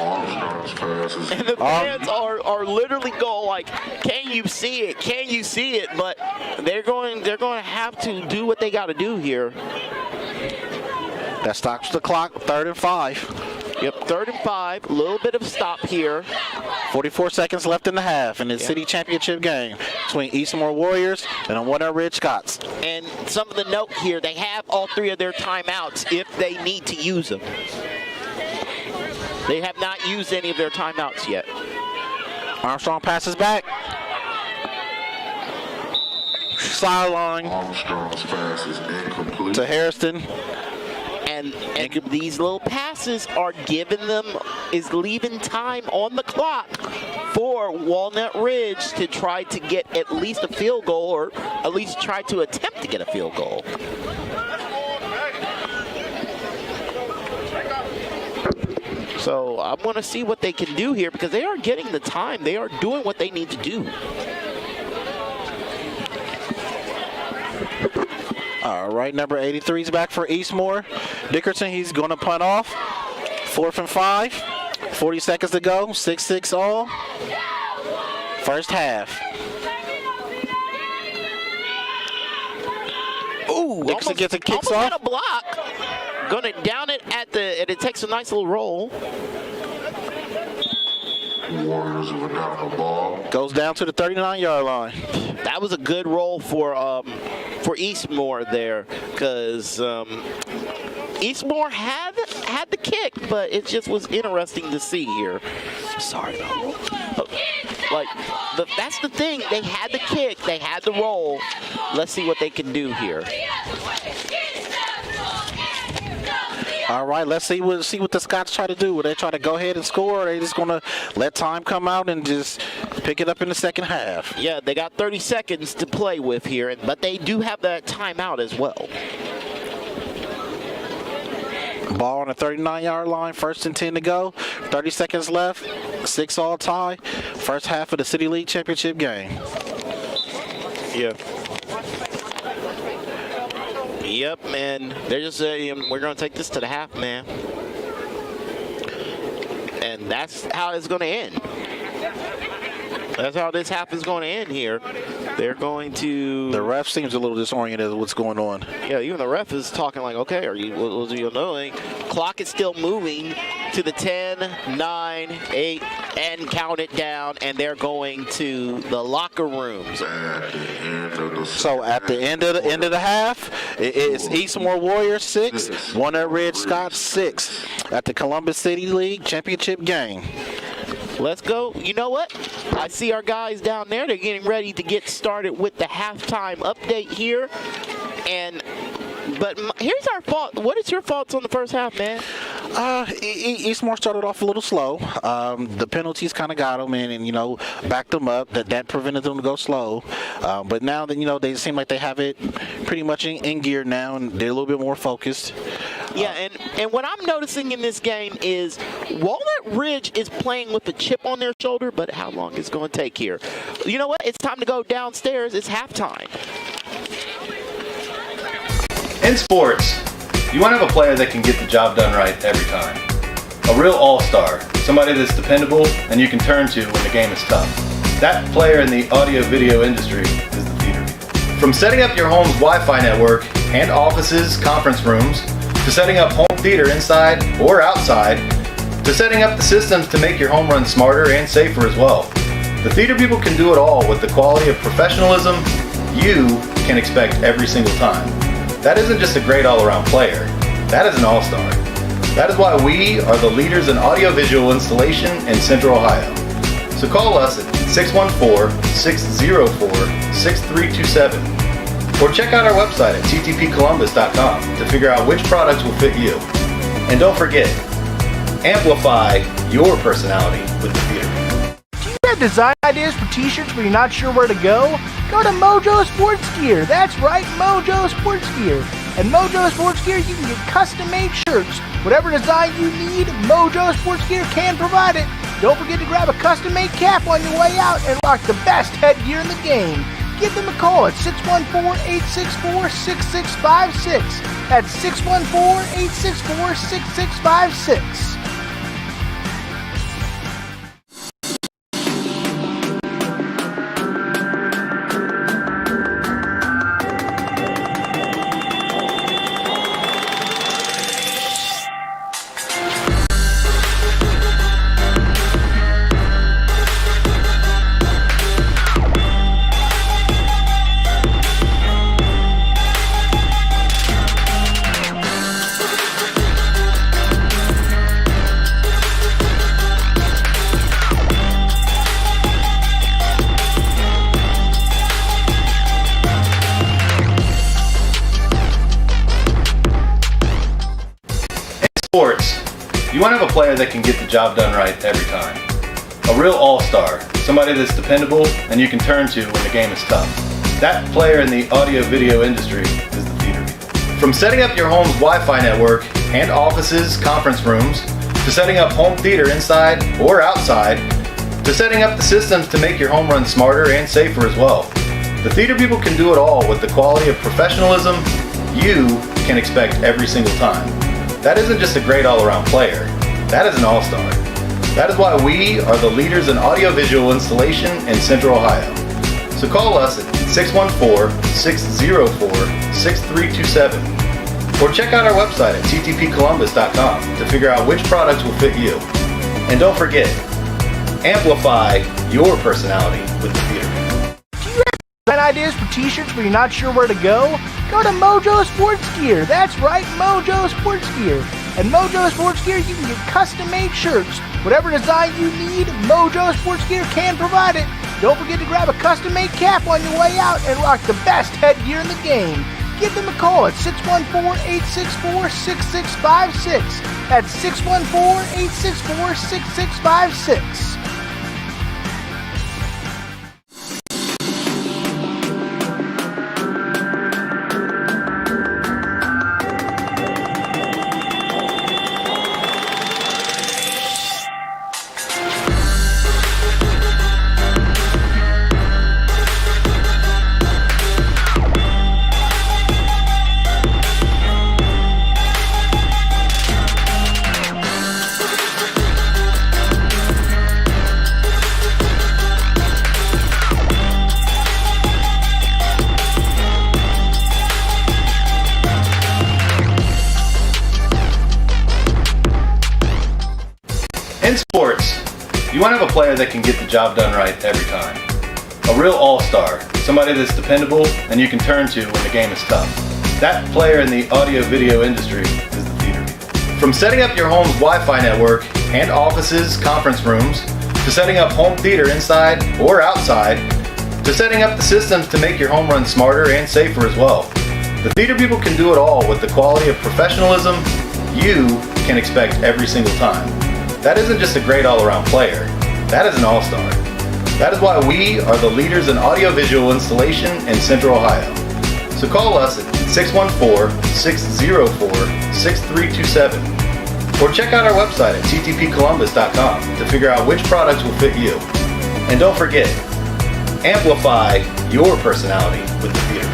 Armstrong's pass is And the fans are literally going like, "Can you see it? Can you see it?" But they're going to have to do what they got to do here. That stops the clock. 3rd and 5. Yep, 3rd and 5. A little bit of stop here. 44 seconds left in the half in the city championship game between Eastmoor Warriors and the Walnut Ridge Scots. And some of the note here, they have all 3 of their timeouts if they need to use them. They have not used any of their timeouts yet. Armstrong passes back. Sideline. Armstrong's pass is incomplete. To Harrison. And these little passes are giving them is leaving time on the clock for Walnut Ridge to try to get at least a field goal, or at least try to attempt to get a field goal. So I'm going to see what they can do here, because they are getting the time. They are doing what they need to do. All right, number 83 is back for Eastmoor. Dickerson, he's going to punt off. 4th and 5. 40 seconds to go. 6-6 all. First half. Ooh, Dickerson gets a kicks almost off. got a block. Going to down it and it takes a nice little roll. Warriors will down the ball. Goes down to the 39-yard line. That was a good roll for Eastmoor there, because Eastmoor had the kick, but it just was interesting to see here. Sorry about that. That's the thing. They had the kick. They had the roll. Let's see what they can do here. All right, let's see what the Scots try to do. Will they try to go ahead and score, or are they just going to let time come out and just pick it up in the second half? Yeah, they got 30 seconds to play with here, but they do have that timeout as well. Ball on the 39-yard line, 1st and 10 to go. 30 seconds left, 6-all tie. First half of the City League Championship game. Yeah. Yep, man. They're just saying, we're going to take this to the half, man. And that's how it's going to end. That's how this half is going to end here. They're going to... The ref seems a little disoriented with what's going on. Yeah, even the ref is talking like, okay, what are you doing? Clock is still moving to the 10, 9, 8, and count it down, and they're going to the locker rooms. So at the end of the half, it's Eastmoor Warriors 6, Walnut Ridge Scots 6 at the Columbus City League Championship game. Let's go. You know what? I see our guys down there. They're getting ready to get started with the halftime update here. But here's our fault. What is your thoughts on the first half, man? Eastmoor started off a little slow. The penalties kind of got them and backed them up. That prevented them to go slow. But now that they seem like they have it pretty much in gear now, and they're a little bit more focused. Yeah, and what I'm noticing in this game is Walnut Ridge is playing with a chip on their shoulder, but how long is it going to take here? You know what? It's time to go downstairs. It's halftime. In sports, you want to have a player that can get the job done right every time. A real all-star, somebody that's dependable and you can turn to when the game is tough. That player in the audio-video industry is the theater people. From setting up your home's Wi-Fi network and offices, conference rooms, to setting up home theater inside or outside, to setting up the systems to make your home run smarter and safer as well. The theater people can do it all with the quality of professionalism you can expect every single time. That isn't just a great all-around player, that is an all-star. That is why we are the leaders in audiovisual installation in Central Ohio. So call us at 614-604-6327 or check out our website at ttpcolumbus.com to figure out which products will fit you. And don't forget, amplify your personality with the theater. Do you have design ideas for t-shirts but you're not sure where to go? Go to Mojo Sports Gear. That's right, Mojo Sports Gear. At Mojo Sports Gear, you can get custom-made shirts. Whatever design you need, Mojo Sports Gear can provide it. Don't forget to grab a custom-made cap on your way out and rock the best headgear in the game. Give them a call at 614-864-6656. That's 614-864-6656. You want to have a player that can get the job done right every time. A real all-star, somebody that's dependable and you can turn to when the game is tough. That player in the audio-video industry is the theater people. From setting up your home's Wi-Fi network and offices, conference rooms, to setting up home theater inside or outside, to setting up the systems to make your home run smarter and safer as well. The theater people can do it all with the quality of professionalism you can expect every single time. That isn't just a great all-around player, that is an all-star. That is why we are the leaders in audiovisual installation in Central Ohio. So call us at 614-604-6327 or check out our website at ttpcolumbus.com to figure out which products will fit you. And don't forget, amplify your personality with the theater. Got ideas for t-shirts but you're not sure where to go? Go to Mojo Sports Gear. That's right, Mojo Sports Gear. At Mojo Sports Gear, you can get custom-made shirts. Whatever design you need, Mojo Sports Gear can provide it. Don't forget to grab a custom-made cap on your way out and rock the best headgear in the game. Give them a call at 614-864-6656. That's 614-864-6656. In sports, you want to have a player that can get the job done right every time. A real all-star, somebody that's dependable and you can turn to when the game is tough. That player in the audio-video industry is the theater people. From setting up your home's Wi-Fi network and offices, conference rooms, to setting up home theater inside or outside, to setting up the systems to make your home run smarter and safer as well. The theater people can do it all with the quality of professionalism you can expect every single time. That isn't just a great all-around player, that is an all-star. That is why we are the leaders in audiovisual installation in Central Ohio. So call us at 614-604-6327 or check out our website at ttpcolumbus.com to figure out which products will fit you. And don't forget, amplify your personality with the theater.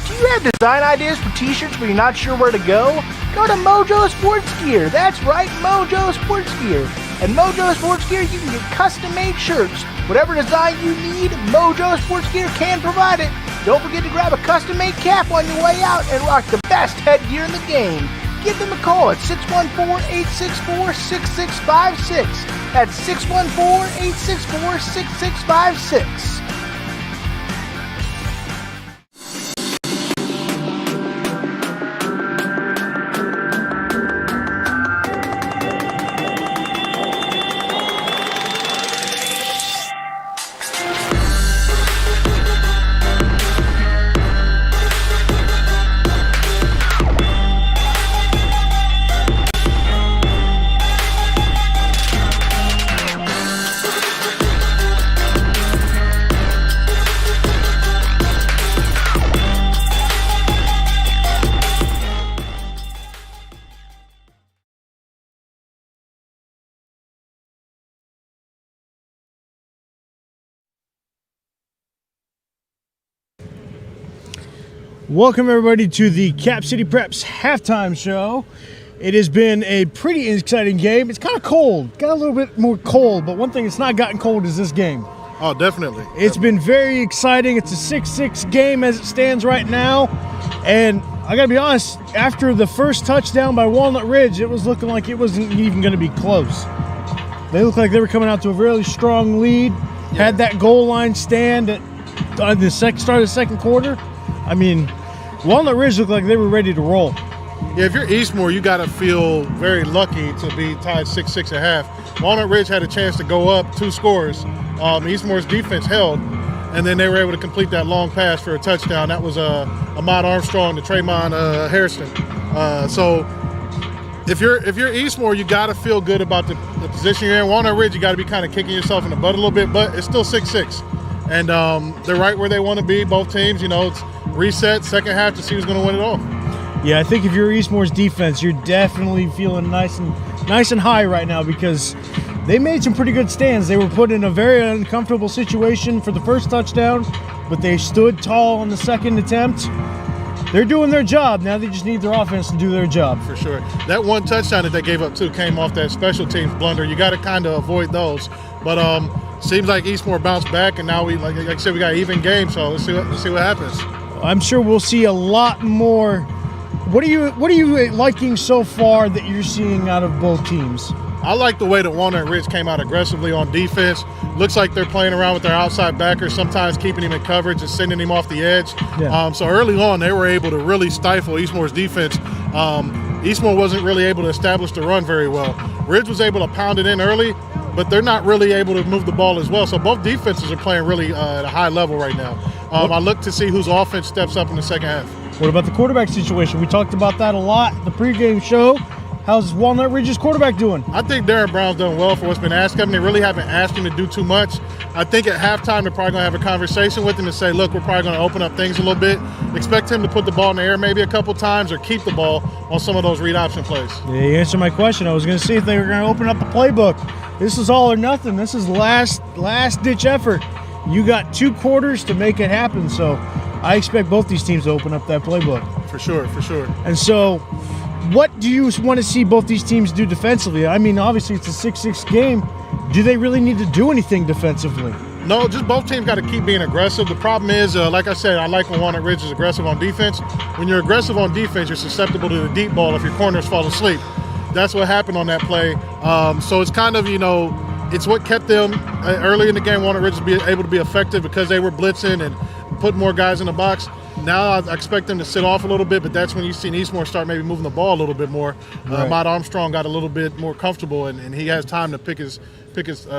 Do you have design ideas for t-shirts but you're not sure where to go? Go to Mojo Sports Gear. That's right, Mojo Sports Gear. At Mojo Sports Gear, you can get custom-made shirts. Whatever design you need, Mojo Sports Gear can provide it. Don't forget to grab a custom-made cap on your way out and rock the best headgear in the game. Give them a call at 614-864-6656. That's 614-864-6656. Welcome everybody to the Cap City Preps halftime show. It has been a pretty exciting game. It's kind of cold, got a little bit more cold, but one thing that's not gotten cold is this game. Oh, definitely. It's been very exciting. It's a 6-6 game as it stands right now. And I gotta be honest, after the first touchdown by Walnut Ridge, it was looking like it wasn't even gonna be close. They looked like they were coming out to a really strong lead, had that goal line stand at the start of the second quarter. I mean, Walnut Ridge looked like they were ready to roll. Yeah, if you're Eastmoor, you got to feel very lucky to be tied 6-6 at half. Walnut Ridge had a chance to go up 2 scores. Eastmoor's defense held, and then they were able to complete that long pass for a touchdown. That was Ahmad Armstrong to Tremont Harrison. So if you're Eastmoor, you got to feel good about the position you're in. Walnut Ridge, you got to be kind of kicking yourself in the butt a little bit, but it's still 6-6. And they're right where they want to be, both teams. You know, it's reset, second half to see who's going to win it all. Yeah, I think if you're Eastmoor's defense, you're definitely feeling nice and high right now because they made some pretty good stands. They were put in a very uncomfortable situation for the first touchdown, but they stood tall on the second attempt. They're doing their job. Now they just need their offense to do their job. For sure. That one touchdown that they gave up, too, came off that special teams blunder. You got to kind of avoid those. But seems like Eastmoor bounced back, and now we, like I said, we got an even game, so let's see what happens. I'm sure we'll see a lot more. What are you liking so far that you're seeing out of both teams? I like the way that Walnut Ridge came out aggressively on defense. Looks like they're playing around with their outside backers, sometimes keeping him in coverage and sending him off the edge. Yeah. So early on, they were able to really stifle Eastmoor's defense. Eastmoor wasn't really able to establish the run very well. Ridge was able to pound it in early, but they're not really able to move the ball as well. So both defenses are playing really at a high level right now. I look to see whose offense steps up in the second half. What about the quarterback situation? We talked about that a lot in the pregame show. How's Walnut Ridge's quarterback doing? I think Darren Brown's done well for what's been asked of him. They really haven't asked him to do too much. I think at halftime they're probably going to have a conversation with him and say, look, we're probably going to open up things a little bit. Expect him to put the ball in the air maybe a couple times or keep the ball on some of those read option plays. Yeah, you answered my question. I was going to see if they were going to open up the playbook. This is all or nothing. This is last-ditch effort. You got 2 quarters to make it happen, so I expect both these teams to open up that playbook. For sure. And so what do you want to see both these teams do defensively? I mean, obviously it's a 6-6 game. Do they really need to do anything defensively? No, just both teams got to keep being aggressive. The problem is, like I said, I like when Walnut Ridge is aggressive on defense. When you're aggressive on defense, you're susceptible to the deep ball if your corners fall asleep. That's what happened on that play. So it's kind of, it's what kept them early in the game, Walnut Ridge to be able to be effective because they were blitzing and putting more guys in the box. Now I expect them to sit off a little bit, but that's when you've seen Eastmoor start maybe moving the ball a little bit more. Right. Mott Armstrong got a little bit more comfortable, and he has time to pick his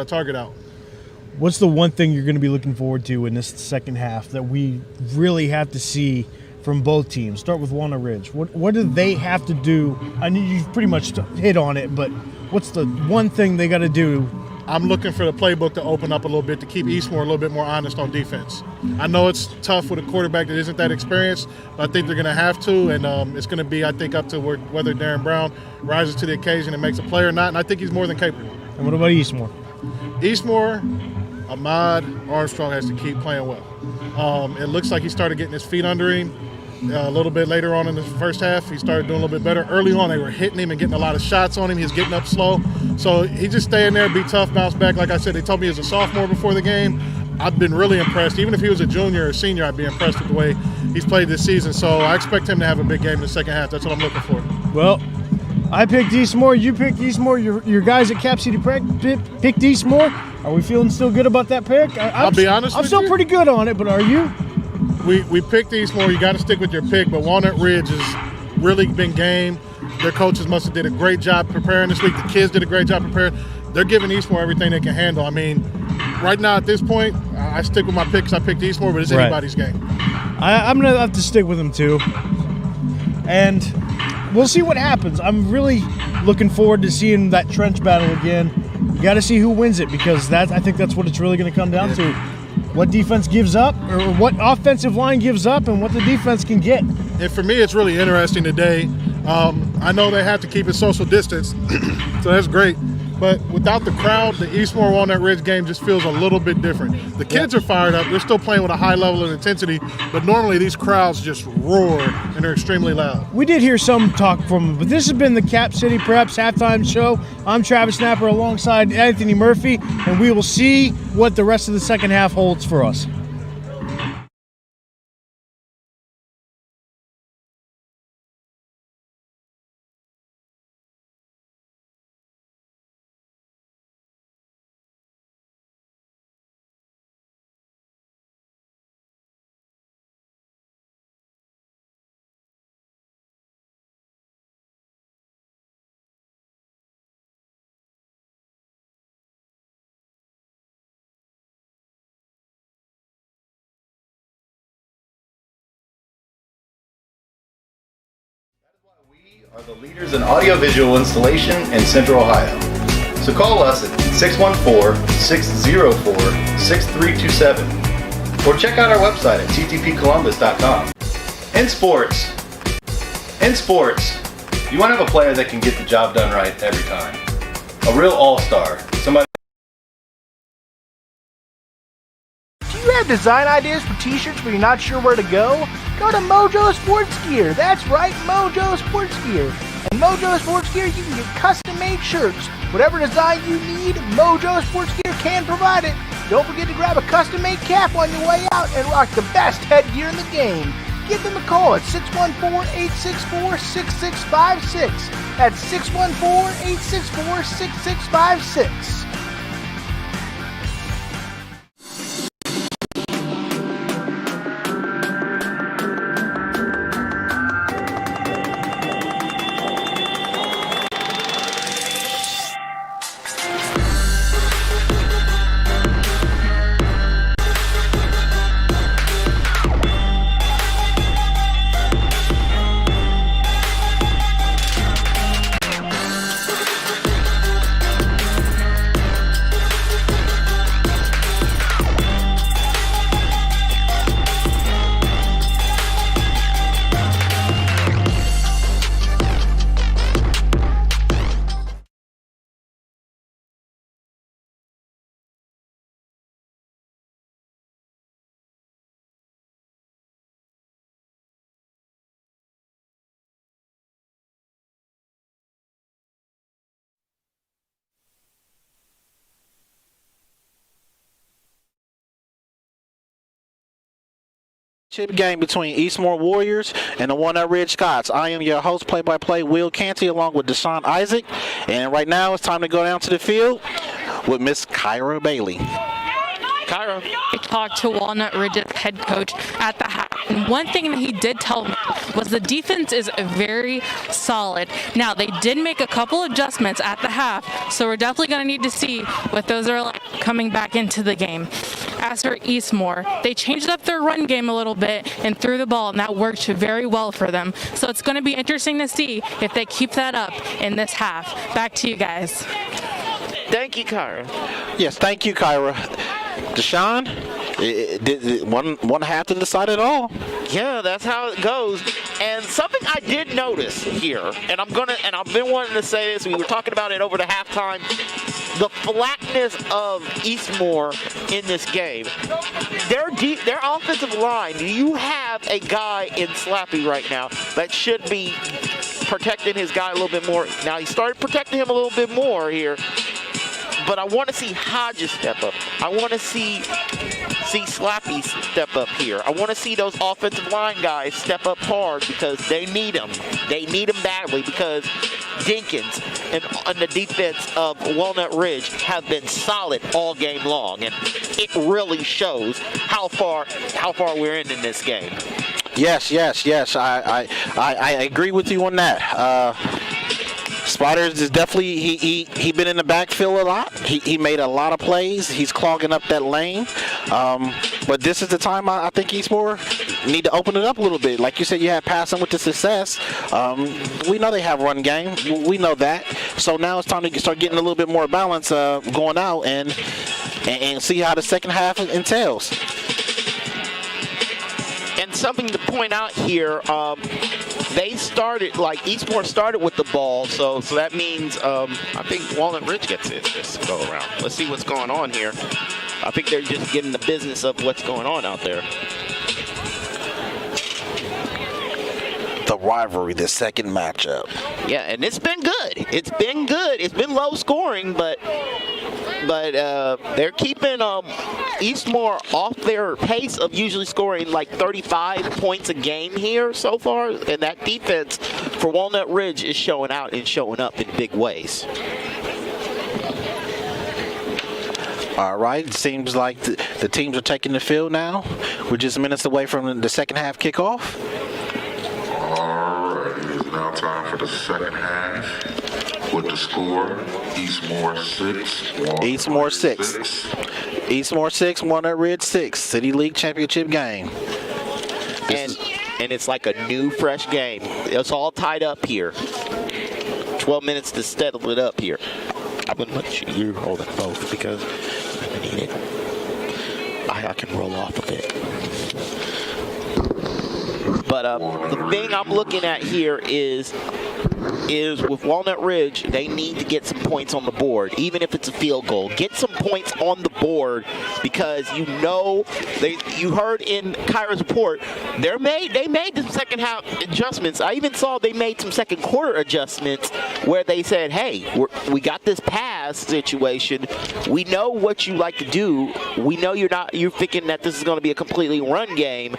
target out. What's the one thing you're going to be looking forward to in this second half that we really have to see from both teams? Start with Walnut Ridge. What do they have to do? I know you've pretty much hit on it, but what's the one thing they got to do? I'm looking for the playbook to open up a little bit to keep Eastmoor a little bit more honest on defense. I know it's tough with a quarterback that isn't that experienced, but I think they're going to have to, and it's going to be, I think, up to whether Darren Brown rises to the occasion and makes a play or not, and I think he's more than capable. And what about Eastmoor? Eastmoor, Ahmad Armstrong has to keep playing well. It looks like he started getting his feet under him. A little bit later on in the first half, he started doing a little bit better. Early on, they were hitting him and getting a lot of shots on him. He was getting up slow. So he just stay in there, be tough, bounce back. Like I said, they told me he was a sophomore before the game. I've been really impressed. Even if he was a junior or senior, I'd be impressed with the way he's played this season. So I expect him to have a big game in the second half. That's what I'm looking for. Well, I picked Eastmoor. You picked Eastmoor. Your guys at Cap City picked Eastmoor. Are we feeling still good about that pick? I'll be honest I'm with still you. pretty good on it, but are you? We picked Eastmoor. You got to stick with your pick, but Walnut Ridge has really been game. Their coaches must have did a great job preparing this week. The kids did a great job preparing. They're giving Eastmoor everything they can handle. I mean, right now at this point, I stick with my picks. I picked Eastmoor, but it's anybody's game. I'm going to have to stick with them too. And we'll see what happens. I'm really looking forward to seeing that trench battle again. You got to see who wins it because I think that's what it's really going to come down to. What defense gives up or what offensive line gives up and what the defense can get. And for me, it's really interesting today. I know they have to keep it social distance, so that's great. But without the crowd, the Eastmoor Walnut Ridge game just feels a little bit different. The kids are fired up. They're still playing with a high level of intensity, but normally these crowds just roar and they're extremely loud. We did hear some talk from them, but this has been the Cap City Preps halftime show. I'm Travis Snapper alongside Anthony Murphy, and we will see what the rest of the second half holds for us. are the leaders in audiovisual installation in Central Ohio. So call us at 614-604-6327 or check out our website at ttpcolumbus.com. In sports, you want to have a player that can get the job done right every time. A real all-star, somebody. Do you have design ideas for t-shirts but you're not sure where to go? Go to Mojo Sports Gear. That's right, Mojo Sports Gear. At Mojo Sports Gear, you can get custom-made shirts. Whatever design you need, Mojo Sports Gear can provide it. Don't forget to grab a custom-made cap on your way out and rock the best headgear in the game. Give them a call at 614-864-6656. That's 614-864-6656. Chip game between Eastmoor Warriors and the Walnut Ridge Scots. I am your host, play-by-play Will Canty, along with Deshaun Isaac. And right now it's time to go down to the field with Miss Kyra Bailey. Kyra. I talked to Walnut Ridge's head coach at the half. And one thing that he did tell me was the defense is very solid. Now, they did make a couple adjustments at the half, so we're definitely going to need to see what those are like coming back into the game. As for Eastmoor, they changed up their run game a little bit and threw the ball, and that worked very well for them. So it's going to be interesting to see if they keep that up in this half. Back to you guys. Thank you, Kyra. Yes, thank you, Kyra. Deshaun, one half to decide it all. Yeah, that's how it goes. And something I did notice here, and I've been wanting to say this, we were talking about it over the halftime, the flatness of Eastmoor in this game. Their offensive line, you have a guy in Slappy right now that should be protecting his guy a little bit more. Now, he started protecting him a little bit more here. But I want to see Hodges step up. I want to see Slappy step up here. I want to see those offensive line guys step up hard because they need them. They need them badly because Dinkins and the defense of Walnut Ridge have been solid all game long, and it really shows how far we're in this game. Yes. I agree with you on that. Spotters is definitely he been in the backfield a lot. He made a lot of plays. He's clogging up that lane. But this is the time I think Eastmoor need to open it up a little bit. Like you said, you had passing with the success. We know they have run game. We know that. So now it's time to start getting a little bit more balance going out and see how the second half entails. And something to point out here, they started, Eastmoor started with the ball, so that means I think Walnut Ridge gets it this go around. Let's see what's going on here. I think they're just getting the business of what's going on out there. The rivalry, the second matchup. Yeah, and it's been good. It's been good. It's been low scoring, but they're keeping Eastmoor off their pace of usually scoring like 35 points a game here so far, and that defense for Walnut Ridge is showing out and showing up in big ways. All right, it seems like the teams are taking the field now. We're just minutes away from the second half kickoff. All right, it is now time for the second half. With the score, Eastmoor 6, Eastmoor 6, Walnut Ridge 6, City League Championship game. And it's like a new, fresh game. It's all tied up here. 12 minutes to settle it up here. I'm going to let you hold it both because I need it. I can roll off a bit. But the thing I'm looking at here is with Walnut Ridge, they need to get some points on the board, even if it's a field goal. Get some points on the board because you heard in Kyra's report, they made the second half adjustments. I even saw they made some second quarter adjustments where they said, hey, we got this pass situation. We know what you like to do. We know you're thinking that this is going to be a completely run game.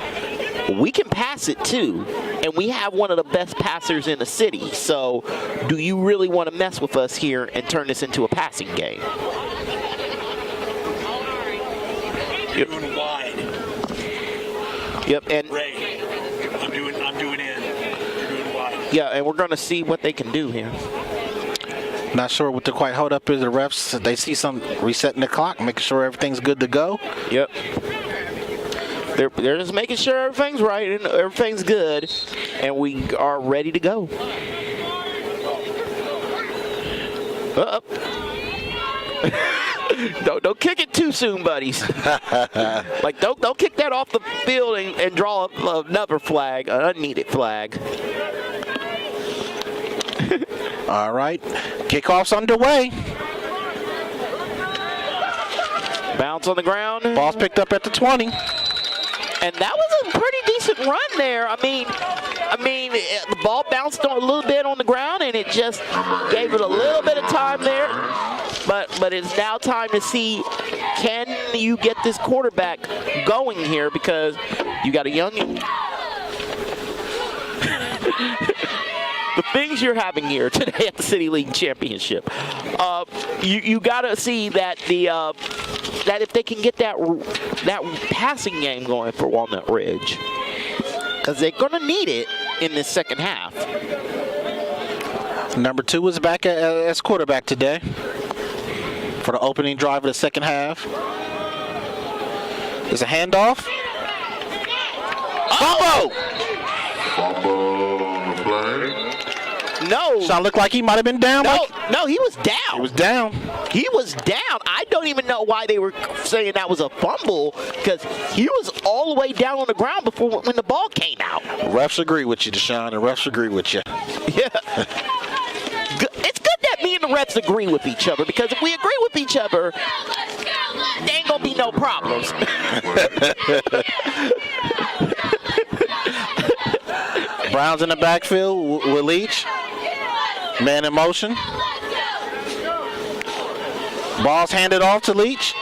We can pass it too, and we have one of the best passers in the city. So do you really want to mess with us here and turn this into a passing game? Yep. Doing wide. Yep, and Ray, I'm doing in. You're doing wide. Yeah, and we're going to see what they can do here. Not sure what the quite hold up is. The refs, they see some resetting the clock, making sure everything's good to go. Yep. They're just making sure everything's right and everything's good, and we are ready to go. Don't kick it too soon, buddies. Like don't kick that off the field and draw another flag, an unneeded flag. All right, kickoff's underway. Bounce on the ground. Ball's picked up at the 20. And that was a pretty decent run there. I mean, the ball bounced a little bit on the ground, and it just gave it a little bit of time there. But it's now time to see, can you get this quarterback going here, because you got a young. The things you're having here today at the City League Championship, you got to see that that if they can get that passing game going for Walnut Ridge, because they're going to need it in this second half. Number 2 is back as quarterback today for the opening drive of the second half. There's a handoff. Fumble! Fumble on the play. No. Shot looked like he might have been down. No, he was down. He was down. He was down. I don't even know why they were saying that was a fumble, because he was all the way down on the ground before when the ball came out. Refs agree with you, Deshaun. The refs agree with you. Yeah. It's good that me and the refs agree with each other, because if we agree with each other, there ain't gonna be no problems. Brown's in the backfield with Leach. Man in motion. Ball's handed off to Leach.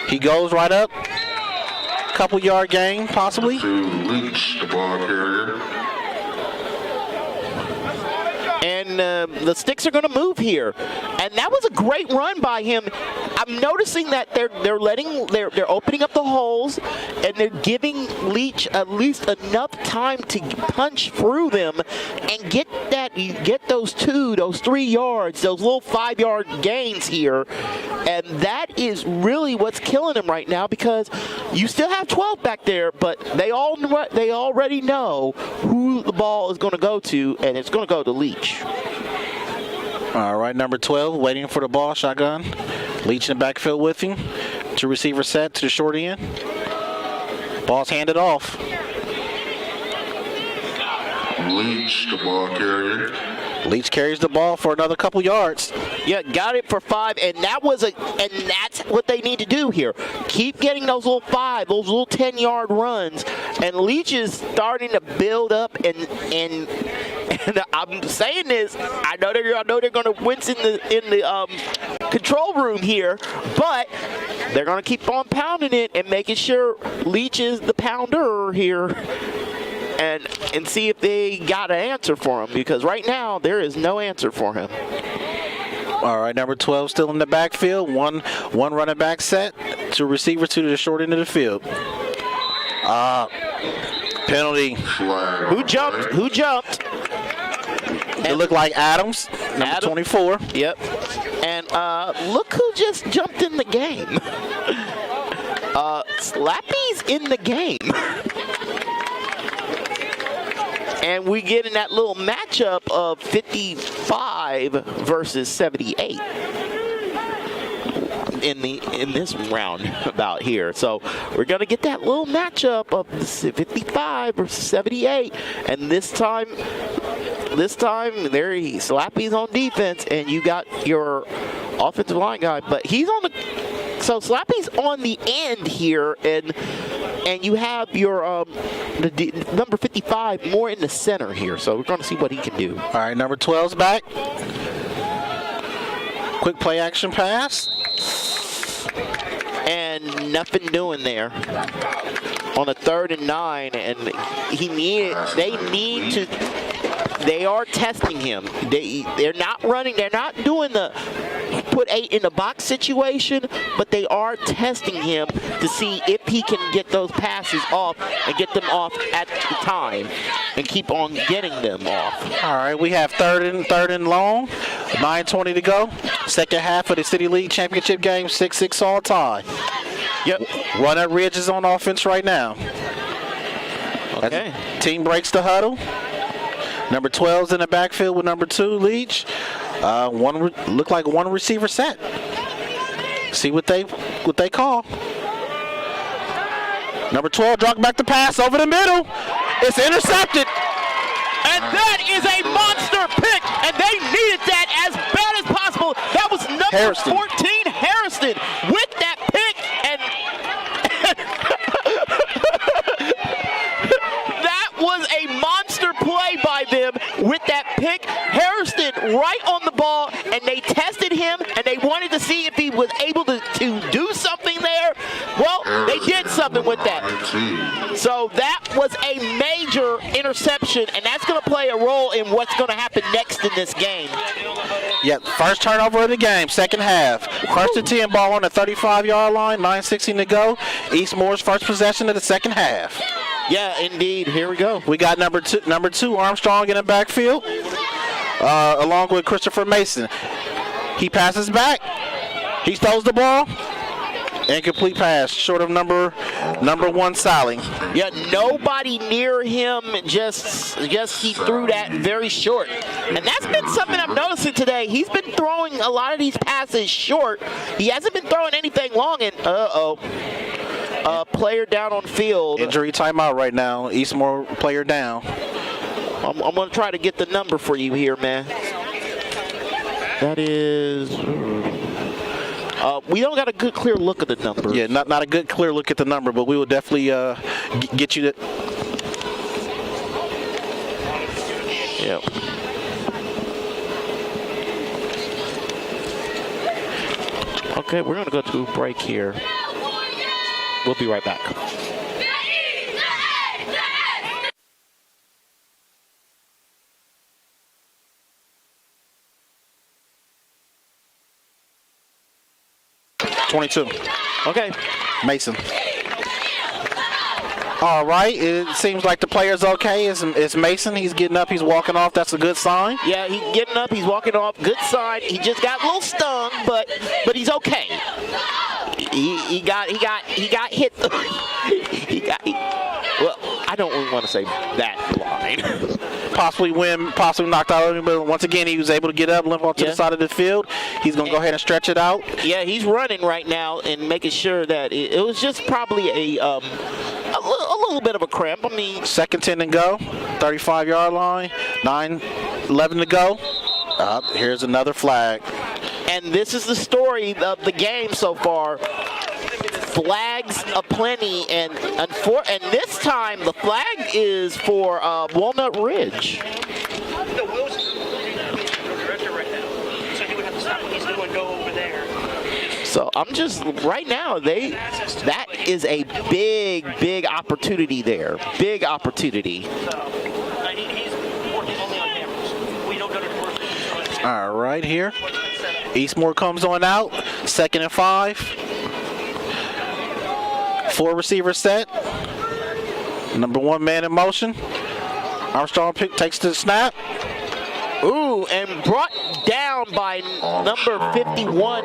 He goes right up. Couple yard gain, possibly. To Leach, the ball carrier. And the sticks are going to move here, and that was a great run by him. I'm noticing that they're opening up the holes, and they're giving Leach at least enough time to punch through them and get those 3 yards, those little 5-yard gains here, and that is really what's killing him right now, because you still have 12 back there, but they already know who the ball is going to go to, and it's going to go to Leach. All right, number 12, waiting for the ball, shotgun. Leach in the backfield with him. To receiver set to the short end. Ball's handed off. Leach, the ball carrier. Leach carries the ball for another couple yards. Yeah, got it for 5, and that's what they need to do here. Keep getting those little 10-yard runs, and Leach is starting to build up, and I'm saying this, I know they're going to wince in the control room here, but they're going to keep on pounding it and making sure Leach is the pounder here. And see if they got an answer for him, because right now there is no answer for him. All right, number 12 still in the backfield. One running back set to receiver to the short end of the field. Penalty. Who jumped? It looked like Adams, number 24. Yep. And look who just jumped in the game. Slappy's in the game. And we get in that little matchup of 55 versus 78 in this round about here. So we're gonna get that little matchup of 55 versus 78, and this time there Slappy's on defense, and you got your offensive line guy, but he's on the. So Slappy's on the end here, and you have your number 55 more in the center here. So we're going to see what he can do. All right, number 12's back. Quick play action pass. And nothing doing there on a 3rd and 9, and they are testing him. They're not running. They're not doing the put 8 in the box situation, but they are testing him to see if he can get those passes off and get them off at the time and keep on getting them off. All right, we have third and long, 9:20 to go. Second half of the City League Championship game, 6-6 all tie. Yep. Walnut Ridge is on offense right now. Okay. Team breaks the huddle. Number 12's in the backfield with number 2, Leach. Look like one receiver set. See what they call. Number 12 dropped back the pass over the middle. It's intercepted. And that is a monster pick, and they needed that as bad as possible. That was number Harrison. 14, Harrison, with that pick, and that was a monster play by them with that pick. Harrison right on the ball, and they tested him, and they wanted to see if he was able to do something there. Well, they did something with that. So that was a major interception, and that's going to play a role in what's going to happen next in this game. Yeah, first turnover of the game, second half. First and 10 ball on the 35-yard line, 9:16 to go. Eastmoor's first possession of the second half. Yeah, indeed. Here we go. We got number two Armstrong in the backfield, along with Christopher Mason. He passes back. He throws the ball. Incomplete pass, short of number 1 Sally. Yeah, nobody near him. Just he threw that very short, and that's been something I'm noticing today. He's been throwing a lot of these passes short. He hasn't been throwing anything long. And player down on field. Injury timeout right now. Eastmoor player down. I'm going to try to get the number for you here, man. That is. We don't got a good clear look at the number. Yeah, not a good clear look at the number, but we will definitely get you that. Yep. Okay, we're going to go to a break here. We'll be right back. .22. Okay. Mason. All right. It seems like the player's okay. It's Mason. He's getting up. He's walking off. That's a good sign. Yeah, he's getting up. He's walking off. Good sign. He just got a little stung, but he's okay. He got hit. Well, I don't really want to say that line. Possibly knocked out, but once again he was able to get up, limp off to the side of the field. He's gonna go ahead and stretch it out. Yeah, he's running right now and making sure that it was just probably a little bit of a cramp. I mean, second 10 to go, 35-yard line, 9:11 to go. Here's another flag. And this is the story of the game so far. Flags aplenty, and this time the flag is for Walnut Ridge. No, Will's the director right now, so he would have to stop what he's doing and go over there. So I'm just right now that is a big opportunity there. Big opportunity. He's working only on cameras. We don't go to commercials. All right, here. Eastmoor comes on out. 2nd and 5. 4 receiver set. Number 1 man in motion. Armstrong takes the snap. Ooh, and brought down by number 51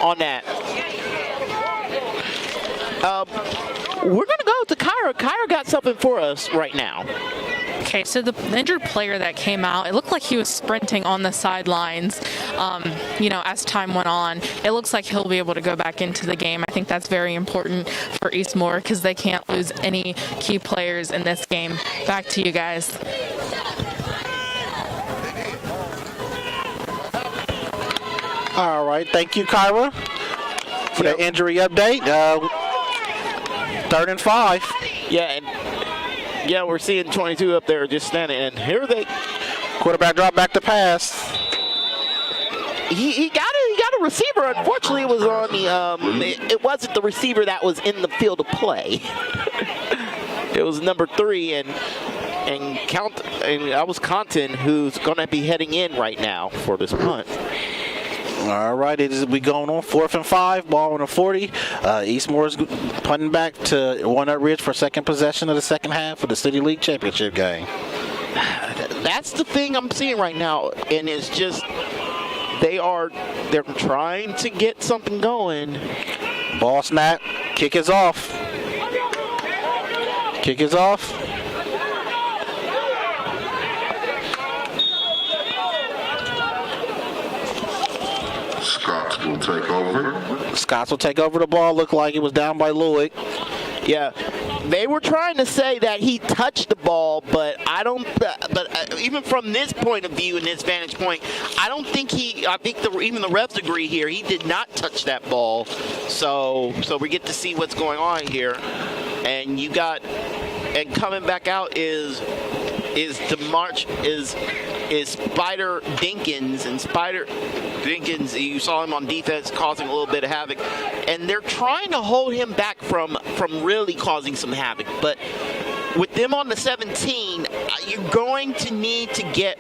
on that. We're going to go to Kyra. Kyra got something for us right now. Okay, so the injured player that came out, it looked like he was sprinting on the sidelines, as time went on. It looks like he'll be able to go back into the game. I think that's very important for Eastmoor because they can't lose any key players in this game. Back to you guys. All right, thank you, Kyra, for the injury update. 3rd and 5. Yeah, we're seeing 22 up there just standing, and here they. Quarterback drop back to pass. He got a receiver. Unfortunately, it was on the. It wasn't the receiver that was in the field of play. It was number 3, and that was Compton, who's going to be heading in right now for this punt. All right, we going on 4th and 5, ball on the 40. Eastmoor's punting back to Walnut Ridge for second possession of the second half of the City League Championship game. That's the thing I'm seeing right now, and it's just they're trying to get something going. Ball snap, kick is off. Kick is off. Scotts will take over. Scotts will take over the ball. Looked like it was down by Lloyd. Yeah, they were trying to say that he touched the ball, but I don't. But even from this point of view and this vantage point, I don't think he. I think even the refs agree here. He did not touch that ball. So we get to see what's going on here, and you got, and coming back out is Spider Dinkins, and Spider Dinkins, you saw him on defense causing a little bit of havoc, and they're trying to hold him back from really causing some havoc. But with them on the 17, you're going to need to get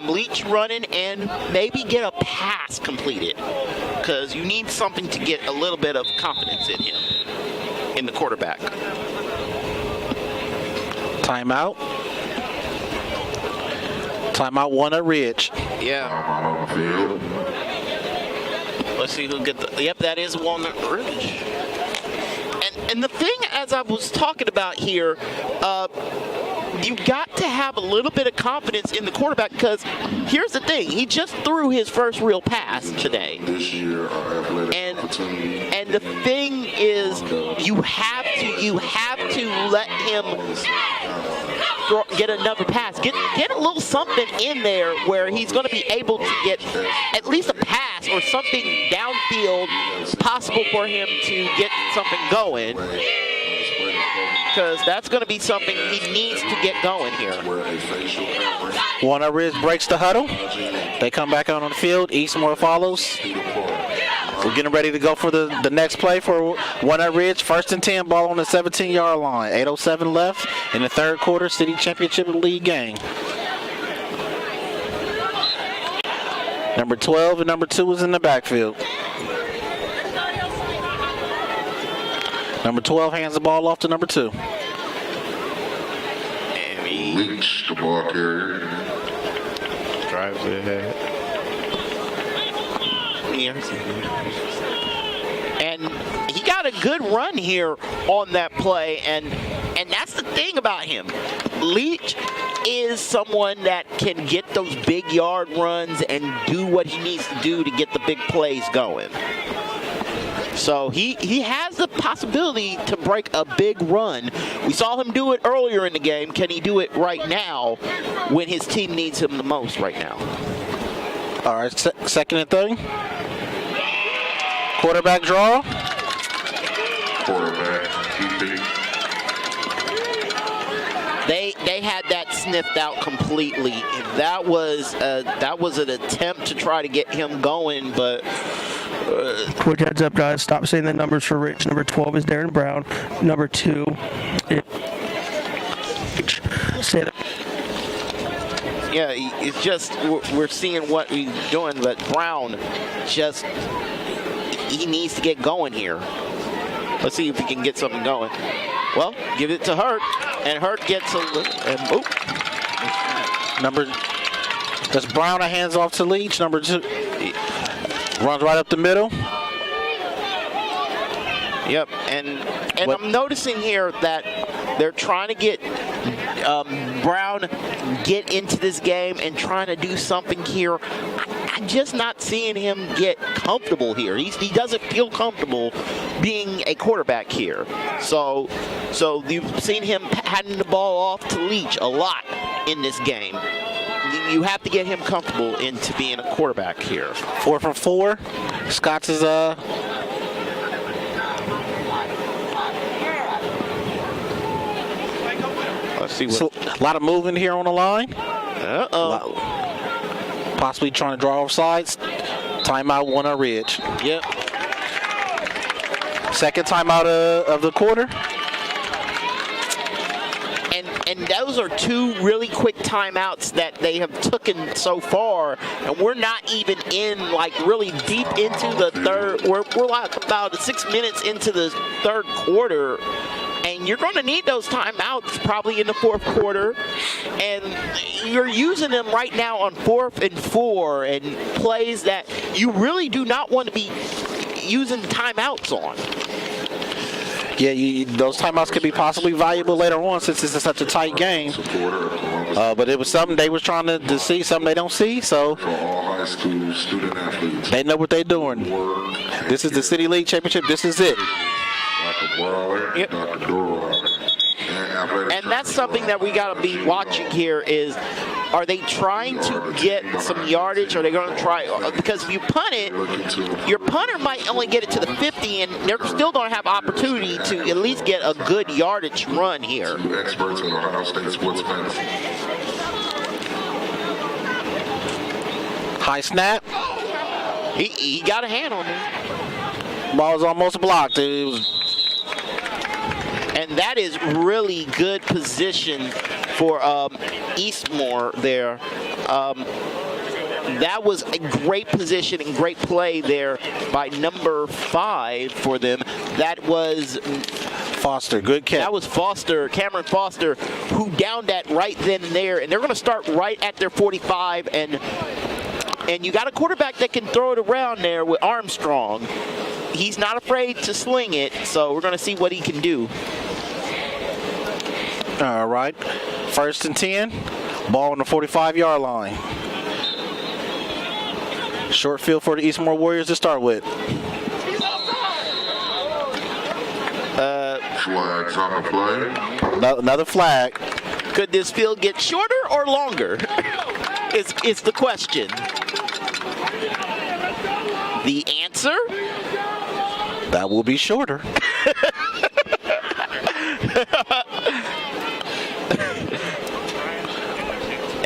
Leach running and maybe get a pass completed, because you need something to get a little bit of confidence in him, in the quarterback. Timeout. Timeout, Walnut Ridge. Yeah. Let's see who get the. Yep, that is Walnut Ridge. And the thing, as I was talking about here, you've got to have a little bit of confidence in the quarterback, because here's the thing: he just threw his first real pass today. And the thing is, you have to let him get another pass. Get a little something in there where he's going to be able to get at least a pass or something downfield possible for him to get something going, because that's going to be something he needs to get going here. Walnut Ridge breaks the huddle. They come back out on the field. Eastmoor follows. We're getting ready to go for the next play for Walnut Ridge. 1st and 10, ball on the 17-yard line. 8:07 left in the third quarter, City Championship League game. Number 12 and number 2 is in the backfield. Number 12 hands the ball off to number 2. Leach, the ball carrier. Drives it ahead. And he got a good run here on that play, and that's the thing about him. Leach is someone that can get those big yard runs and do what he needs to do to get the big plays going. So he has the possibility to break a big run. We saw him do it earlier in the game. Can he do it right now when his team needs him the most right now? All right, 2nd and 3. Quarterback draw. Quarterback keeping. They had that sniffed out completely. That was an attempt to try to get him going, but. Quick heads up, guys. Stop saying the numbers for Rich. Number 12 is Darren Brown. Number 2 is. Say that. Yeah, it's just we're seeing what he's doing, but Brown he needs to get going here. Let's see if he can get something going. Well, give it to Hurt, and Hurt gets a little. Does Brown a hands off to Leach? Number 2 runs right up the middle. Yep, and And I'm noticing here that they're trying to get Brown get into this game and trying to do something here. I'm just not seeing him get comfortable here. He doesn't feel comfortable being a quarterback here. So you've seen him handing the ball off to Leach a lot in this game. You have to get him comfortable into being a quarterback here. 4 from 4. Scott's is let's see what. A lot of movement here on the line. Possibly trying to draw off sides. Timeout, Walnut Ridge. Yep. Second timeout of the quarter. And those are 2 really quick timeouts that they have taken so far, and we're not even in like really deep into the third. We're like about 6 minutes into the third quarter, and you're going to need those timeouts probably in the fourth quarter, and you're using them right now on 4th and 4 and plays that you really do not want to be using timeouts on. Yeah, those timeouts could be possibly valuable later on since this is such a tight game. But it was something they was trying to see, something they don't see. So they know what they're doing. This is the City League Championship. This is it. Yep. And that's something that we got to be watching here is, are they trying to get some yardage? Are they going to try? Because if you punt it, your punter might only get it to the 50, and they're still going to have opportunity to at least get a good yardage run here. Experts in Ohio State sports medicine. High snap. He got a hand on it. Ball was almost blocked. It was. And that is really good position for Eastmoor there. That was a great position and great play there by number 5 for them. That was Foster, good catch. That was Foster, Cameron Foster, who downed that right then and there. And they're going to start right at their 45. And you got a quarterback that can throw it around there with Armstrong. He's not afraid to sling it, so we're going to see what he can do. All right. 1st and 10. Ball on the 45-yard line. Short field for the Eastmoor Warriors to start with. Flags on the play. Another flag. Could this field get shorter or longer? It's the question. The answer? That will be shorter.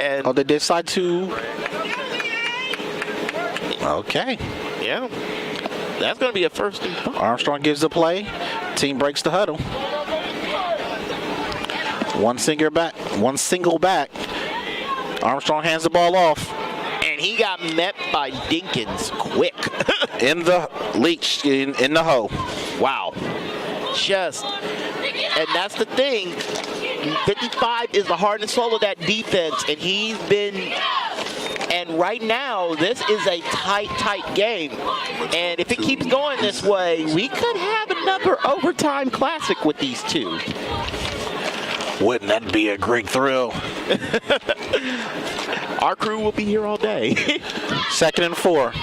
And they decide to. Okay. Yeah. That's going to be a 1st and 5. Armstrong gives the play. Team breaks the huddle. One single back. Armstrong hands the ball off. And he got met by Dinkins quick. In the Leach, in the hole. Wow. And that's the thing. 55 is the heart and soul of that defense, and and right now, this is a tight game. And if it keeps going this way, we could have another overtime classic with these two. Wouldn't that be a great thrill? Our crew will be here all day. 2nd and 4.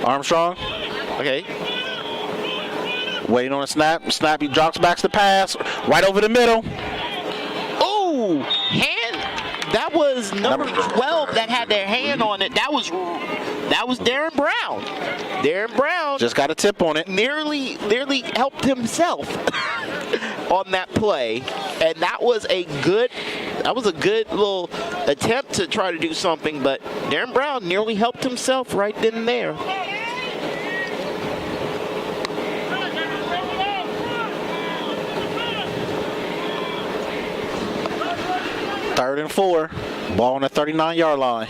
Armstrong. Okay. Waiting on a snap. He drops back to the pass. Right over the middle. Oh, hand. That was number 12 that had their hand on it. That was Darren Brown. Darren Brown just got a tip on it. Nearly helped himself on that play, and that was a good little attempt to try to do something, but Darren Brown nearly helped himself right then and there. Third and 4. Ball on the 39-yard line.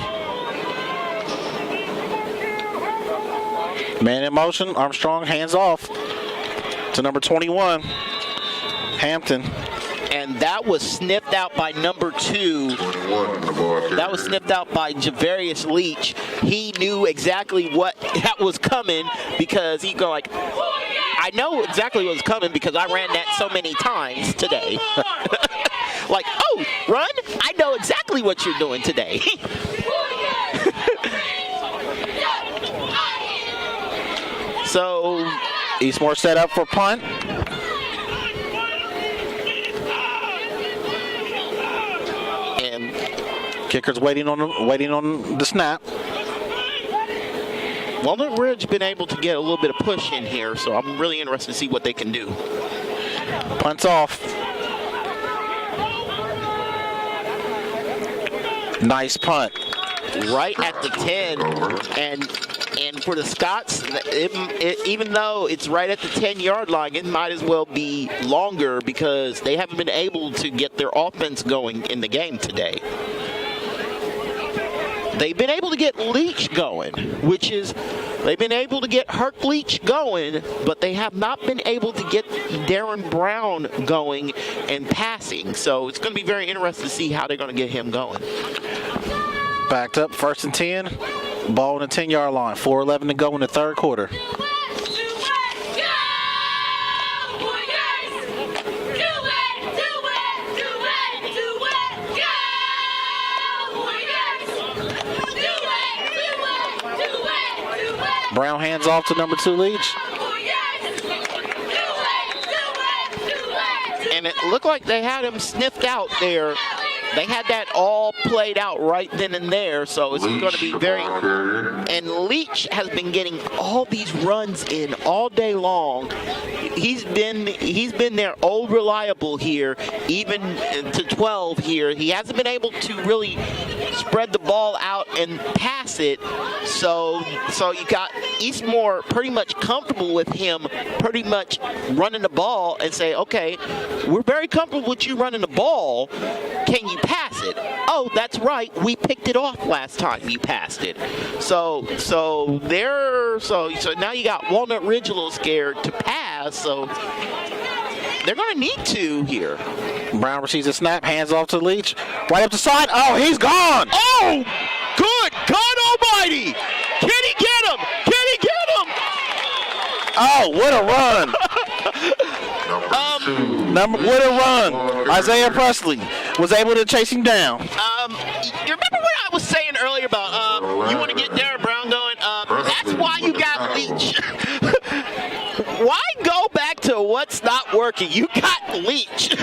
Man in motion. Armstrong hands off to number 21, Hampton. And that was sniffed out by number 2. That was sniffed out by Javarius Leach. He knew exactly what that was coming because he go like, I I know exactly what's coming because I ran that so many times today. Like, oh, run? I know exactly what you're doing today. So, Eastmoor set up for punt. And kicker's waiting on the snap. Walnut Ridge been able to get a little bit of push in here, so I'm really interested to see what they can do. Punts off. Nice punt. Right at the 10, and for the Scots, even though it's right at the 10-yard line, it might as well be longer because they haven't been able to get their offense going in the game today. They've been able to get Leach going, they've been able to get Herc Leach going, but they have not been able to get Darren Brown going and passing. So it's going to be very interesting to see how they're going to get him going. Backed up, 1st and 10. Ball on the 10-yard line. 4:11 to go in the third quarter. Brown hands off to number 2 Leach. And it looked like they had him sniffed out there. They had that all played out right then and there, so it's going to be very... And Leach has been getting all these runs in all day long. He's been their old reliable here, even to 12 here. He hasn't been able to really spread the ball out and pass it, so you got Eastmoor pretty much comfortable with him pretty much running the ball and say, okay, we're very comfortable with you running the ball. Can you pass it? Oh, that's right. We picked it off last time you passed it. So now you got Walnut Ridge a little scared to pass. So they're going to need to here. Brown receives a snap, hands off to Leach. Right up the side. Oh, he's gone. Oh, good God Almighty! Can he get him? Can he get him? Oh, what a run! What a run! Isaiah Presley was able to chase him down. You remember what I was saying earlier about you want to get Darren Brown going? That's why you got Leach. Why go back to what's not working? You got Leach.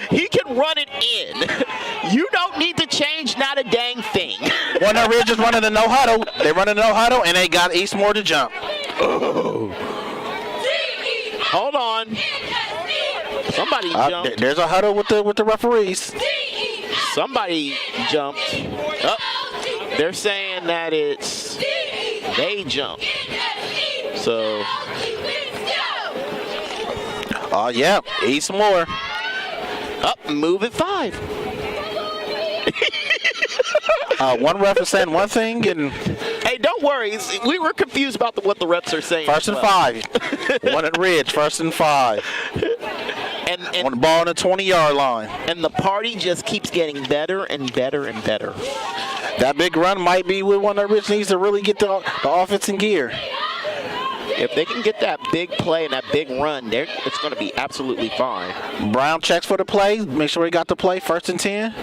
He can run it in. You don't need to change not a dang thing. Walnut Ridge is running the no huddle. They run the no huddle and they got Eastmoor to jump. Oh. Hold on. Somebody jumped. There's a huddle with the referees. Somebody jumped. Oh, they're saying that they jumped. So. Oh yeah, Eastmoor. Up, move at 5. One ref is saying one thing, and hey, don't worry. We were confused about what the refs are saying. 1st and 5. Walnut Ridge, 1st and 5. And on the ball on the 20-yard line. And the party just keeps getting better and better and better. That big run might be what Walnut Ridge needs to really get the offense in gear. If they can get that big play and that big run, it's going to be absolutely fine. Brown checks for the play. Make sure he got the play. 1st and 10.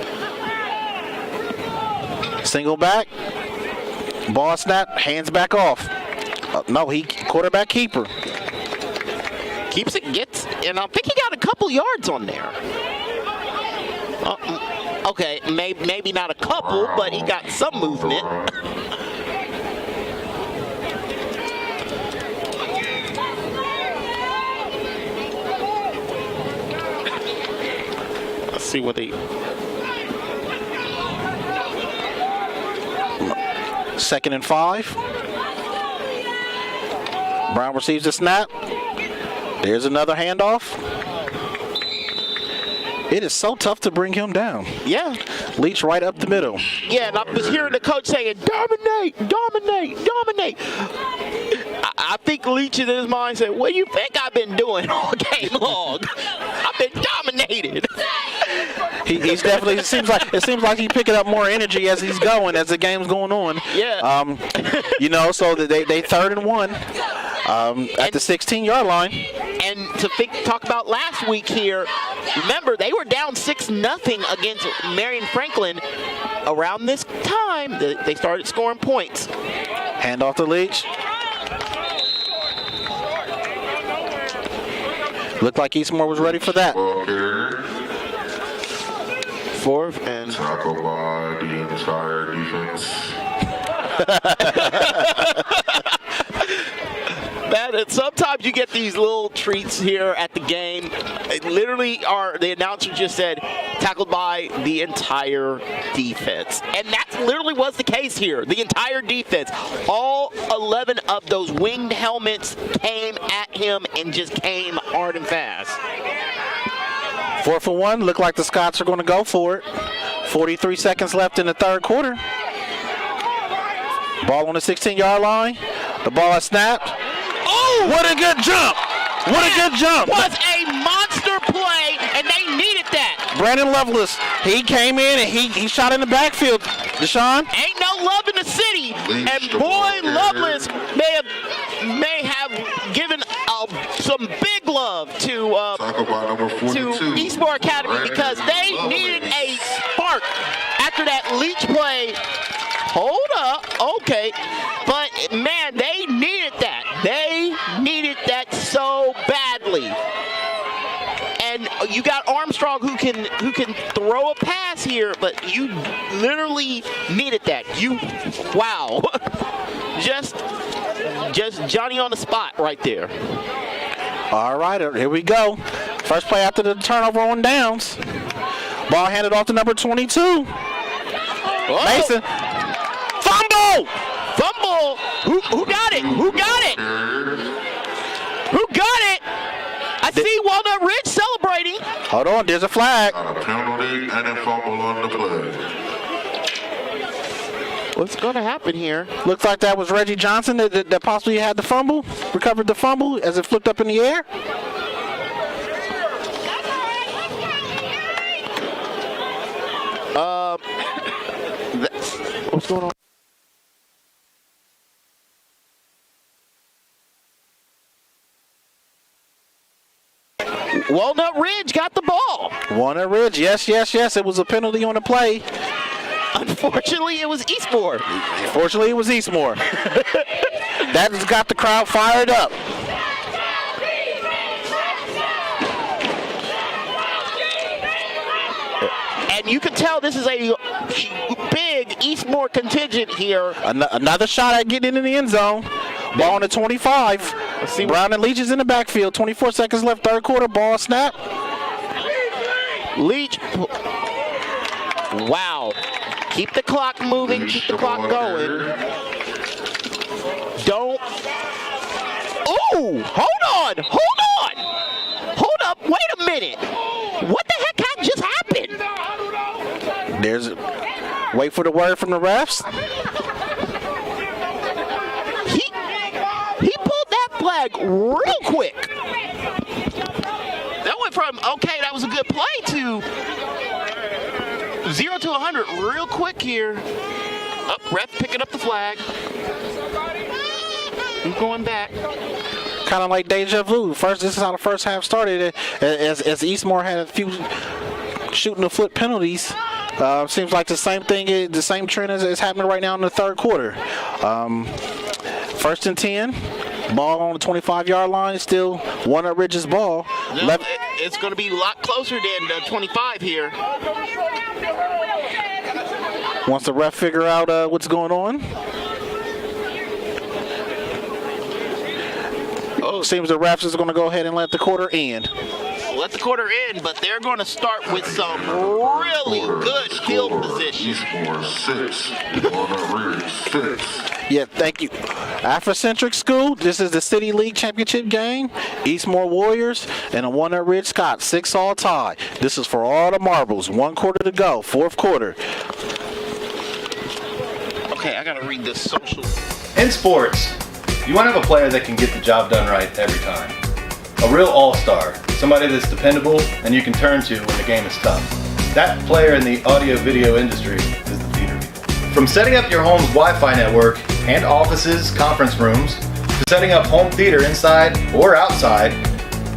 Single back. Ball snap. Hands back off. No, he quarterback keeper. Keeps it, gets, and I think he got a couple yards on there. Okay, maybe not a couple, but he got some movement. Let's see what he... 2nd and 5. Brown receives the snap. There's another handoff. It is so tough to bring him down. Yeah. Leach right up the middle. Yeah, and I was hearing the coach saying, dominate, dominate, dominate. I think Leach in his mind said, what do you think I've been doing all game long? I've been dominated. He's definitely, it seems like he's picking up more energy as he's going, as the game's going on. Yeah. So they 3rd and 1 at the 16-yard line. talk about last week here, remember they were down 6-0 against Marion Franklin. Around this time, they started scoring points. Hand off to Leach. Looked like Eastmoor was ready for that. Fourth and tackled by the entire defense. Man, sometimes you get these little treats here at the game. It literally the announcer just said, tackled by the entire defense. And that literally was the case here. The entire defense. All 11 of those winged helmets came at him and just came hard and fast. 4th and 1. Look like the Scots are going to go for it. 43 seconds left in the third quarter. Ball on the 16-yard line. The ball is snapped. Oh! What a good jump! What a good jump! Was a monster play, and they needed that. Brandon Lovelace, he came in and he shot in the backfield. Deshaun? Ain't no love in the city, and boy, Lovelace may have given some big love to Eastmoor Academy because they needed a spark after that Leach play. Hold up, okay, but man, they needed that. They needed that so badly. And you got Armstrong who can throw a pass here, but you literally needed that. Wow. just Johnny on the spot right there. All right, here we go. First play after the turnover on downs. Ball handed off to number 22. Oh. Mason. Fumble! Fumble! Who got it? Who got it? Who got it? I see Walnut Ridge celebrating. Hold on, there's a flag. A penalty and a fumble on the play. What's going to happen here? Looks like that was Reggie Johnson that possibly had the fumble, recovered the fumble as it flipped up in the air. What's going on? Walnut Ridge got the ball. Walnut Ridge, yes. It was a penalty on the play. Unfortunately, it was Eastmoor. Fortunately, it was Eastmoor. That has got the crowd fired up. And you can tell this is a big Eastmoor contingent here. Another shot at getting in the end zone. Ball on the 25. Let's see. Brown and Leach is in the backfield. 24 seconds left, third quarter. Ball snap. Leach. Wow. Keep the clock moving. Keep the clock going. Don't. Oh, hold on. Hold up. Wait a minute. What the heck just happened? Wait for the word from the refs. He pulled that flag real quick. That went from, okay, that was a good play to 0 to 100 real quick here. Ref picking up the flag. He's going back. Kind of like deja vu. This is how the first half started. As Eastmoor had a few shooting the foot penalties. Seems like the same thing, the same trend is happening right now in the third quarter. First and 10. Ball on the 25-yard line. Still Walnut Ridge's ball. It's going to be a lot closer than the 25 here. Once the ref figure out what's going on. Seems the refs is going to go ahead and let the quarter end. Let the quarter end, but they're going to start with some really good field position. Eastmoor 6, Walnut Ridge 6. Yeah, thank you. Afrocentric School, this is the City League Championship game. Eastmoor Warriors and the Walnut Ridge Scots, 6-all tie. This is for all the marbles. 1 quarter to go, fourth quarter. Okay, I got to read this social. In sports, you want to have a player that can get the job done right every time. A real all-star, somebody that's dependable and you can turn to when the game is tough. That player in the audio-video industry is the theater people. From setting up your home's Wi-Fi network and offices, conference rooms, to setting up home theater inside or outside,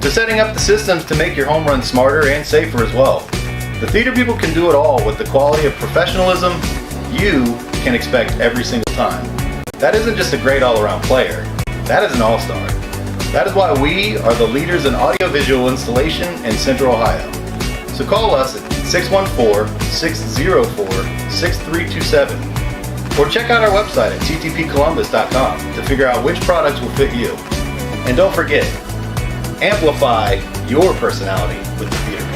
to setting up the systems to make your home run smarter and safer as well. The theater people can do it all with the quality of professionalism you can expect every single time. That isn't just a great all-around player, that is an all-star. That is why we are the leaders in audiovisual installation in Central Ohio. So call us at 614-604-6327 or check out our website at ttpcolumbus.com to figure out which products will fit you. And don't forget, amplify your personality with the theater.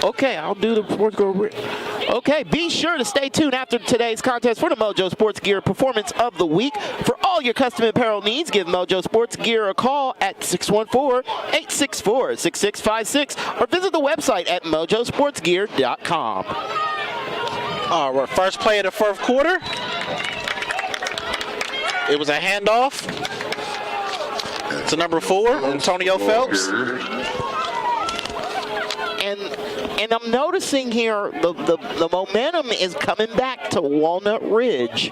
Okay, I'll do the fourth go. Okay, be sure to stay tuned after today's contest for the Mojo Sports Gear Performance of the Week. For all your custom apparel needs, give Mojo Sports Gear a call at 614-864-6656 or visit the website at mojosportsgear.com. Our first play of the fourth quarter. It was a handoff to number 4, Antonio Phelps. And I'm noticing here the momentum is coming back to Walnut Ridge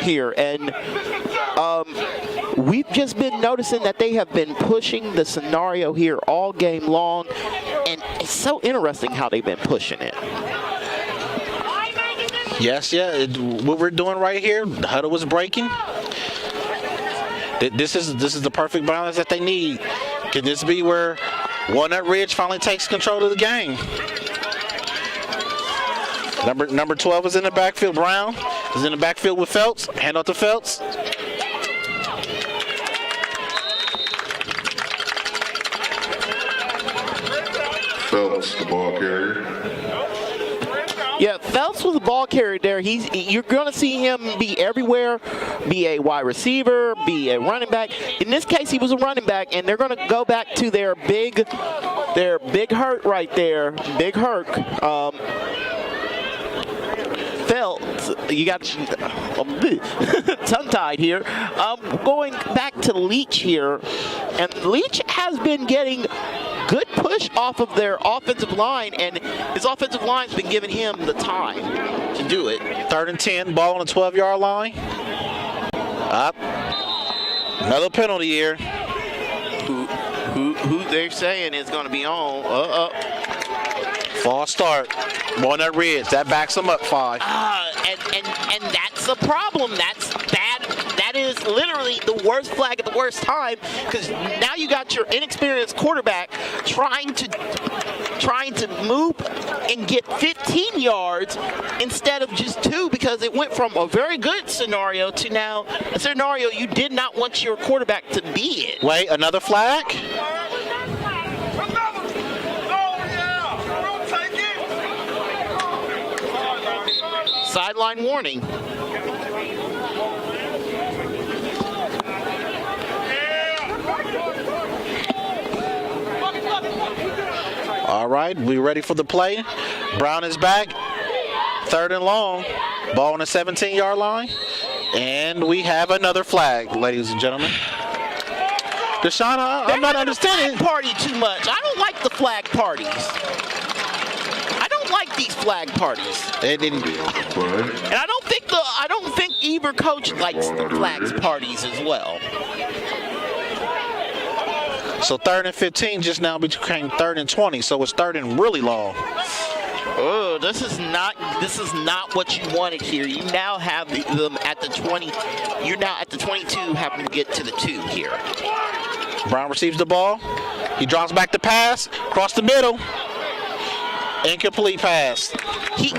here, and we've just been noticing that they have been pushing the scenario here all game long, and it's so interesting how they've been pushing it. Yes, what we're doing right here, the huddle was breaking. This is the perfect balance that they need. Can this be where Walnut Ridge finally takes control of the game? Number 12 is in the backfield. Brown is in the backfield with Phelps. Hand off to Phelps. Phelps, the ball carrier. Yeah, Phelps was the ball carrier there. You're going to see him be everywhere, be a wide receiver, be a running back. In this case, he was a running back, and they're going to go back to their big hurt right there, big hurt. Phelps, you got tongue-tied here. Going back to Leach here, and Leach has been getting good push off of their offensive line, and his offensive line's been giving him the time to do it. 3rd and 10, ball on the 12-yard line. Up. Another penalty here. Who they're saying is going to be on? False start. Walnut Ridge. That backs them up 5. And that's a problem. That's bad. That is literally the worst flag at the worst time, because now you got your inexperienced quarterback trying to move and get 15 yards instead of just 2, because it went from a very good scenario to now a scenario you did not want your quarterback to be in. Wait, another flag? Sideline warning. All right, we ready for the play. Brown is back. 3rd and long. Ball on the 17-yard line. And we have another flag, ladies and gentlemen. Deshaun, I'm not understanding. Party too much. I don't like the flag parties. I don't like these flag parties. It didn't. And I don't think either coach likes the flags parties as well. So 3rd and 15 just now became 3rd and 20. So it's 3rd and really long. Oh, this is not what you wanted here. You now have them at the 20. You're now at the 22, having to get to the 2 here. Brown receives the ball. He drops back the pass, across the middle. Incomplete pass. He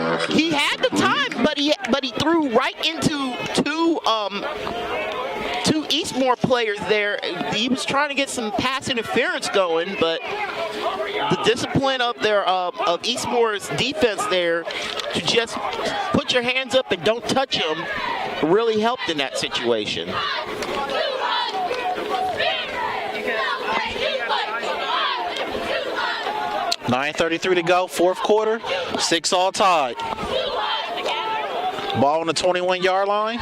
had the time, but he threw right into two Eastmoor players there. He was trying to get some pass interference going, but the discipline of Eastmoor's defense there to just put your hands up and don't touch them really helped in that situation. 9:33 to go, fourth quarter. 6 all tied. Ball on the 21-yard line.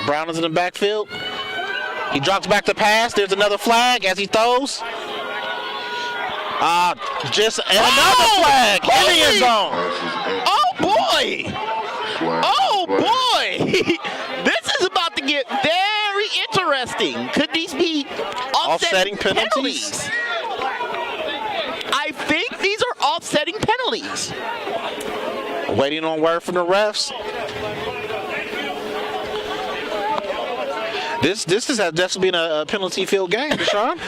Brown is in the backfield. He drops back to pass. There's another flag as he throws. Another flag in the end zone. Oh boy! Oh boy! This is about to get very interesting. Could these be offsetting penalties? I think these are offsetting penalties. Waiting on word from the refs. This has definitely been a penalty field game, Deshaun.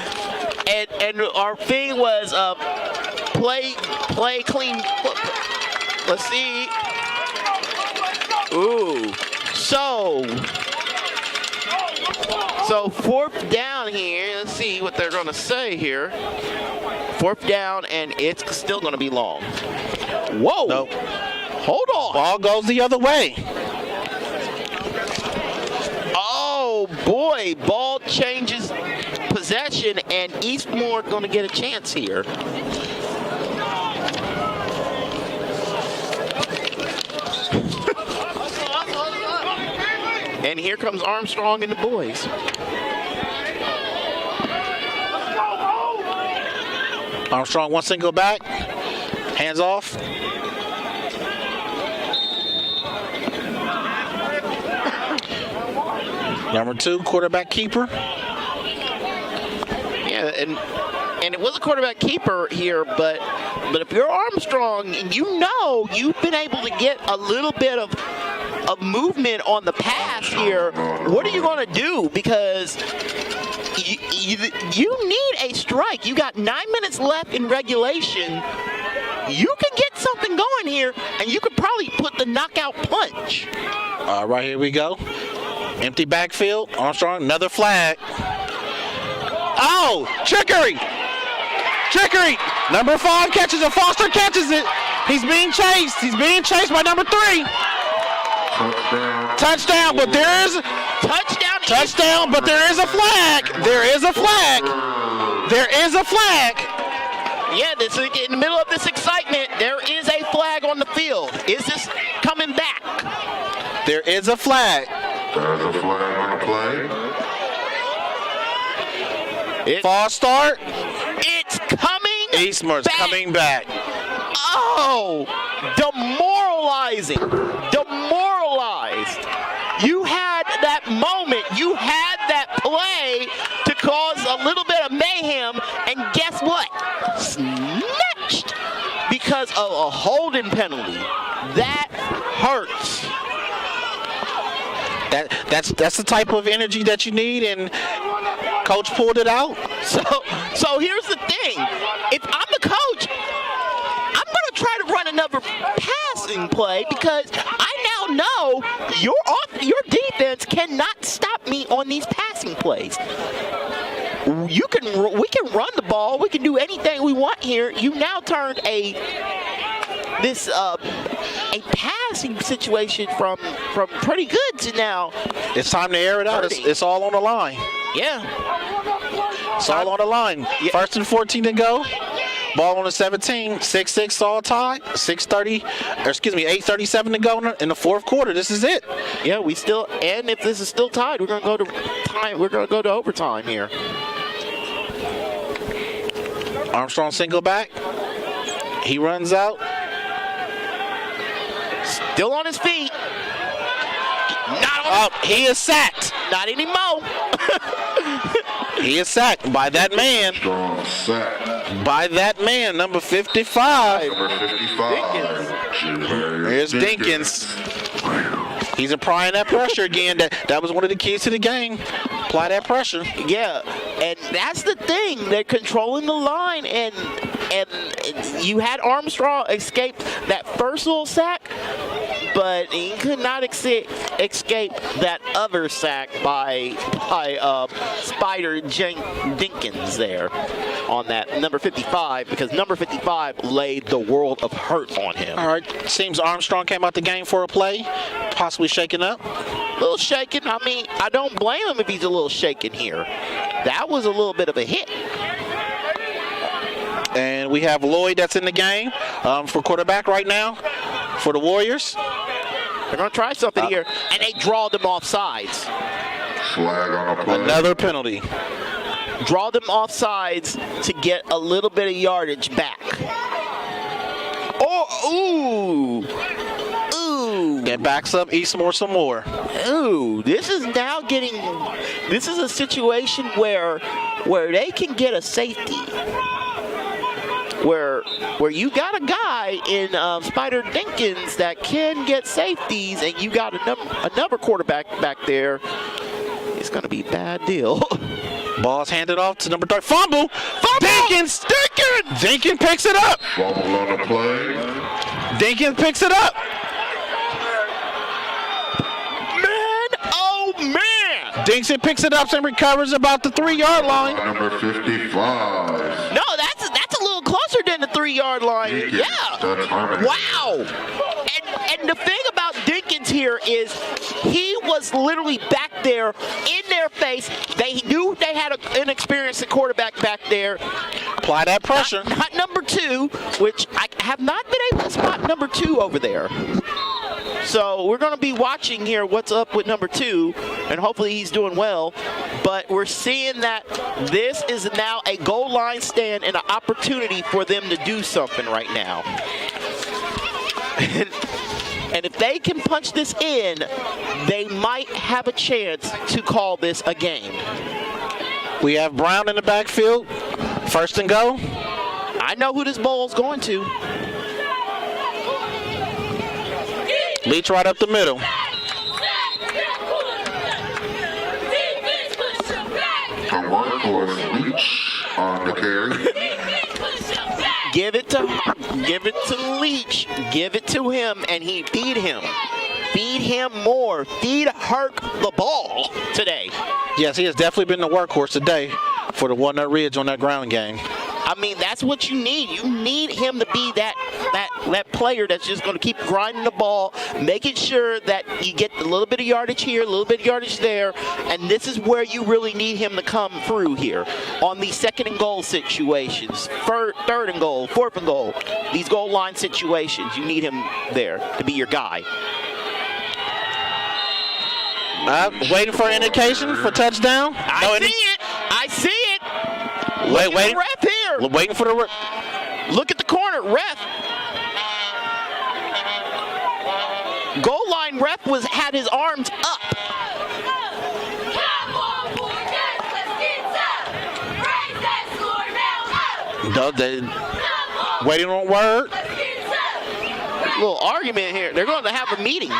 And our thing was play clean. Let's see. Ooh. So fourth down here. Let's see what they're going to say here. Fourth down, and it's still going to be long. Whoa. Nope. Hold on. Ball goes the other way. Oh boy, ball changes possession, and Eastmoor going to get a chance here. And here comes Armstrong and the boys. Armstrong wants to go back. Hands off. Number 2, quarterback keeper. Yeah, and it was a quarterback keeper here, but if you're Armstrong, and you know you've been able to get a little bit of movement on the pass here, what are you going to do? Because you need a strike. You got 9 minutes left in regulation. You can get something going here, and you could probably put the knockout punch. Right, here we go. Empty backfield. Armstrong, another flag. Oh, trickery. Trickery. Number 5 catches it. Foster catches it. He's being chased. He's being chased by number 3. Touchdown, but there is touchdown, but there is a flag. There is a flag. There is a flag. Yeah, this in the middle of this excitement, there is a flag on the field. Is this coming back? There is a flag. There's a flag on the play. False start. It's coming Eastmoor's back. coming back. Oh, demoralizing. Demoralized. You had that moment. You had that play to cause a little bit of mayhem, and guess what? Snatched because of a holding penalty. That hurts. That's the type of energy that you need, and coach pulled it out. So here's the thing. If I'm the coach, I'm going to try to run another passing play, because I now know your defense cannot stop me on these passing plays. We can run the ball. We can do anything we want here. You now turned a passing situation from pretty good to now. It's time to air it out. It's all on the line. Yeah. It's all on the line. Yeah. 1st and 14 to go. Ball on the 17. 6-6 all tied. 8:37 to go in the fourth quarter. This is it. Yeah, and if this is still tied, we're going to go to time. We're going to go to overtime here. Armstrong single back. He runs out. Still on his feet. He is sacked. Not anymore. He is sacked by that man. Strong sack. By that man, number 55. Number 55. Here's Dinkins. He's applying that pressure again. That was one of the keys to the game. Apply that pressure. Yeah, and that's the thing. They're controlling the line, and you had Armstrong escape that first little sack, but he could not escape that other sack by Spider Dinkins there on that number 55, because number 55 laid the world of hurt on him. All right, seems Armstrong came out the game for a play, possibly shaken up. A little shaken. I mean, I don't blame him if he's a little shaken here. That was a little bit of a hit. And we have Lloyd that's in the game for quarterback right now for the Warriors. They're going to try something here, and they draw them off sides. Flag on the play. Another penalty. Draw them off sides to get a little bit of yardage back. Oh, ooh. It backs up Eastmoor some more. Ooh, this is a situation where they can get a safety. Where you got a guy in Spider Dinkins that can get safeties, and you got another quarterback back there. It's going to be a bad deal. Ball's handed off to number 3. Fumble! Dinkins! Dinkins picks it up! Fumble on the play. Dinkins picks it up! Dinkins picks it up and recovers about the 3-yard line. Number 55. No, that's a little closer than the 3-yard line. Yeah. Wow. And the thing about Dinkins here is he was literally back there in their face. They knew they had an inexperienced quarterback back there. Apply that pressure. Not number 2, which I have not been able to spot number 2 over there. So we're going to be watching here what's up with number 2, and hopefully he's doing well. But we're seeing that this is now a goal line stand and an opportunity for them to do something right now. And if they can punch this in, they might have a chance to call this a game. We have Brown in the backfield. First and go. I know who this ball's going to. Leach right up the middle. The workhorse Leach on the carry. Give it to Leach. Give it to him, and he feed him. Feed him more. Feed Herc the ball today. Yes, he has definitely been the workhorse today for the Walnut Ridge on that ground game. I mean, that's what you need. You need him to be that player that's just going to keep grinding the ball, making sure that you get a little bit of yardage here, a little bit of yardage there, and this is where you really need him to come through here on these 2nd and goal situations, 3rd and goal, 4th and goal, these goal line situations. You need him there to be your guy. Waiting for an indication for touchdown. I see it. Wait. Ref here. Waiting for the Look at the corner, ref. Goal line ref had his arms up. Waiting on word. Little argument here. They're going to have a meeting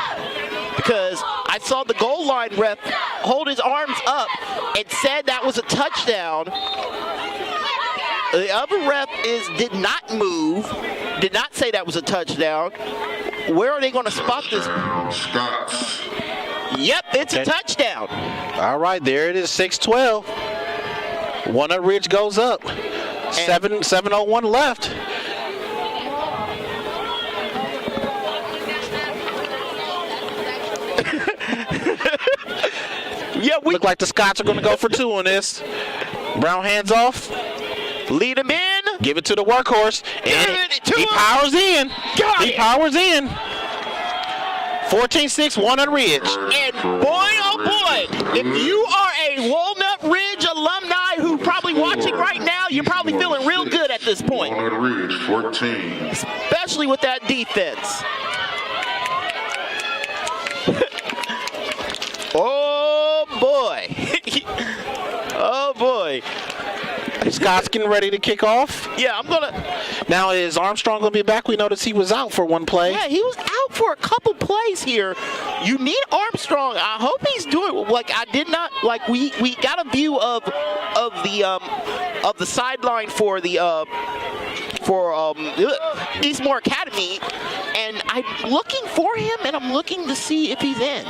because I saw the goal line ref hold his arms up and said that was a touchdown. The other ref did not move, did not say that was a touchdown. Where are they going to spot this? Scott's. Yep, it's a touchdown. All right, there it is, 6-12. Walnut Ridge goes up. 7:01 left. Yeah, look like the Scots are going to go for 2 on this. Brown hands off. Lead him in. Give it to the workhorse. And he powers in. He powers in. 14-6, Walnut Ridge. And boy, oh boy, if you are a Walnut Ridge alumni who probably watching right now, you're probably feeling real good at this point. Walnut Ridge, 14. Especially with that defense. Oh boy. Oh boy. Scott's getting ready to kick off. Yeah, I'm gonna. Now is Armstrong gonna be back? We noticed he was out for one play. Yeah, he was out for a couple plays here. You need Armstrong. I hope he's doing like I did not like. We got a view of the sideline for the Eastmoor Academy, and I'm looking for him, and I'm looking to see if he's in.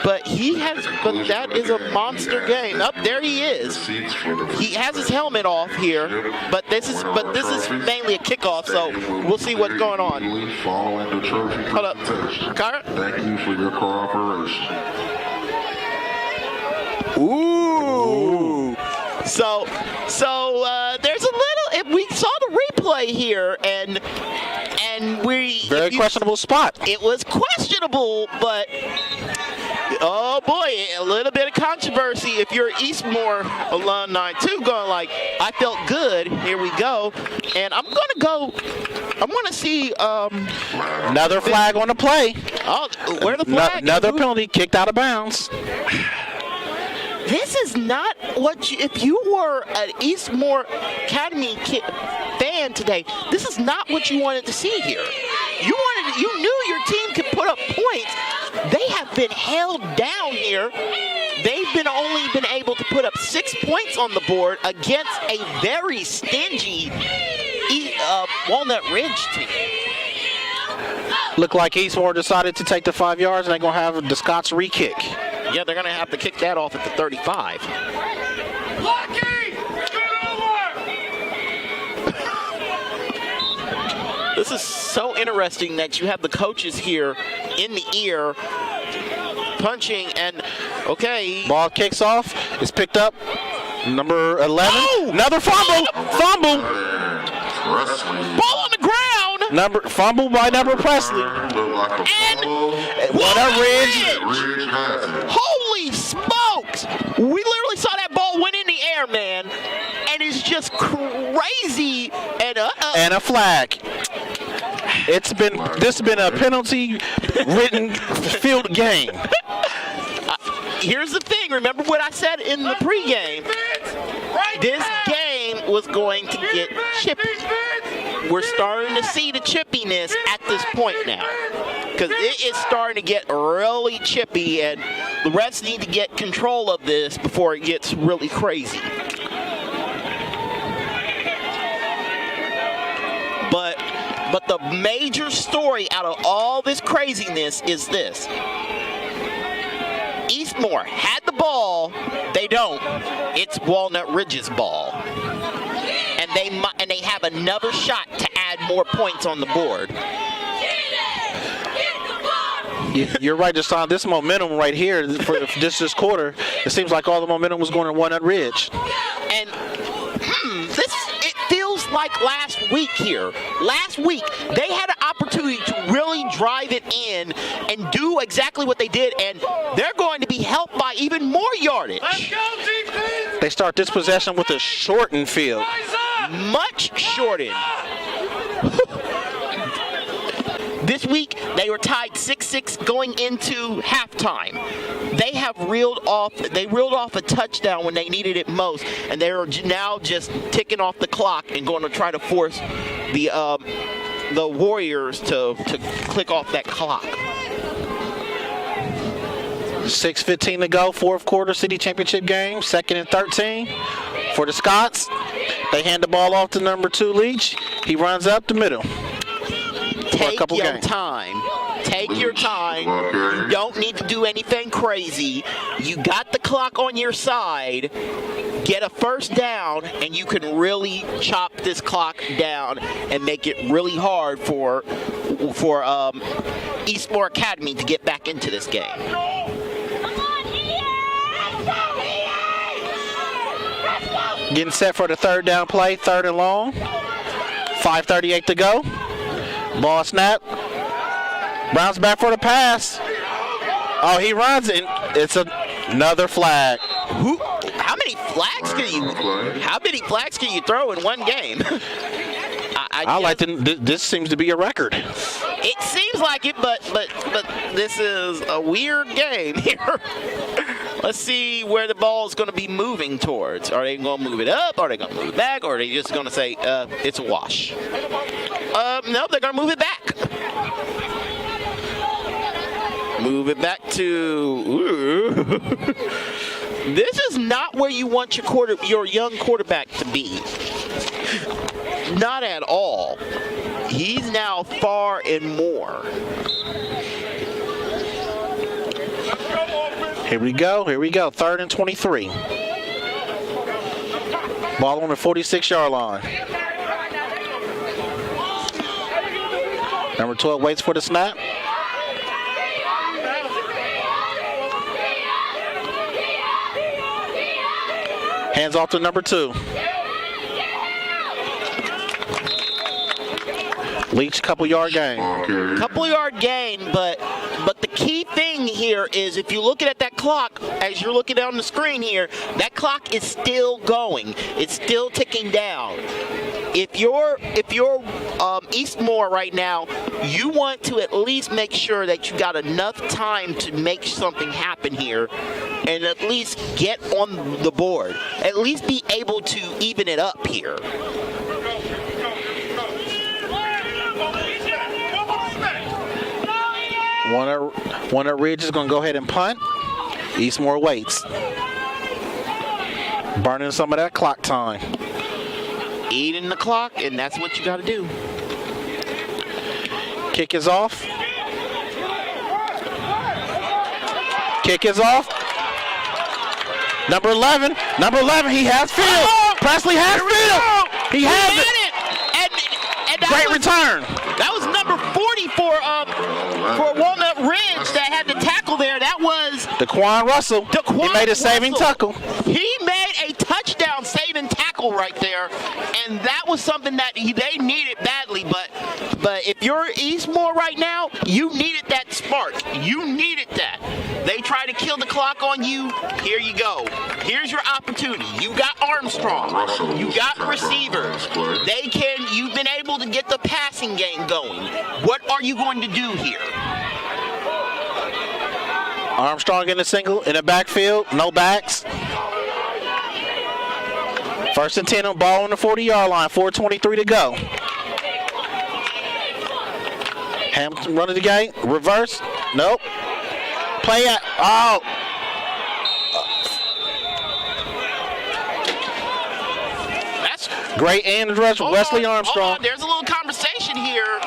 But that is a monster game. Up there he is. He has his helmet off here, but this is mainly a kickoff, so we'll see what's going on. Hold up, Carter. Thank you for your cooperation. Ooh. So there's a little play here, and we Very questionable spot. It was questionable, but oh boy, a little bit of controversy. If you're Eastmoor alumni too, going like, I felt good. Here we go, and I'm gonna see another flag on the play. Oh, where the flag? Another penalty, kicked out of bounds. This is not what if you were an Eastmoor Academy fan today, this is not what you wanted to see here. You knew your team could put up points. They have been held down here. They've only been able to put up 6 points on the board against a very stingy Walnut Ridge team. Looked like Eastmoor decided to take the 5 yards, and they're going to have the Scots re-kick. Yeah, they're going to have to kick that off at the 35. This is so interesting that you have the coaches here in the ear punching, and okay. Ball kicks off. It's picked up. Number 11. Oh! Another fumble. Fumble. Ball on the ground. Fumble by number Presley. And Walnut Ridge. Holy smokes! We literally saw that ball went in the air, man, and it's just crazy. And a flag. This has been a penalty-ridden field game. Here's the thing. Remember what I said in the pregame? This game was going to get chippy. We're starting to see the chippiness at this point now, because it is starting to get really chippy, and the refs need to get control of this before it gets really crazy. But the major story out of all this craziness is this. Eastmoor had the ball. They don't. It's Walnut Ridge's ball. And they have another shot to add more points on the board. You're right, Deshaun. This momentum right here for this quarter, it seems like all the momentum was going to Walnut Ridge. And it feels like last week here. Last week, they had an opportunity to really drive it in and do exactly what they did, and they're going to be helped by even more yardage. Let's go, defense! They start this possession with a shortened field. Much shortened. This week, they were tied 6-6 going into halftime. They reeled off a touchdown when they needed it most, and they're now just ticking off the clock and going to try to force the Warriors to click off that clock. 6:15 to go, fourth quarter, city championship game, 2nd and 13 for the Scots. They hand the ball off to number 2, Leach. He runs up the middle. Take your time. Take your time. You don't need to do anything crazy. You got the clock on your side. Get a first down, and you can really chop this clock down and make it really hard for Eastmoor Academy to get back into this game. Getting set for the third down play, 3rd and long. 5:38 to go. Ball snap. Brown's back for the pass. Oh, he runs it. It's another flag. How many flags can you throw in one game? This seems to be a record. It seems like it, but this is a weird game here. Let's see where the ball is going to be moving towards. Are they going to move it up? Are they going to move it back? Or are they just going to say it's a wash? No, they're going to move it back. Move it back to. This is not where you want your young quarterback to be. Not at all. He's now far and more. Here we go. 3rd and 23. Ball on the 46-yard line. Number 12 waits for the snap. Hands off to number 2. Leach, couple yard gain. Couple yard gain, but the key thing here is if you're looking at that clock, as you're looking on the screen here, that clock is still going. It's still ticking down. If you're Eastmoor right now, you want to at least make sure that you got enough time to make something happen here and at least get on the board. At least be able to even it up here. Walnut Ridge is going to go ahead and punt. Eastmoor waits. Burning some of that clock time. Eating the clock, and that's what you got to do. Kick is off. Kick is off. Number 11, he has field. Presley has field. He has it. And Great return. That was number 40 for Walnut Ridge that had the tackle there. That was Daquan Russell. He made a saving tackle. He made a touchdown saving tackle right there, and that was something that they needed badly. But if you're Eastmoor right now, you needed that spark. You needed that. They tried to kill the clock on you. Here you go. Here's your opportunity. You got Armstrong. You got receivers. You've been able to get the passing game going. What are you going to do here? Armstrong in a single, in the backfield, no backs. 1st and 10 on ball on the 40-yard line, 4:23 to go. Hamilton running the game, reverse, nope. Play at, That's great end rush, Wesley Armstrong. Hold on, there's a little conversation here.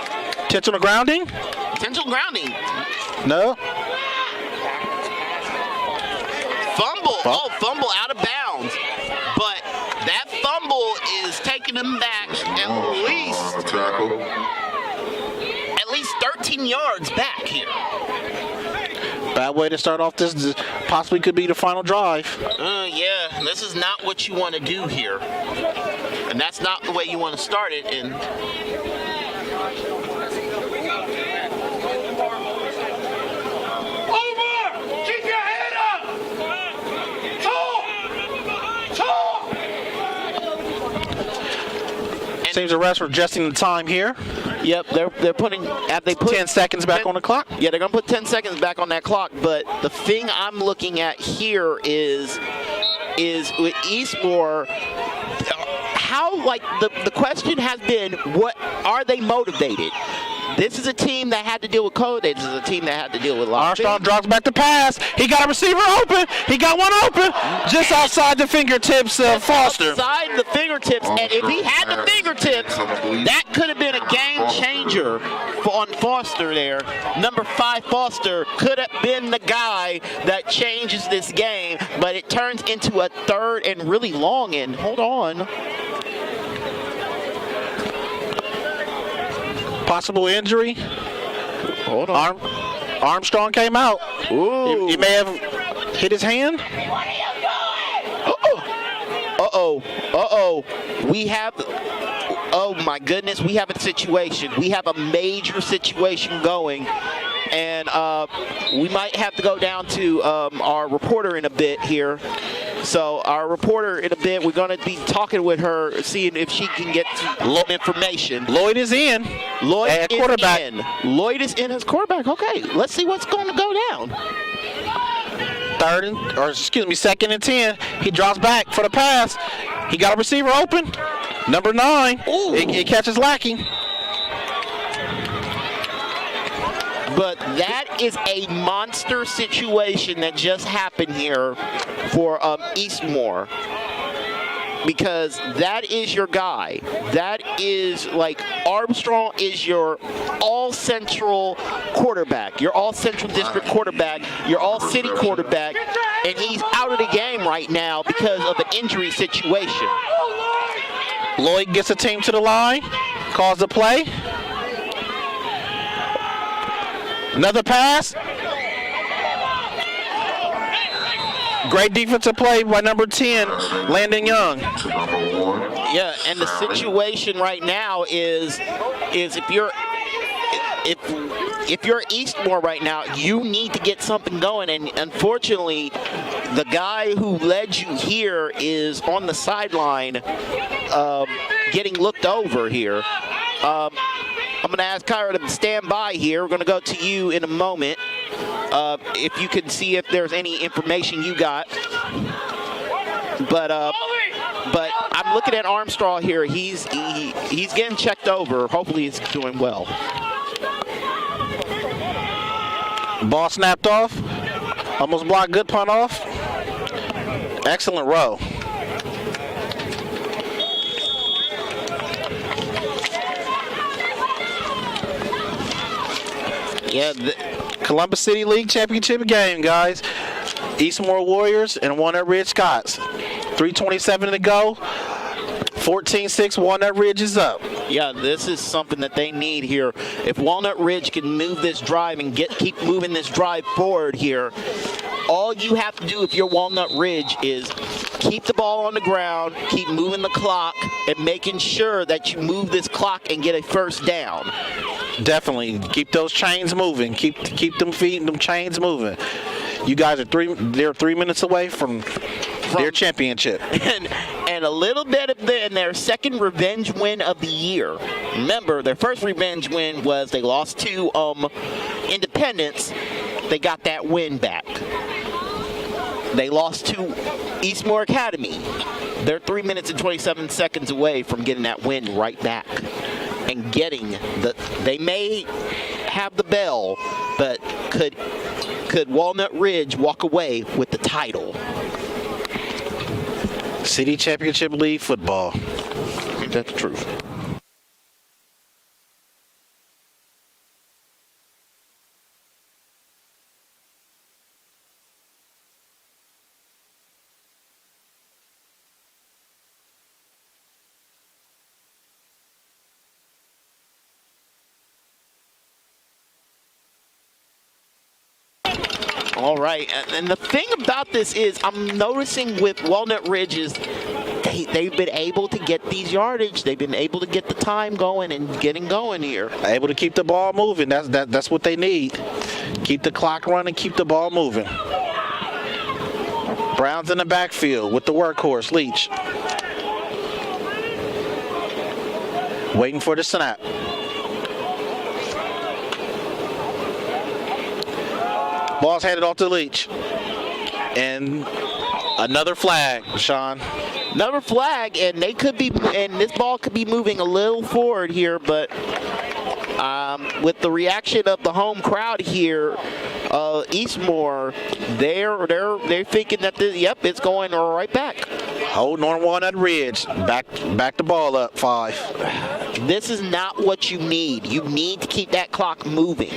Intentional grounding? Intentional grounding. No. Fumble out of bounds. But that fumble is taking them back at least 13 yards back here. Bad way to start off this. Possibly could be the final drive. Yeah, this is not what you want to do here. And that's not the way you want to start it. And Seems the refs were adjusting the time here. Yep, they're putting. Have they put 10 seconds back on the clock? Yeah, they're gonna put 10 seconds back on that clock. But the thing I'm looking at here is with Eastmoor. How the question has been, what are they motivated? This is a team that had to deal with COVID. This is a team that had to deal with a lot. Armstrong drops back to pass. He got a receiver open. He got one open just outside the fingertips of Foster. Outside the fingertips, and if he had the fingertips, that could have been a game changer on Foster there. Number 5 Foster could have been the guy that changes this game, but it turns into a 3rd and really long end. Hold on. Possible injury. Hold on. Armstrong came out. Ooh. He may have hit his hand. Uh-oh. We have... Oh, my goodness. We have a situation. We have a major situation going. And we might have to go down to our reporter in a bit here. So our reporter in a bit, we're going to be talking with her, seeing if she can get some information. Lloyd is in. Lloyd is quarterback. Lloyd is in as quarterback. Okay, let's see what's going to go down. 2nd and 10. He drops back for the pass. He got a receiver open. Number 9. It catches Lackey. But that is a monster situation that just happened here for Eastmoor. Because that is your guy. That is Armstrong is your all-central quarterback. Your all-central district quarterback. Your all-city quarterback. And he's out of the game right now because of an injury situation. Lloyd gets the team to the line. Calls the play. Another pass. Great defensive play by number 10, Landon Young. Yeah, and the situation right now is if you're Eastmoor right now, you need to get something going. And unfortunately, the guy who led you here is on the sideline, getting looked over here. I'm going to ask Kyra to stand by here. We're going to go to you in a moment. If you can see if there's any information you got. But I'm looking at Armstrong here. He's getting checked over. Hopefully he's doing well. Ball snapped off. Almost blocked. Good punt off. Excellent row. Yeah, Columbus City League Championship game, guys. Eastmoor Warriors and Walnut Ridge Scots. 3:27 to go. 14-6, Walnut Ridge is up. Yeah, this is something that they need here. If Walnut Ridge can move this drive and keep moving this drive forward here, all you have to do if you're Walnut Ridge is keep the ball on the ground, keep moving the clock, and making sure that you move this clock and get a first down. Definitely keep those chains moving. Keep them feet and them chains moving. You guys are 3 minutes away from their championship. And a little bit of their second revenge win of the year. Remember, their first revenge win was they lost to Independence. They got that win back. They lost to Eastmoor Academy. They're 3 minutes and 27 seconds away from getting that win right back. And getting they may have the bell, but could Walnut Ridge walk away with the title? City Championship League football. Ain't that the truth? All right, and the thing about this is I'm noticing with Walnut Ridge is they've been able to get these yardage. They've been able to get the time going and getting going here. Able to keep the ball moving. That's what they need. Keep the clock running, keep the ball moving. Brown's in the backfield with the workhorse, Leach. Waiting for the snap. Ball's handed off to Leach. And another flag, Sean. Another flag, and this ball could be moving a little forward here, but with the reaction of the home crowd here, Eastmoor, they're thinking that it's going right back. Holding on Walnut Ridge. Back the ball up, 5. This is not what you need. You need to keep that clock moving.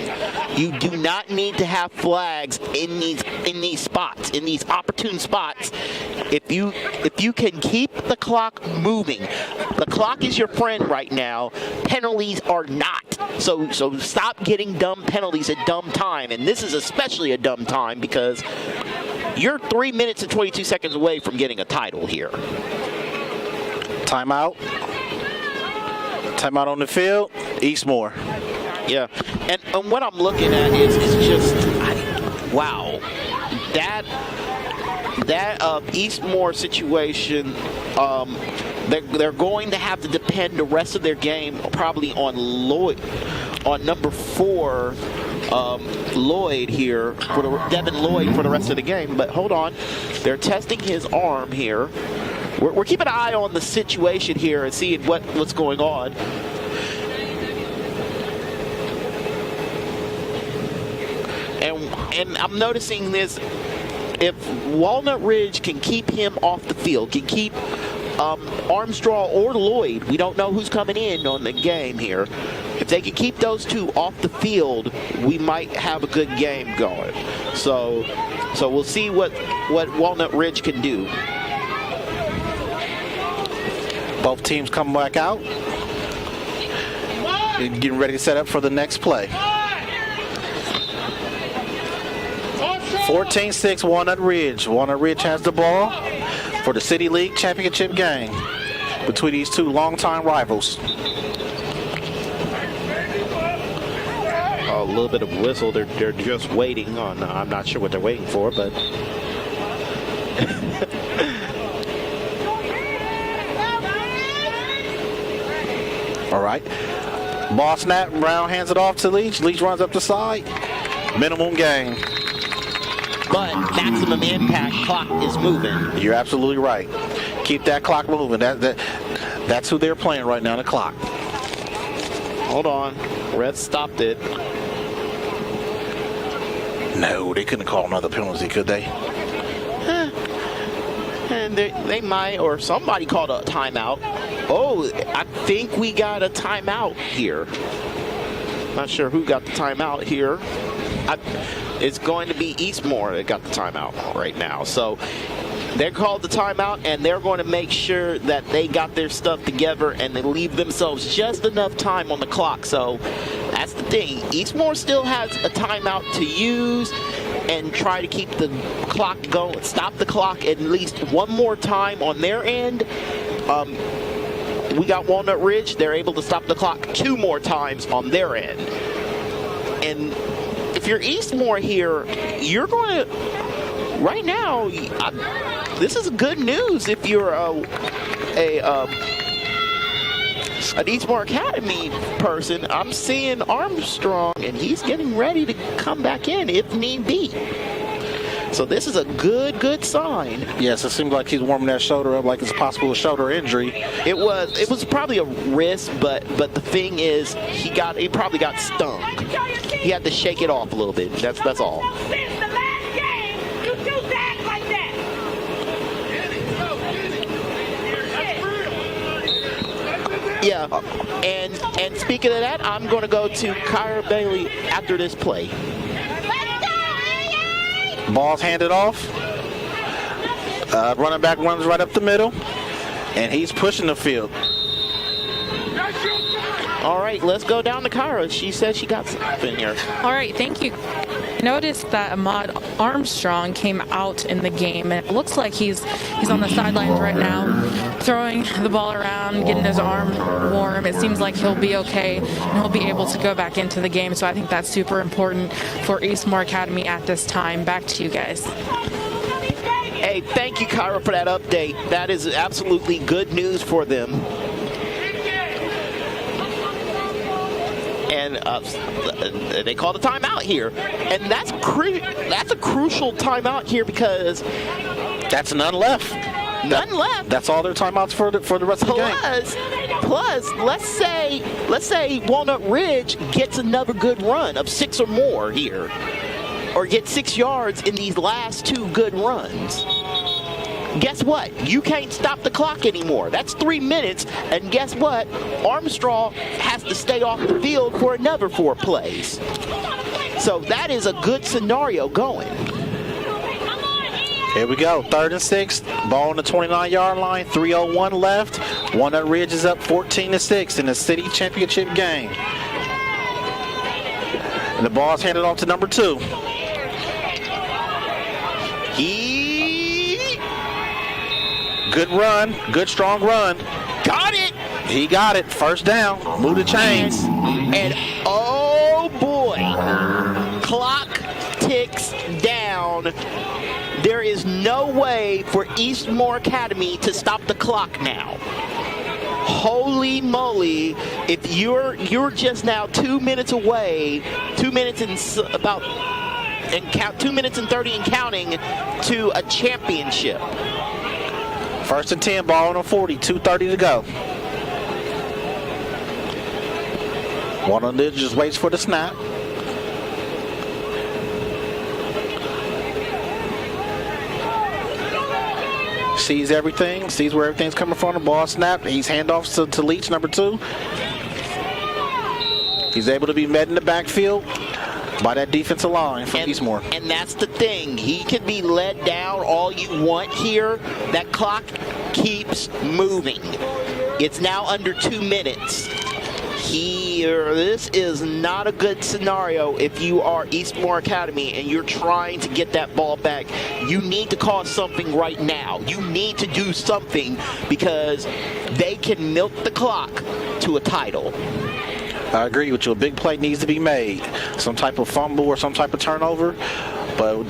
You do not need to have flags in these spots, in these opportune spots. If you can keep the clock moving, the clock is your friend right now. Penalties are not. So stop getting dumb penalties at dumb time, and this is especially a dumb time because you're 3 minutes and 22 seconds away from getting a title here. Timeout. Timeout on the field. Eastmoor. Yeah, and what I'm looking at is just wow. That Eastmoor situation. They're going to have to depend the rest of their game probably on number 4. Lloyd here, Devin Lloyd for the rest of the game. But hold on, they're testing his arm here. We're keeping an eye on the situation here and seeing what's going on. And I'm noticing this. If Walnut Ridge can keep him off the field, can keep Armstrong or Lloyd, we don't know who's coming in on the game here. If they can keep those two off the field, we might have a good game going. So we'll see what Walnut Ridge can do. Both teams come back out. Getting ready to set up for the next play. 14-6 Walnut Ridge. Walnut Ridge has the ball for the City League Championship game. between these two longtime rivals. A little bit of whistle. They're just waiting on. I'm not sure what they're waiting for, but. All right. Ball snap. Brown hands it off to Leach. Leach runs up the side. Minimum gain. But maximum impact clock is moving. You're absolutely right. Keep that clock moving. That's who they're playing right now, the clock. Hold on. Red stopped it. No, they couldn't call another penalty, could they? And they might, or somebody called a timeout. Oh, I think we got a timeout here. Not sure who got the timeout here. It's going to be Eastmoor that got the timeout right now. So they called the timeout, and they're going to make sure that they got their stuff together and they leave themselves just enough time on the clock. So that's the thing. Eastmoor still has a timeout to use and try to keep the clock going, stop the clock at least one more time on their end. We got Walnut Ridge. They're able to stop the clock 2 more times on their end. And if you're Eastmoor here, you're going to, right now, this is good news if you're an Eastmoor Academy person. I'm seeing Armstrong, and he's getting ready to come back in if need be. So this is a good sign. Yes, it seems like he's warming that shoulder up like it's possible a shoulder injury. It was probably a wrist, but the thing is, he probably got stung. He had to shake it off a little bit. That's all. Yeah, and speaking of that, I'm going to go to Kyra Bailey after this play. Ball's handed off. Running back runs right up the middle, and he's pushing the field. All right, let's go down to Kyra. She said she got something here. All right, thank you. Noticed that Ahmad Armstrong came out in the game, and it looks like he's on the sidelines right now, throwing the ball around, getting his arm warm. It seems like he'll be okay, and he'll be able to go back into the game. So I think that's super important for Eastmoor Academy at this time. Back to you guys. Hey, thank you, Kyra, for that update. That is absolutely good news for them. And they called a timeout here, and that's a crucial timeout here because that's none left. None left. That's all their timeouts for the rest of the game. Plus, let's say Walnut Ridge gets another good run of 6 or more here, or gets 6 yards in these last 2 good runs. Guess what? You can't stop the clock anymore. That's 3 minutes, and guess what? Armstrong has to stay off the field for another 4 plays. So that is a good scenario going. Here we go, 3rd and 6, ball on the 29-yard line, 3:01 left. Walnut Ridge is up 14-6 in the city championship game. And the ball's handed off to number 2. Good run, good strong run. Got it. He got it. First down. Move the chains. And oh boy, clock ticks down. There is no way for Eastmoor Academy to stop the clock now. Holy moly! If you're just now 2 minutes away, 2 minutes and 2 minutes and 30 and counting to a championship. 1st and 10, ball on a 40, 2:30 to go. Walnut Ridge just waits for the snap. Sees everything, sees where everything's coming from. The ball snap. He's handoffs to Leach, number 2. He's able to be met in the backfield by that defensive line from Eastmoor. And that's the thing. He can be led down all you want here. That clock keeps moving. It's now under 2 minutes. This is not a good scenario if you are Eastmoor Academy and you're trying to get that ball back. You need to cause something right now. You need to do something because they can milk the clock to a title. I agree with you. A big play needs to be made. Some type of fumble or some type of turnover. But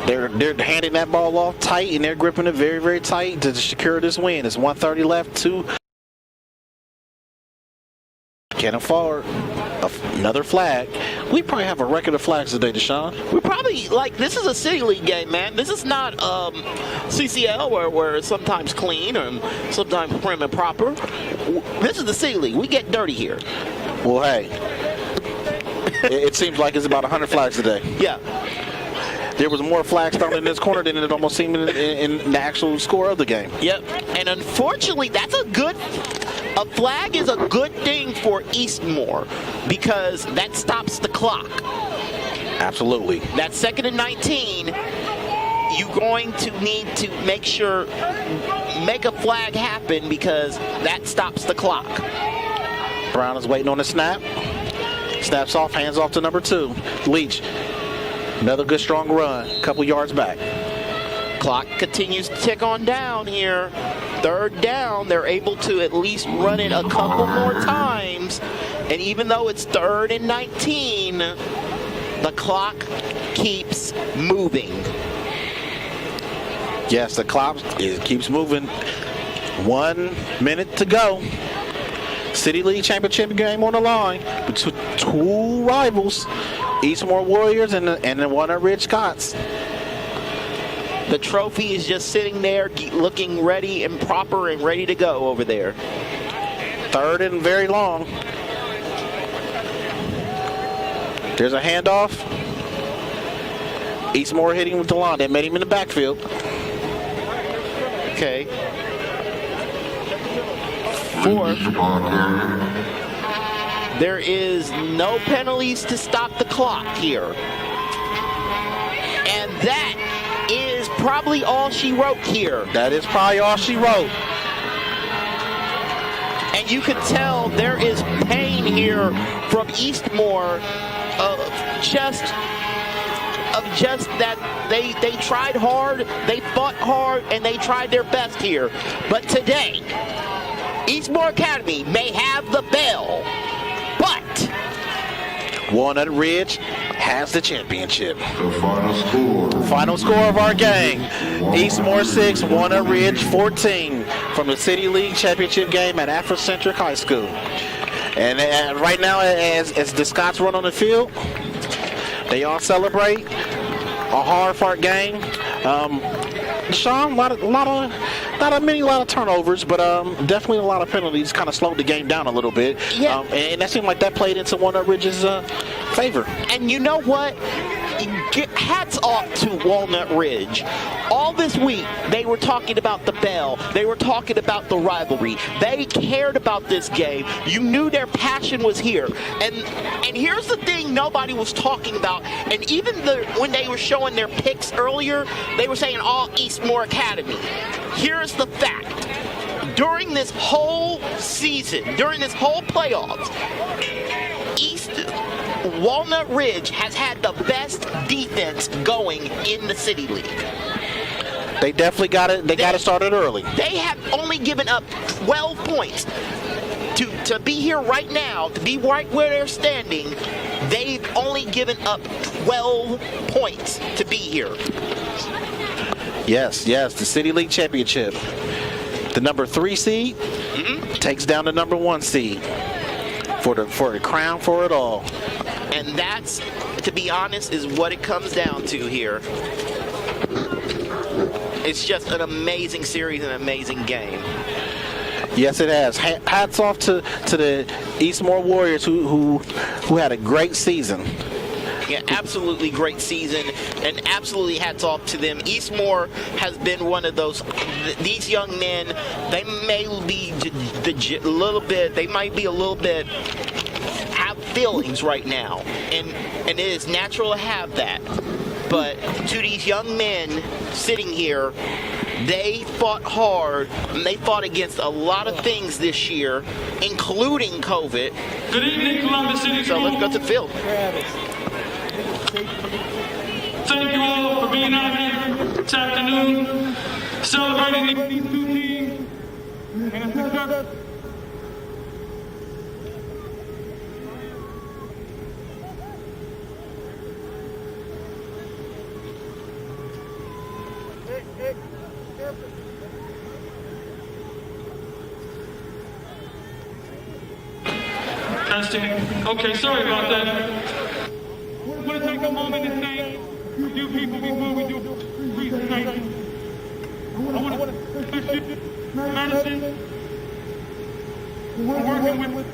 they're handing that ball off tight, and they're gripping it very, very tight to secure this win. It's 1:30 left. Cannon forward. Another flag. We probably have a record of flags today, Deshaun. We probably, this is a City League game, man. This is not CCL where it's sometimes clean and sometimes prim and proper. This is the City League. We get dirty here. Well, hey, it seems like it's about 100 flags today. Yeah. There was more flags thrown in this corner than it almost seemed in the actual score of the game. Yep. And unfortunately, a flag is a good thing for Eastmoor because that stops the clock. Absolutely. That 2nd and 19, you're going to need to make a flag happen because that stops the clock. Brown is waiting on the snap. Snaps off, hands off to number 2. Leach. Another good strong run, couple yards back. Clock continues to tick on down here. 3rd down, they're able to at least run it a couple more times. And even though it's 3rd and 19, the clock keeps moving. Yes, the clock keeps moving. 1 minute to go. City League Championship game on the line between 2 rivals, Eastmoor Warriors and the Walnut Ridge Scots. The trophy is just sitting there looking ready and proper and ready to go over there. 3rd and very long. There's a handoff. Eastmoor hitting with the line. They made him in the backfield. Okay. 4th. There is no penalties to stop the clock here. And that is probably all she wrote here. That is probably all she wrote. And you can tell there is pain here from Eastmoor of just that they tried hard, they fought hard, and they tried their best here. But today, Eastmoor Academy may have the bell, but Walnut Ridge has the championship. The final score of our game. Eastmoor 6, Walnut Ridge 14 from the City League Championship game at Afrocentric High School. And right now, as the Scots run on the field, they all celebrate. A hard-fought game. Sean, a lot of turnovers, but definitely a lot of penalties. Kind of slowed the game down a little bit. Yeah. And that seemed like that played into Walnut Ridge's favor. And you know what? Hats off to Walnut Ridge. All this week, they were talking about the bell. They were talking about the rivalry. They cared about this game. You knew their passion was here. And here's the thing nobody was talking about. And even when they were showing their picks earlier, they were saying all Eastmoor Academy. Here's the fact. During this whole season, during this whole playoffs, Walnut Ridge has had the best defense going in the City League. They definitely got it. They got it started early. They have only given up 12 points to be here right now, to be right where they're standing. They've only given up 12 points to be here. Yes, the City League Championship. The number 3 seed takes down the number 1 seed for the crown for it all. And that's, to be honest, is what it comes down to here. It's just an amazing series, an amazing game. Yes, it has. Hats off to the Eastmoor Warriors who had a great season. Yeah, absolutely great season, and absolutely hats off to them. Eastmoor has been one of those. These young men, they might be a little bit feelings right now, and it is natural to have that. But to these young men sitting here, they fought hard, and they fought against a lot of things this year, including COVID. Good evening, Columbus City. So let's go to the field. Thank you all for being out here this afternoon, celebrating these two teams and a success. Testing. Okay, sorry about that. We're going to take a moment to thank you people before we do presentation. I want to thank you, Madison, for working with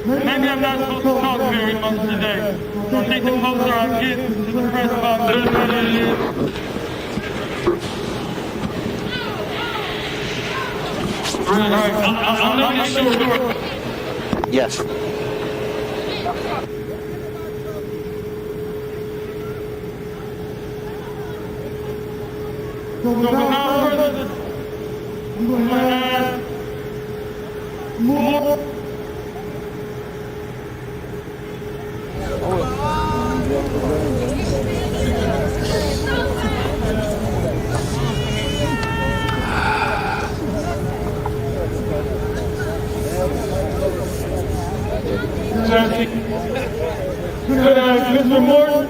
maybe I'm not supposed to talk very much today. I think the closer I get to the press about this, what it is. Right. I'll make it short. Yes. So without further ado, I'm going to ask more. Could I ask Mr. Morton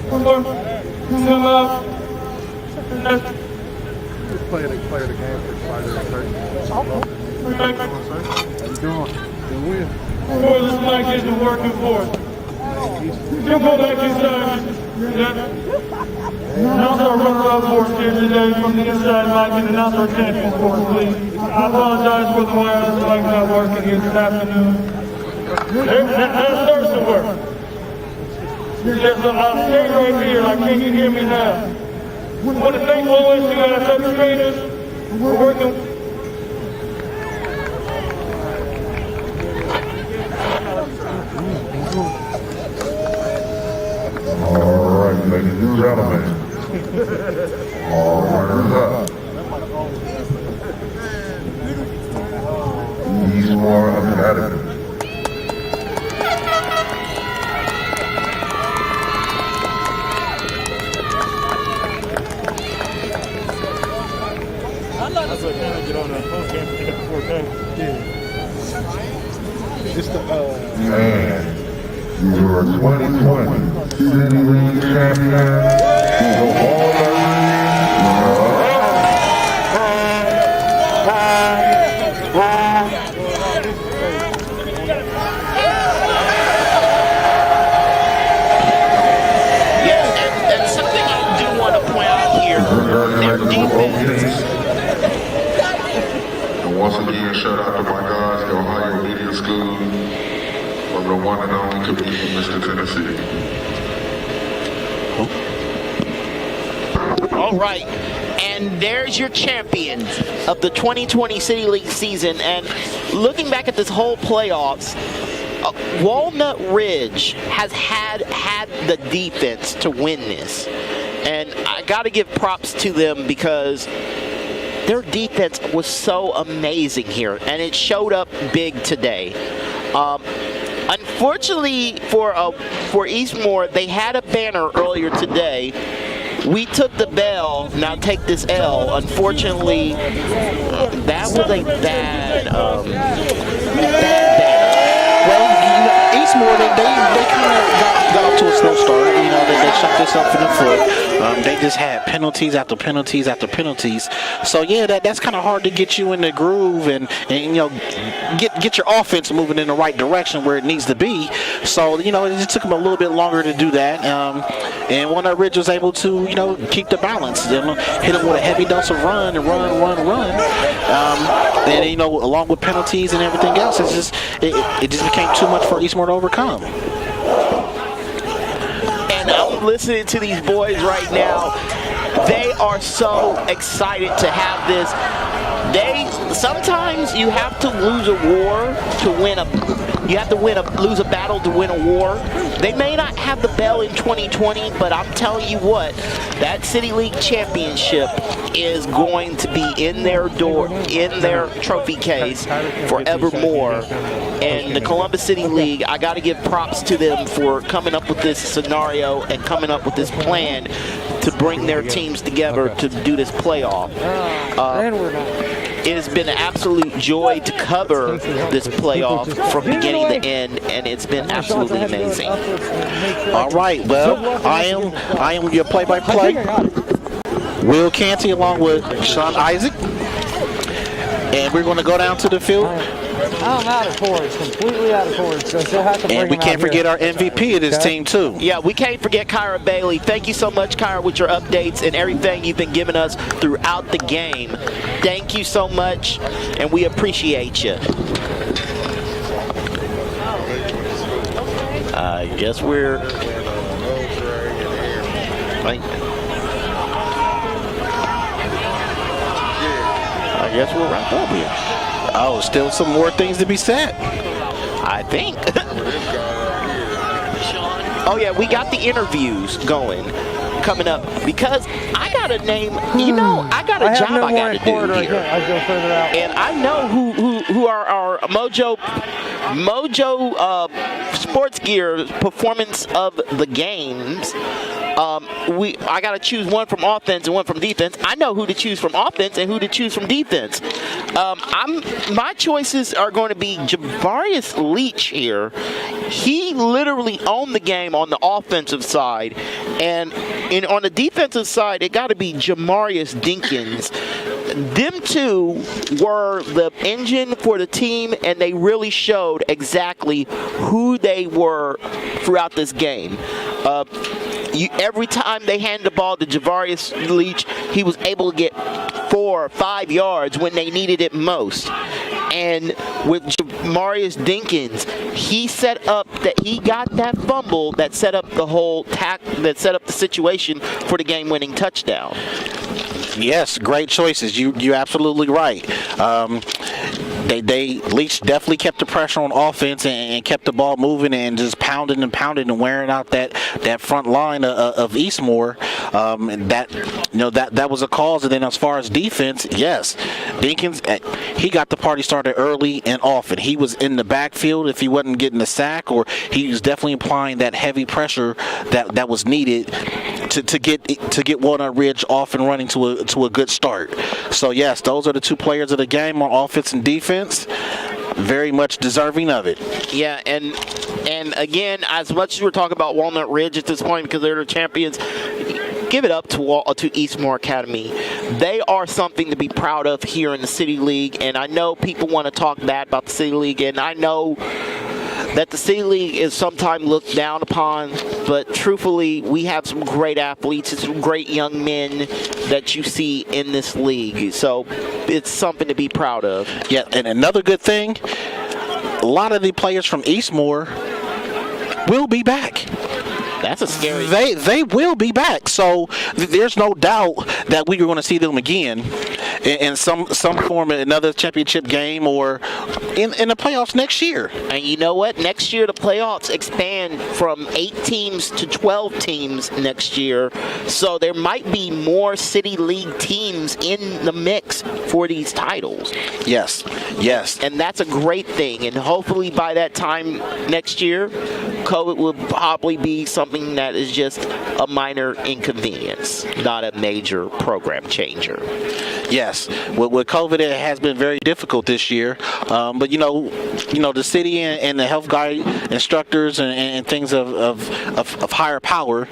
come up? Play the game for Spider and How you doing? Good win. Boy, this mic isn't working for us. You go back inside. Announce our runner-up for us here today from the inside mic and announce our champions for us, please. I apologize for the wireless mic not working here this afternoon. That starts to work. I'll stay right here. Like, can you hear me now? I want to thank OSU administrators for working. All right, ladies and gentlemen. All runners up. Eastmoor Academy. That's what kind of get on that phone game to get before game. It's the And your 2020 City League champion, the Walnut Yes, and something I do want to point out here, their defense. And once again, shout out to my guys, the Ohio Media School, from the one and only comedian, Mr. Tennessee. All right, and there's your champions of the 2020 City League season. And looking back at this whole playoffs, Walnut Ridge has had the defense to win this. And I got to give props to them because their defense was so amazing here, and it showed up big today. Unfortunately for Eastmoor, they had a banner earlier today. We took the bell, now take this L. Unfortunately, that was a bad banner. Well, Eastmoor, they kind of got off to a slow start. They shut this themselves in the foot. They just had penalties after penalties after penalties. So yeah, that's kind of hard to get you in the groove and get your offense moving in the right direction where it needs to be. So it just took them a little bit longer to do that. And Walnut Ridge was able to keep the balance. Hit them with a heavy dose of run. And along with penalties and everything else, it just became too much for Eastmoor to overcome. And I'm listening to these boys right now. They are so excited to have this. Sometimes you have to lose a war to win lose a battle to win a war. They may not have the bell in 2020, but I'm telling you what, that City League championship is going to be in their trophy case forevermore. And the Columbus City League, I got to give props to them for coming up with this scenario and coming up with this plan to bring their teams together to do this playoff. It has been an absolute joy to cover this playoff from beginning to end, and it's been absolutely amazing. All right, well, I am your play-by-play, Will Canty, along with Sean Isaac, and we're going to go down to the field. I'm out of chords, completely out of chords. So still have to bring and we can't forget our MVP of this team too. Yeah, we can't forget Kyra Bailey. Thank you so much, Kyra, with your updates and everything you've been giving us throughout the game. Thank you so much, and we appreciate you. I guess we're... I guess we'll wrap up here. Oh, still some more things to be said. I think. Oh yeah, we got the interviews going, coming up, because I got a name. I got a job I got to do here. I'll go further out. And I know who are our Mojo Sports Gear performance of the games. I got to choose one from offense and one from defense. I know who to choose from offense and who to choose from defense. My choices are going to be Javarius Leach here. He literally owned the game on the offensive side, and on the defensive side, it got to be Jamarius Dinkins. Them two were the engine for the team, and they really showed exactly who they were throughout this game. Every time they handed the ball to Javarius Leach, he was able to get 4 or 5 yards when they needed it most. And with Jamarius Dinkins, he got that fumble that set up the situation for the game-winning touchdown. Yes, great choices. You're absolutely right. Leach definitely kept the pressure on offense and kept the ball moving and just pounding and wearing out that front line of Eastmoor. And that was a cause. And then as far as defense, yes, Dinkins, he got the party started early and often. He was in the backfield if he wasn't getting the sack, or he was definitely applying that heavy pressure that was needed to get Walnut Ridge off and running to a good start. So yes, those are the two players of the game on offense and defense. Very much deserving of it. Yeah, and again, as much as we're talking about Walnut Ridge at this point because they're the champions, give it up to Eastmoor Academy. They are something to be proud of here in the City League, and I know people want to talk bad about the City League, and I know that the City League is sometimes looked down upon, but truthfully, we have some great athletes and some great young men that you see in this league. So it's something to be proud of. Yeah, and another good thing, a lot of the players from Eastmoor will be back. That's a scary... They will be back, so there's no doubt that we are going to see them again in some form in another championship game or in the playoffs next year. And you know what? Next year the playoffs expand from 8 teams to 12 teams next year, so there might be more City League teams in the mix for these titles. Yes. And that's a great thing, and hopefully by that time next year, COVID will probably be something that is just a minor inconvenience, not a major program changer. Yes, with COVID, it has been very difficult this year. But the city and the health guide instructors and things of higher power,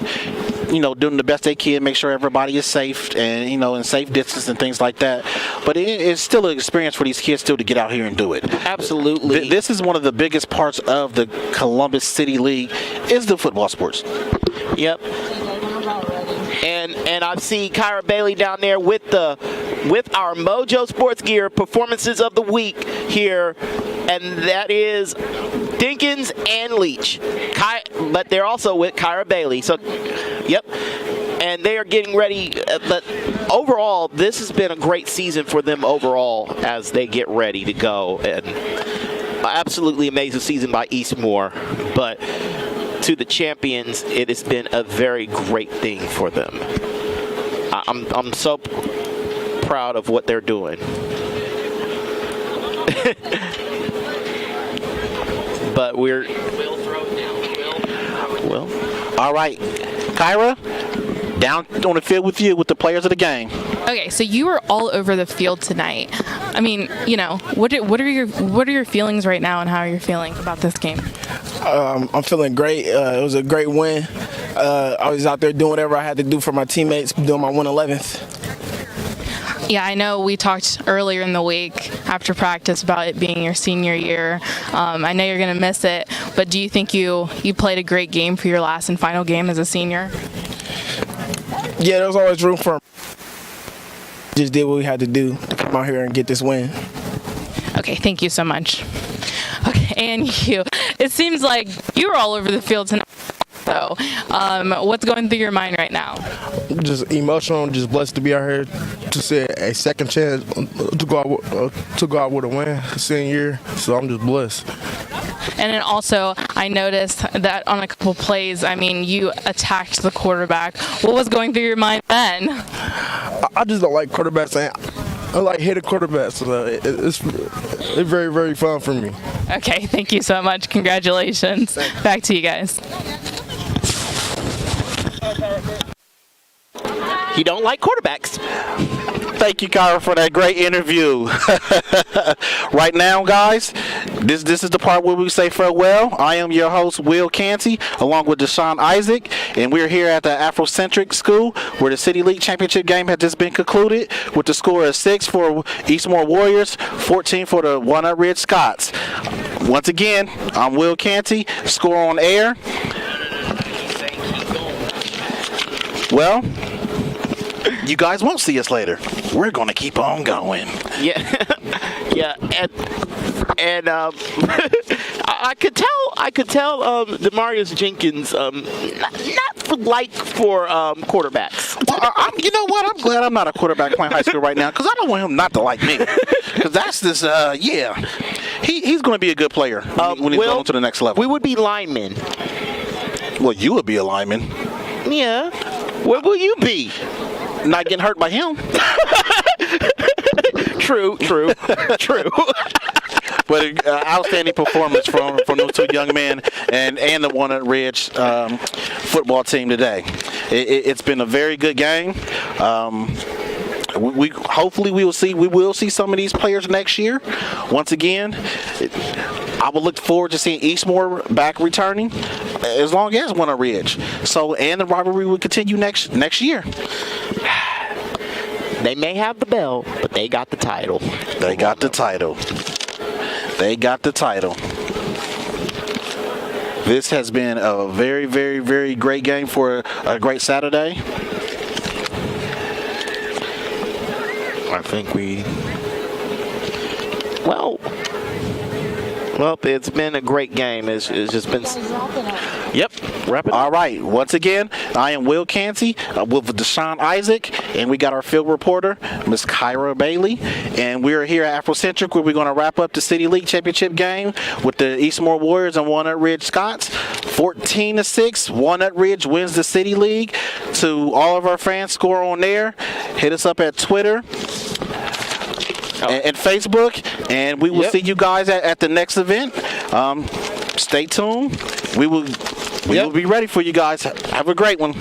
doing the best they can, make sure everybody is safe and in safe distance and things like that. But it's still an experience for these kids still to get out here and do it. Absolutely. This is one of the biggest parts of the Columbus City League is the football sports. Yep. And I see Kyra Bailey down there with our Mojo Sports Gear performances of the week here, and that is Dinkins and Leach. But they're also with Kyra Bailey. So, yep. And they are getting ready. But overall, this has been a great season for them overall as they get ready to go. And absolutely amazing season by Eastmoor. But to the champions, it has been a very great thing for them. I'm so proud of what they're doing. But we'll throw it down. Will. All right, Kyra, down on the field with you with the players of the game. Okay, so you were all over the field tonight. I mean, what are your feelings right now, and how are you feeling about this game? I'm feeling great. It was a great win. I was out there doing whatever I had to do for my teammates, doing my 111th. Yeah, I know we talked earlier in the week after practice about it being your senior year. I know you're going to miss it, but do you think you played a great game for your last and final game as a senior? Yeah, there was always room for him. Just did what we had to do to come out here and get this win. Okay, thank you so much. Okay, and you. It seems like you were all over the field tonight. So, what's going through your mind right now? Just emotional, just blessed to be out here to see a second chance to go out with a win senior year. So I'm just blessed. And then also, I noticed that on a couple plays, you attacked the quarterback. What was going through your mind then? I just don't like quarterbacks. I like hitting quarterbacks. So it's very, very fun for me. Okay, thank you so much. Congratulations. Back to you guys. You don't like quarterbacks. Thank you, Kyra, for that great interview. Right now, guys, this is the part where we say farewell. I am your host, Will Canty, along with Deshaun Isaac, and we're here at the Afrocentric School, where the City League Championship game has just been concluded with the score of 6 for Eastmoor Warriors, 14 for the Walnut Ridge Scots. Once again, I'm Will Canty, score on air. Well, you guys won't see us later. We're going to keep on going. Yeah, yeah, and I could tell Demarius Jenkins not for quarterbacks. Well, you know what? I'm glad I'm not a quarterback playing high school right now, because I don't want him not to like me. Because that's this. He's going to be a good player when he's going to the next level. We would be linemen. Well, you would be a lineman. Yeah. What will you be? Not getting hurt by him. True. But outstanding performance from those two young men and the Walnut Ridge football team today. It's been a very good game. Hopefully we will see some of these players next year. Once again, I would look forward to seeing Eastmoor back returning as long as Walnut Ridge. And the rivalry will continue next year. They may have the bell, but they got the title. They got the title. This has been a very, very, very great game for a great Saturday. I think Well, it's been a great game. It's just been. Yep. Wrap it up. All right. Once again, I am Will Canty with Deshaun Isaac, and we got our field reporter, Miss Kyra Bailey, and we're here at Afrocentric, where we're going to wrap up the City League Championship game with the Eastmoor Warriors and Walnut Ridge Scots. 14-6. Walnut Ridge wins the City League. To all of our fans, score on there. Hit us up at Twitter and Facebook, and we will see you guys at the next event. Stay tuned. We will be ready for you guys. Have a great one.